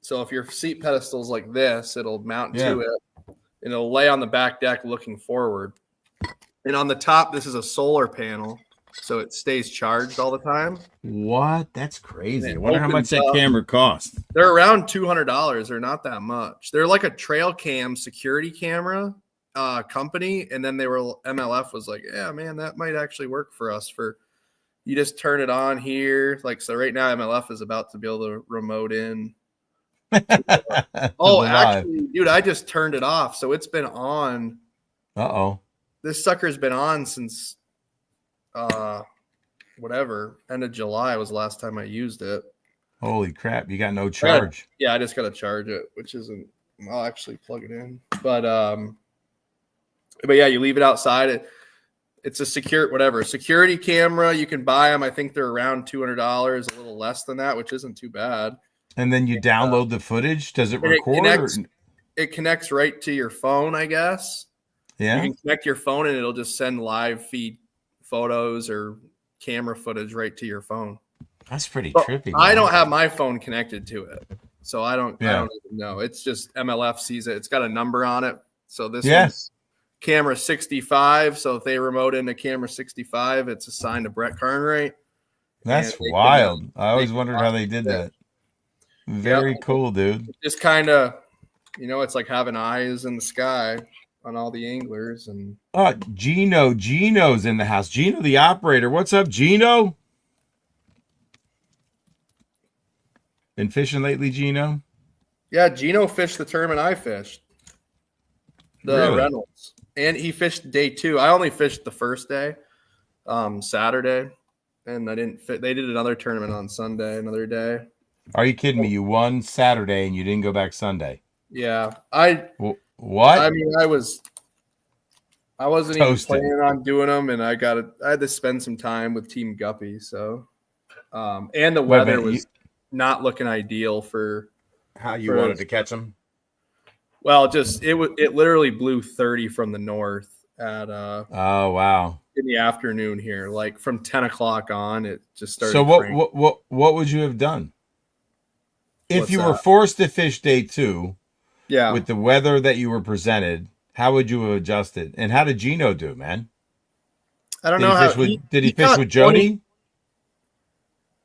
So if your seat pedestal is like this, it'll mount to it, and it'll lay on the back deck looking forward. And on the top, this is a solar panel, so it stays charged all the time. What? That's crazy. I wonder how much that camera costs. They're around $200. They're not that much. They're like a trail cam security camera company, and then MLF was like, yeah, man, that might actually work for us. You just turn it on here. Like, so right now MLF is about to be able to remote in. Oh, actually, dude, I just turned it off. So it's been on. Uh-oh. This sucker's been on since end of July was the last time I used it. Holy crap, you got no charge. I just got to charge it, which isn't, I'll actually plug it in. But yeah, you leave it outside. It's a security camera. You can buy them. I think they're around $200, a little less than that, which isn't too bad. And then you download the footage. Does it And record? it connects right to your phone, I guess. Yeah. You can connect your phone and it'll just send live feed photos or camera footage right to your phone. That's pretty But trippy. I man. don't have my phone connected to it. So I don't Yeah. even know. It's just MLF sees it. It's got a number on it. So this Yeah. one's camera 65. So if they remote into camera 65, it's assigned to Brett Carnwright. That's And they wild. can, I always wondered how they did that. Very cool, dude. Just kind of, it's like having eyes in the sky on all the anglers. And Gino's in the house. Gino, the operator. What's up, Gino? Been fishing lately, Gino? yeah, Gino fished the tournament I fished, the Really? Reynolds, and he fished day 2. I only fished the first day, Saturday, and I didn't fit. They did another tournament on Sunday, another day. Are you kidding me? You won Saturday and you didn't go back Sunday. Yeah, What? I mean, I wasn't Toasted. even planning on doing them, and I had to spend some time with Team Guppy. So, and the weather was not looking ideal for how you wanted to catch them. Well, it literally blew 30 from the north at oh wow in the afternoon here, like from 10 o'clock on. It just started. So what would you have done if you were forced to fish day 2? Yeah, with the weather that you were presented, how would you have adjusted? And how did Gino do, man? I don't know how. Did he fish with Jody?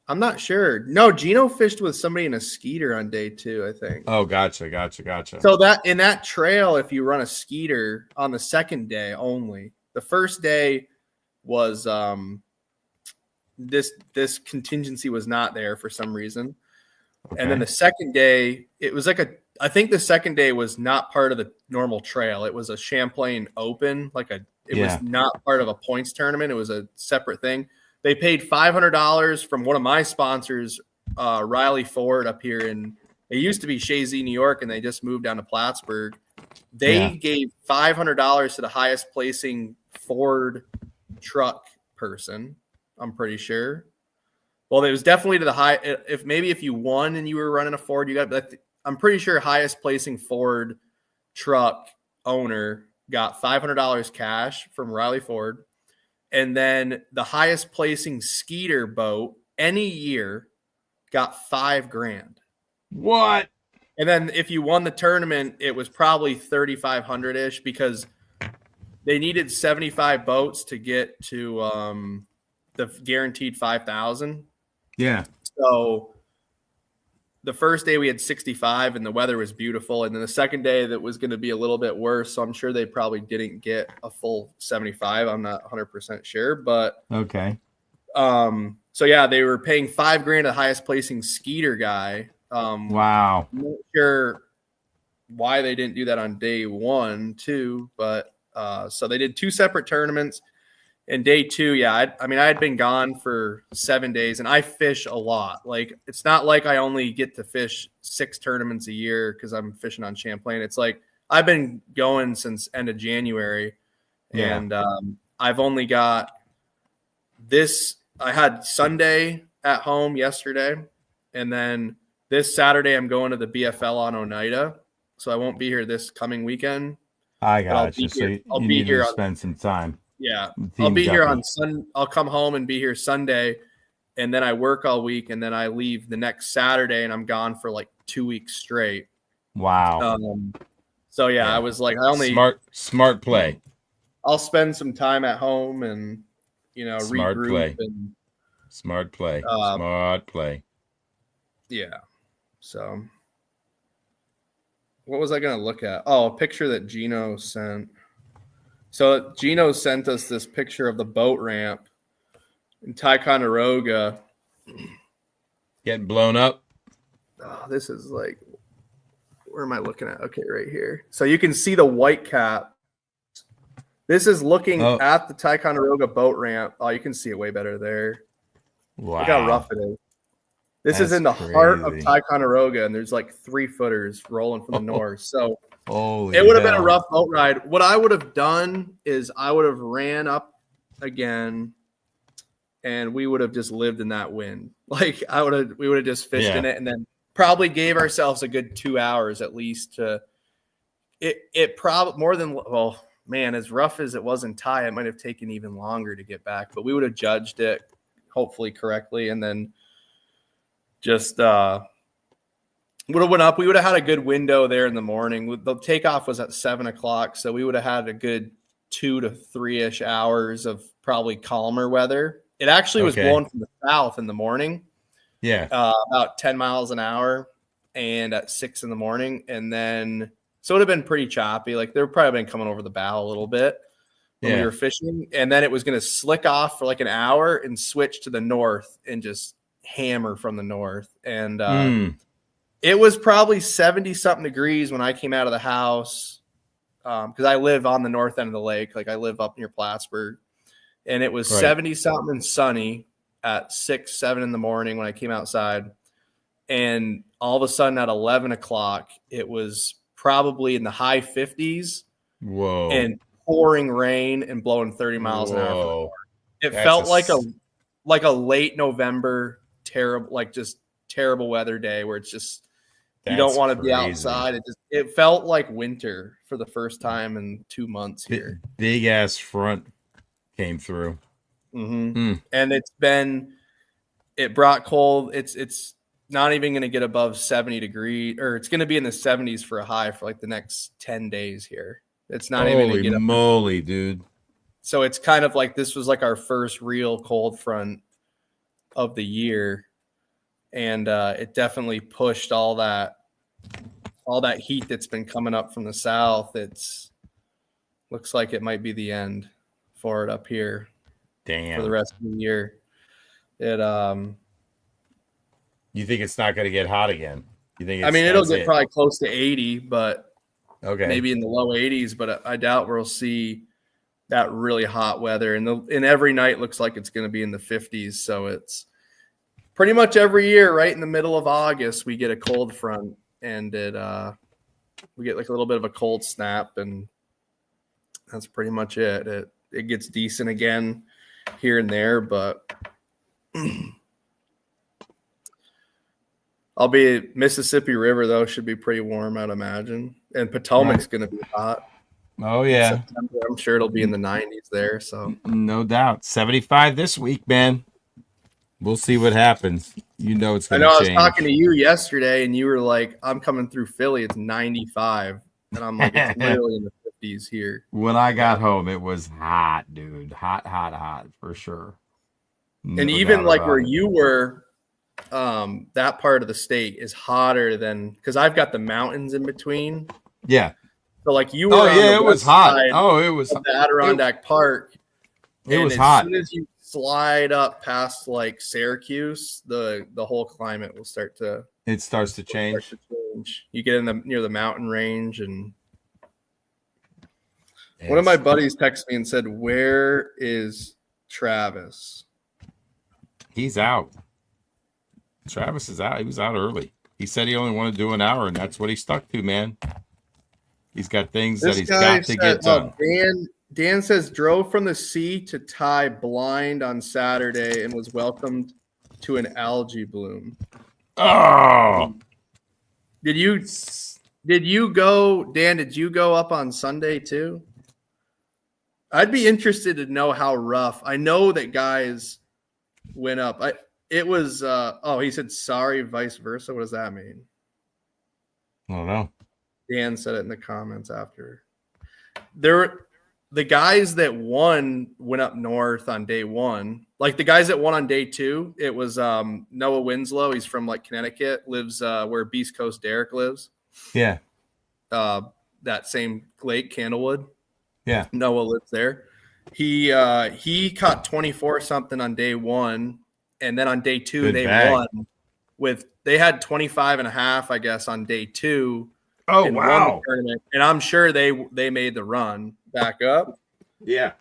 I'm not sure. No, Gino fished with somebody in a skeeter on day 2, I think. Oh, gotcha. So that in that trail, if you run a skeeter on the second day only, the first day was this contingency was not there for some reason. Okay. And then the second day, it was I think the second day was not part of the normal trail. It was a Champlain Open, it was not part of a points tournament. It was a separate thing. They paid $500 from one of my sponsors, Riley Ford, up here it used to be Shazy, New York, and they just moved down to Plattsburgh. They gave $500 to the highest placing Ford truck person, I'm pretty sure. Well, it was definitely to the high. If you won and you were running a Ford, you got that. I'm pretty sure highest placing Ford truck owner got $500 cash from Riley Ford. And then the highest placing skeeter boat any year got $5,000. What? And then if you won the tournament, it was probably 3,500-ish because they needed 75 boats to get to the guaranteed 5,000. Yeah. So the first day we had 65 and the weather was beautiful. And then the second day that was going to be a little bit worse. So I'm sure they probably didn't get a full 75. I'm not 100% sure, but okay. So yeah, they were paying $5,000 the highest placing skeeter guy. Wow. I'm not sure why they didn't do that on day 1 too, but so they did 2 separate tournaments. And day 2, I had been gone for 7 days, and I fish a lot. Like, it's not like I only get to fish 6 tournaments a year because I'm fishing on Champlain. It's like I've been going since end of January, and I've only got this. I had Sunday at home yesterday, and then this Saturday I'm going to the BFL on Oneida, so I won't be here this coming weekend. I got you. So I'll be here to spend some time. Yeah, I'll be here on Sunday. I'll come home and be here Sunday, and then I work all week, and then I leave the next Saturday, and I'm gone for like 2 weeks straight. Wow. So I was like, I only smart play. I'll spend some time at home and regroup. Smart play. Yeah. So, what was I going to look at? Oh, a picture that Gino sent. So Gino sent us this picture of the boat ramp in Ticonderoga. Getting blown up. Oh, this is like, where am I looking at? Okay, right here. So you can see the white cap. This is looking at the Ticonderoga boat ramp. Oh, you can see it way better there. Wow. Look how rough it is. This is in the heart of Ticonderoga, and there's like 3-footers rolling from the north. So it would have been a rough boat ride. What I would have done is I would have ran up again, and we would have just lived in that wind. Like we would have just fished in it and then probably gave ourselves a good 2 hours at least to it probably more than, well, man, as rough as it was in Thai, it might have taken even longer to get back, but we would have judged it hopefully correctly. And then just would have went up. We would have had a good window there in the morning. The takeoff was at 7:00. So we would have had a good 2 to 3-ish hours of probably calmer weather. It actually was blowing from the south in the morning. Yeah. About 10 miles an hour and at 6 in the morning. And then, so it would have been pretty choppy. Like, they were probably been coming over the bow a little bit when we were fishing. And then it was going to slick off for like an hour and switch to the north and just hammer from the north. And it was probably 70 something degrees when I came out of the house. Because I live on the north end of the lake. Like, I live up near Plattsburgh. And it was 70 something and sunny at 6, 7 in the morning when I came outside. And all of a sudden at 11:00, it was probably in the high 50s. Whoa. And pouring rain and blowing 30 miles an hour. It felt like a late November, just terrible weather day where it's just, you don't want to be outside. It felt like winter for the first time in 2 months here. Big ass front came through. And it brought cold. It's not even going to get above 70 degrees, or it's going to be in the 70s for a high for like the next 10 days here. It's not even going to get moly, dude. So it's kind of like this was like our first real cold front of the year. And it definitely pushed all that heat that's been coming up from the south. Looks like it might be the end for it up here. Damn. For the rest of the year. You think it's not going to get hot again? You think? It'll get probably close to 80, but maybe in the low 80s. But I doubt we'll see that really hot weather. And every night looks like it's going to be in the 50s. So it's pretty much every year, right in the middle of August, we get a cold front, and we get like a little bit of a cold snap, and that's pretty much it. It gets decent again here and there, but I'll be Mississippi River though should be pretty warm, I'd imagine, and Potomac's going to be hot. Oh yeah, September, I'm sure it'll be in the 90s there. So no doubt, 75 this week, man. We'll see what happens. You know it's going to change. I was talking to you yesterday, and you were like, "I'm coming through Philly. It's 95," and I'm like, "It's literally in the 50s here." When I got home, it was hot, dude. Hot for sure. And even like where you were, that part of the state is hotter than, because I've got the mountains in between. Yeah. So like you were. It was hot. It was the Adirondack Park. It was hot. As soon as you slide up past like Syracuse, the whole climate will start to. It starts to change. You get in near the mountain range, and one of my buddies texted me and said, "Where is Travis?" He's out. Travis is out. He was out early. He said he only wanted to do an hour, and that's what he stuck to, man. He's got things that he's got to get done. Dan says drove from the sea to Thai blind on Saturday and was welcomed to an algae bloom. Oh, did you go, Dan? Did you go up on Sunday too? I'd be interested to know how rough. I know that guys went up. It was. He said sorry, vice versa. What does that mean? I don't know. Dan said it in the comments after. The guys that went up north on day one. Like the guys that won on day two, it was Noah Winslow. He's from like Connecticut, lives where Beast Coast Derek lives. Yeah. That same lake, Candlewood. Yeah. Noah lives there. He caught 24 something on day one, and then on day two won they had 25 and a half, I guess, on day two. Oh, and wow. Won the tournament, and I'm sure they made the run back up. Yeah.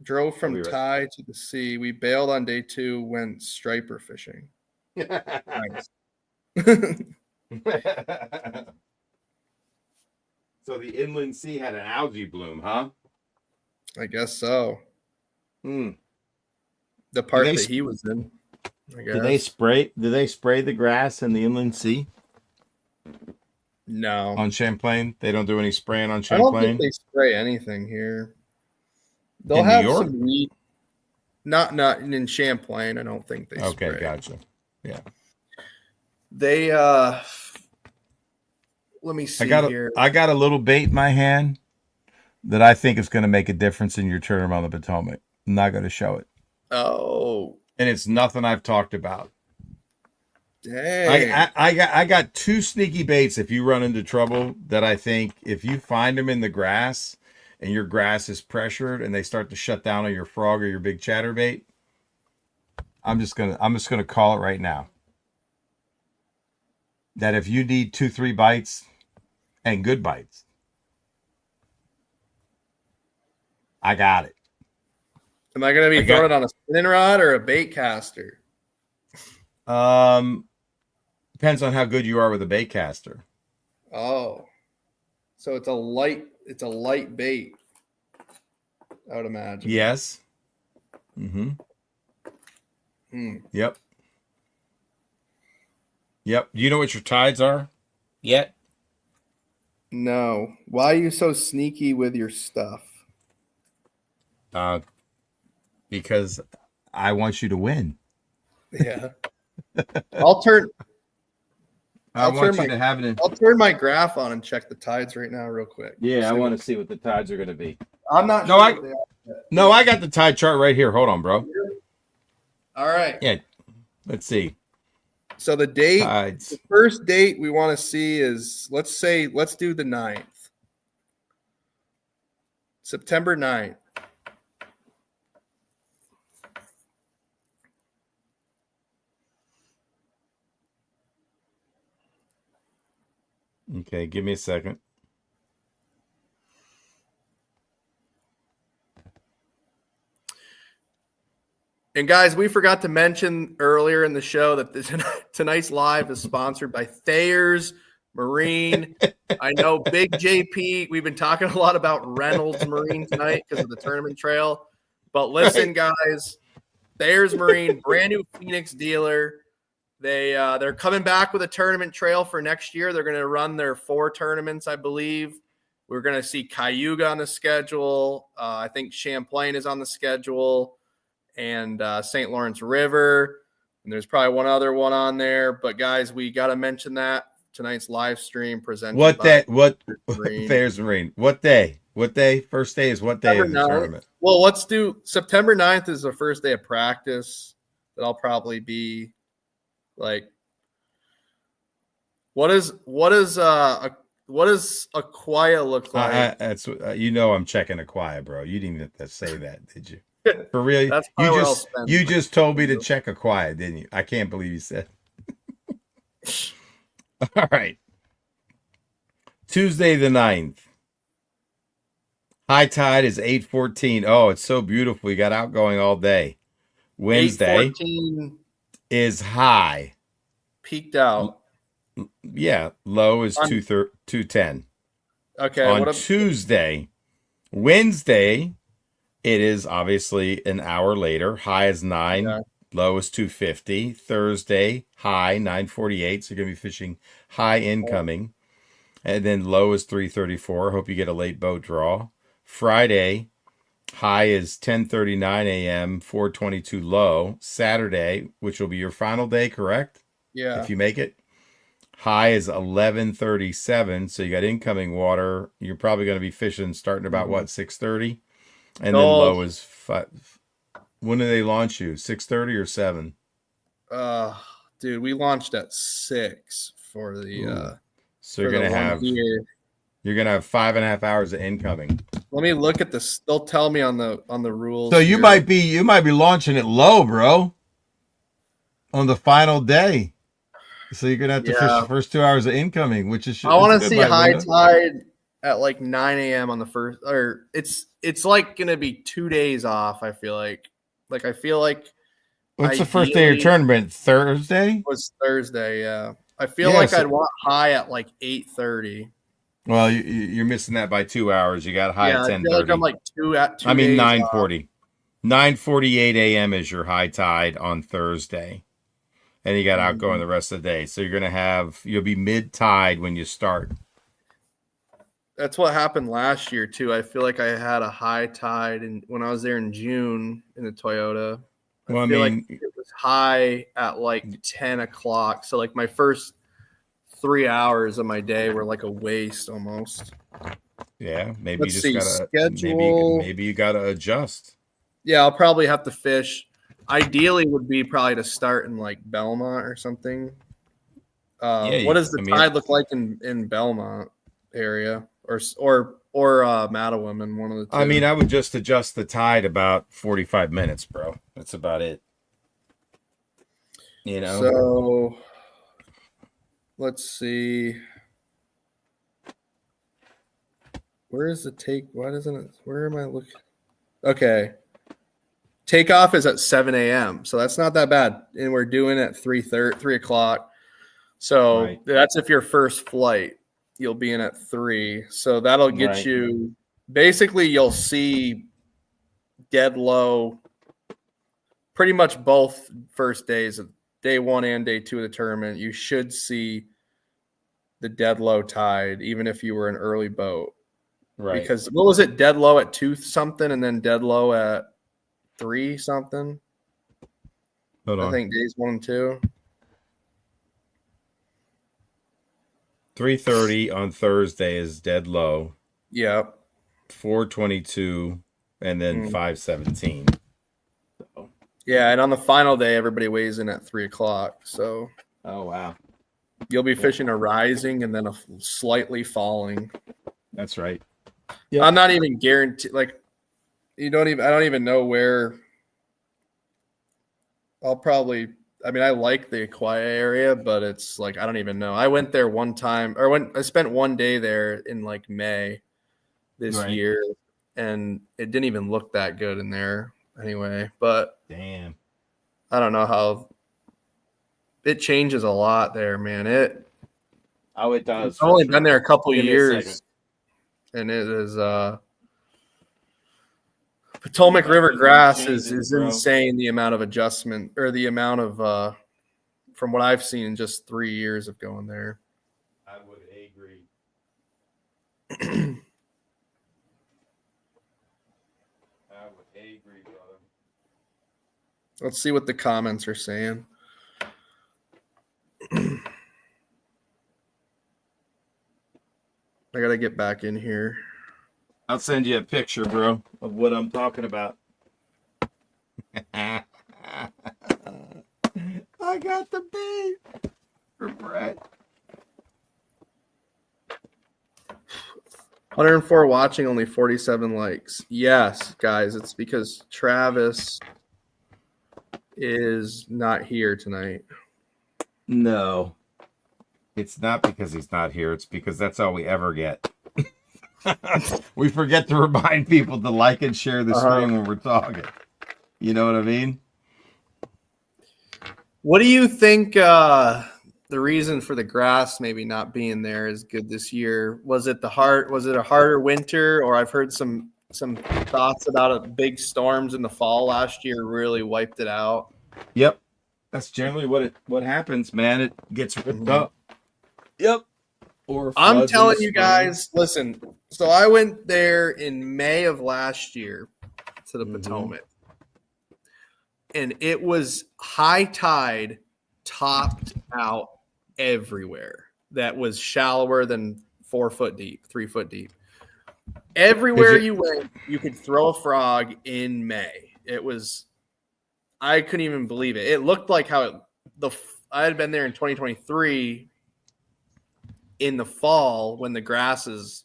Drove from Thai to the sea. We bailed on day two, went striper fishing. Nice. So the inland sea had an algae bloom, huh? I guess so. Hmm. The part that he was in. I Do they guess. spray? Do they spray the grass in the inland sea No. on Champlain? They don't do any spraying on I don't think Champlain. they spray anything here. They'll In New have York? some weed. Not in Champlain. I don't think they Okay, spray. gotcha. Yeah. They let me see here. I got a little bait in my hand that I think is going to make a difference in your tournament on the Potomac. I'm not going to show it. Oh, And it's nothing I've talked about. dang. I got two sneaky baits if you run into trouble that I think if you find them in the grass and your grass is pressured and they start to shut down on your frog or your big chatterbait, I'm just gonna call it right now. That if you need 2-3 bites and good bites, I got it. Am I going to be throwing it on a spinning rod or a bait caster? Depends on how good you are with a bait caster. Oh, so it's a light bait, I would imagine. Yes. Mm-hmm. Yep. Yep. Do you know what your tides are yet? No. Why are you so sneaky with your stuff? Because I want you to win. Yeah. I'll turn I want you to have it in. I'll turn my graph on and check the tides right now real quick. Yeah, I want to see what the tides are going to be. I'm not No, sure I- what they are yet. No, I got the tide chart right here. Hold on, bro. All right. Yeah. Let's see. So the date, Tides. the first date we want to see is let's do the 9th. September 9th. Okay, give me a second. And guys, we forgot to mention earlier in the show that tonight's live is sponsored by Thayer's Marine. I know Big JP, we've been talking a lot about Reynolds Marine tonight because of the tournament trail. But listen, guys, Thayer's Marine, brand new Phoenix dealer. They're coming back with a tournament trail for next year. They're going to run their 4 tournaments, I believe. We're going to see Cayuga on the schedule. I think Champlain is on the schedule. And St. Lawrence River, and there's probably one other one on there. But guys, we got to mention that tonight's live stream presented. Thayer's Marine? What day? What day? First day is what day of the tournament? Well, let's do September 9th is the first day of practice. That'll probably be like what does Aquia look like? That's I'm checking Aquia, bro. You didn't even have to say that, did you? For real? That's you just told me to check Aquia, didn't you? I can't believe you said. All right. Tuesday the 9th. High tide is 8:14. Oh, it's so beautiful. You got outgoing all day. Wednesday 8:14 is high. Peaked out. Yeah, low is 210. Okay. On Tuesday, Wednesday, it is obviously an hour later. High is 9, yeah. Low is 250. Thursday, high 948. So you're going to be fishing high incoming. And then low is 334. Hope you get a late boat draw. Friday, high is 10:39 a.m., 422 low. Saturday, which will be your final day, correct? Yeah. If you make it. High is 11:37. So you got incoming water. You're probably going to be fishing starting about 6:30? And then low is 5. When do they launch you? 6:30 or 7? Dude, we launched at 6 for the. So you're gonna have 5.5 hours of incoming. Let me look at this. They'll tell me on the rules. So you might be launching it low, bro, on the final day. So you're gonna have to fish the first 2 hours of incoming, which is. I want to see high tide at like 9 a.m. on the first, or it's like gonna be 2 days off. I feel like what's the first day of your tournament? Thursday? It was Thursday, yeah. I feel like I'd want high at like 8:30. Well, you're missing that by 2 hours. You got high at 10:30. I feel like I'm like 2 at 2. 9:40. 9:48 a.m. is your high tide on Thursday. and you got outgoing the rest of the day. So you'll be mid-tide when you start. That's what happened last year too. I feel like I had a high tide when I was there in June in the Toyota. I feel like it was high at like 10 o'clock. So like my first 3 hours of my day were like a waste almost. Yeah, maybe Let's you just see, gotta schedule. maybe you gotta adjust. Yeah, I'll probably have to fish. Ideally would be probably to start in like Belmont or something. What does the tide look like in Belmont area or Mattawoman, one of the two? I mean, I would just adjust the tide about 45 minutes, bro. That's about it. You know. So let's see. Where is the take? Why doesn't it? Where am I looking? Okay. Takeoff is at 7 a.m. So that's not that bad. And we're doing it at 3 o'clock. So that's if your first flight, you'll be in at 3. So that'll get you, basically you'll see dead low pretty much both first days of day 1 and day 2 of the tournament. You should see the dead low tide, even if you were an early boat. Right. Because what was it? Dead low at 2 something and then dead low at 3 something. Hold on. I think days 1 and 2. 3:30 on Thursday is dead low. Yep. 4:22 and then 5:17. So. Yeah, and on the final day, everybody weighs in at 3 o'clock. So. Oh wow. You'll be fishing a rising and then a slightly falling. That's right. Yep. I'm not even guaranteed. Like, I don't even know where. I like the Aquia area, but it's like, I don't even know. I went there one time, I spent one day there in like May this year, and it didn't even look that good in there anyway. But damn, I don't know how it changes a lot there, man. It does. I've only been there a couple years, and it is Potomac River grass is insane. The amount of adjustment, or the amount of from what I've seen in just 3 years of going there. I would agree. Brother. Let's see what the comments are saying. I gotta get back in here. I'll send you a picture, bro, of what I'm talking about. I got the bait for Brett. 104 watching, only 47 likes. Yes, guys, it's because Travis is not here tonight. No. It's not because he's not here. It's because that's all we ever get. We forget to remind people to like and share the stream when we're talking. You know what I mean? What do you think the reason for the grass maybe not being there is good this year? Was it a harder winter, or I've heard some thoughts about big storms in the fall last year really wiped it out? Yep. That's generally what happens, man. It gets ripped up. Yep. Or I'm telling you guys, listen. So I went there in May of last year to the Potomac, and it was high tide, topped out everywhere. That was shallower than 4 foot deep, 3 foot deep. Everywhere you went, you could throw a frog in May. It was, I couldn't even believe it. It looked like how I had been there in 2023 in the fall when the grass is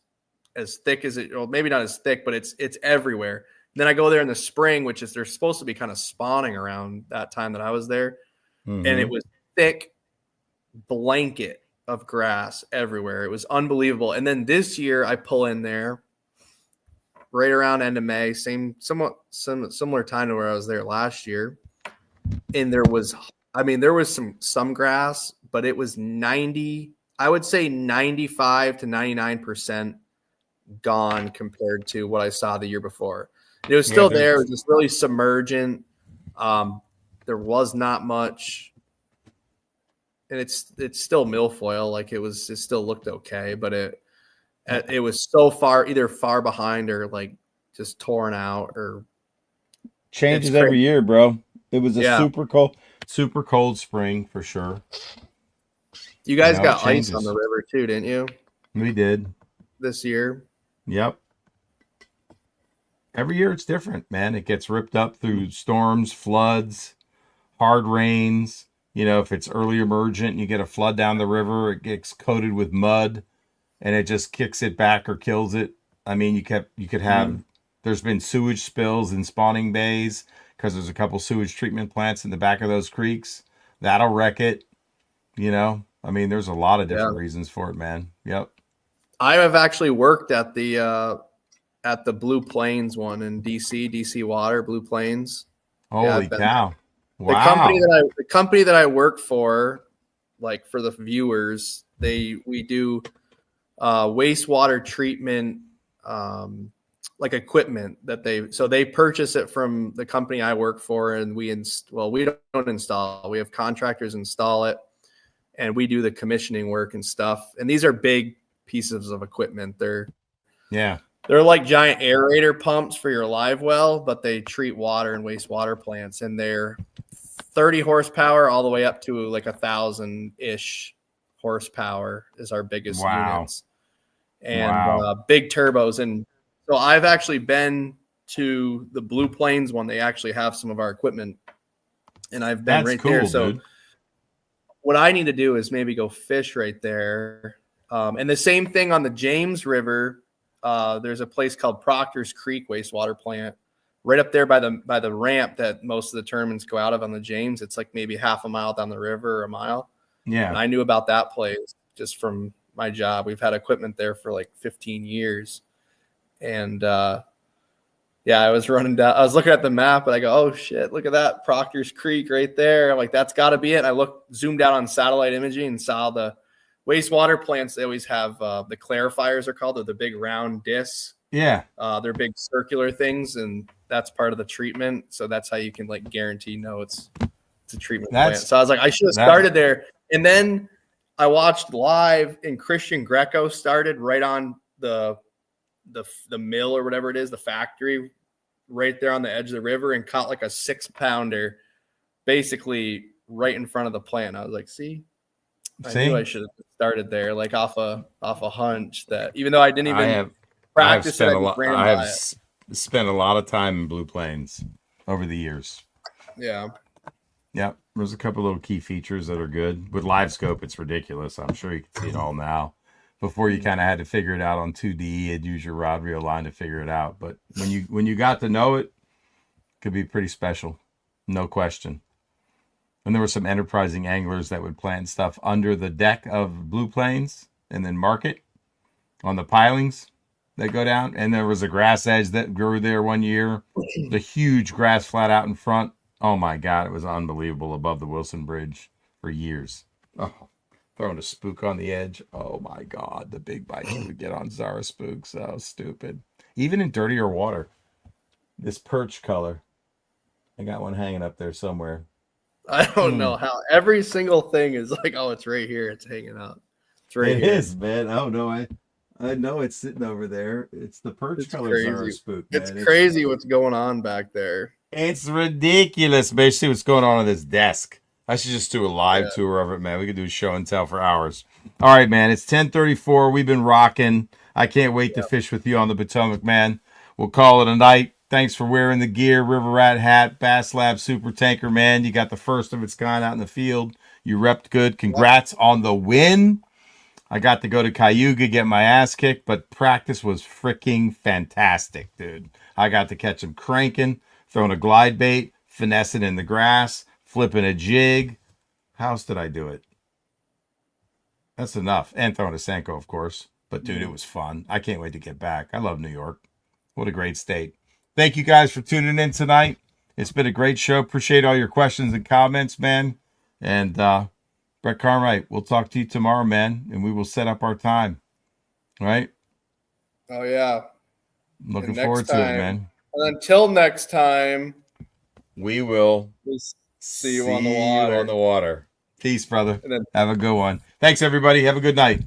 as thick as it, well, maybe not as thick, but it's everywhere. And then I go there in the spring, which is they're supposed to be kind of spawning around that time that I was there, and it was thick blanket of grass everywhere. It was unbelievable. And then this year I pull in there right around end of May, somewhat similar time to where I was there last year, and there was some grass, but it was 95 to 99% gone compared to what I saw the year before. It was still there. It was just really submergent. There was not much and it's still milfoil. Like it still looked okay, but it was so either far behind or like just torn out or changes every year, bro. It was a Yeah. super cold spring for sure. You guys got ice on the river too, didn't you? We did this year. Yep. Every year it's different, man. It gets ripped up through storms, floods, hard rains. You know, if it's early emergent, you get a flood down the river, it gets coated with mud and it just kicks it back or kills it. I mean, you could have, there's been sewage spills in spawning bays because there's a couple sewage treatment plants in the back of those creeks. That'll wreck it. You know, I mean, there's a lot of different reasons for it, man. Yep. I have actually worked at the Blue Plains one in DC Water, Blue Plains. Holy cow. Wow. The company that I work for, like for the viewers, we do wastewater treatment like equipment that they purchase it from the company I work for, and we don't install. We have contractors install it, and we do the commissioning work and stuff. And these are big pieces of equipment. They're like giant aerator pumps for your live well, but they treat water and wastewater plants, and they're 30 horsepower all the way up to like 1,000-ish horsepower is our biggest units, and big turbos. And so I've actually been to the Blue Plains one. They actually have some of our equipment, and I've been there. So what I need to do is maybe go fish right there. And the same thing on the James River. There's a place called Proctor's Creek wastewater plant right up there by the ramp that most of the tournaments go out of on the James. It's like maybe half a mile down the river or a mile. Yeah. And I knew about that place just from my job. We've had equipment there for like 15 years. And I was running down. I was looking at the map and I go, oh shit, look at that Proctor's Creek right there. I'm like, that's gotta be it. And I zoomed out on satellite imaging and saw the wastewater plants. They always have the clarifiers are called. They're the big round discs. Yeah. They're big circular things, and that's part of the treatment. So that's how you can like guarantee it's a treatment plant. So I was like, I should have started there. And then I watched live, and Christian Greco started right on the mill or whatever it is, the factory, right there on the edge of the river, and caught like a 6-pounder, basically right in front of the plant. I was like, I knew I should have started there, like off a hunch. That even though I didn't even practice it, I have spent a lot of time in Blue Plains over the years. Yeah. Yep. There's a couple little key features that are good. With live scope, it's ridiculous. I'm sure you can see it all now. Before you kind of had to figure it out on 2D and use your rod reel line to figure it out. But when you got to know it, could be pretty special. No question. And there were some enterprising anglers that would plant stuff under the deck of Blue Plains and then mark it on the pilings that go down. And there was a grass edge that grew there one year. The huge grass flat out in front. Oh my God, it was unbelievable above the Wilson Bridge for years. Oh, throwing a spook on the edge. Oh my God, the big bites you would get on Zara spooks. So stupid. Even in dirtier water. This perch color. I got one hanging up there somewhere. I don't know how every single thing is like, oh, it's right here. It's hanging out. It's right here. It is, man. Oh no, I know it's sitting over there. It's the perch colors are a spook, man. It's crazy what's going on back there. It's ridiculous. Basically, what's going on this desk. I should just do a live tour of it, man. We could do a show and tell for hours. All right, man. It's 10:34. We've been rocking. I can't wait to fish with you on the Potomac, man. We'll call it a night. Thanks for wearing the gear, River Rat hat, Bass Lab Super Tanker, man. You got the first of its kind out in the field. You repped good. Congrats on the win. I got to go to Cayuga, get my ass kicked, but practice was freaking fantastic, dude. I got to catch him cranking, throwing a glide bait, finessing in the grass, flipping a jig. How else did I do it? That's enough. And throwing a Senko, of course. But, dude, it was fun. I can't wait to get back. I love New York. What a great state. Thank you guys for tuning in tonight. It's been a great show. Appreciate all your questions and comments, man. And Brett Cartwright, we'll talk to you tomorrow, man, and we will set up our time. All right? Oh, yeah. Looking forward to it, man. And until next time, we will see you on the water. Peace, brother. And then Have a good one. Thanks, everybody. Have a good night.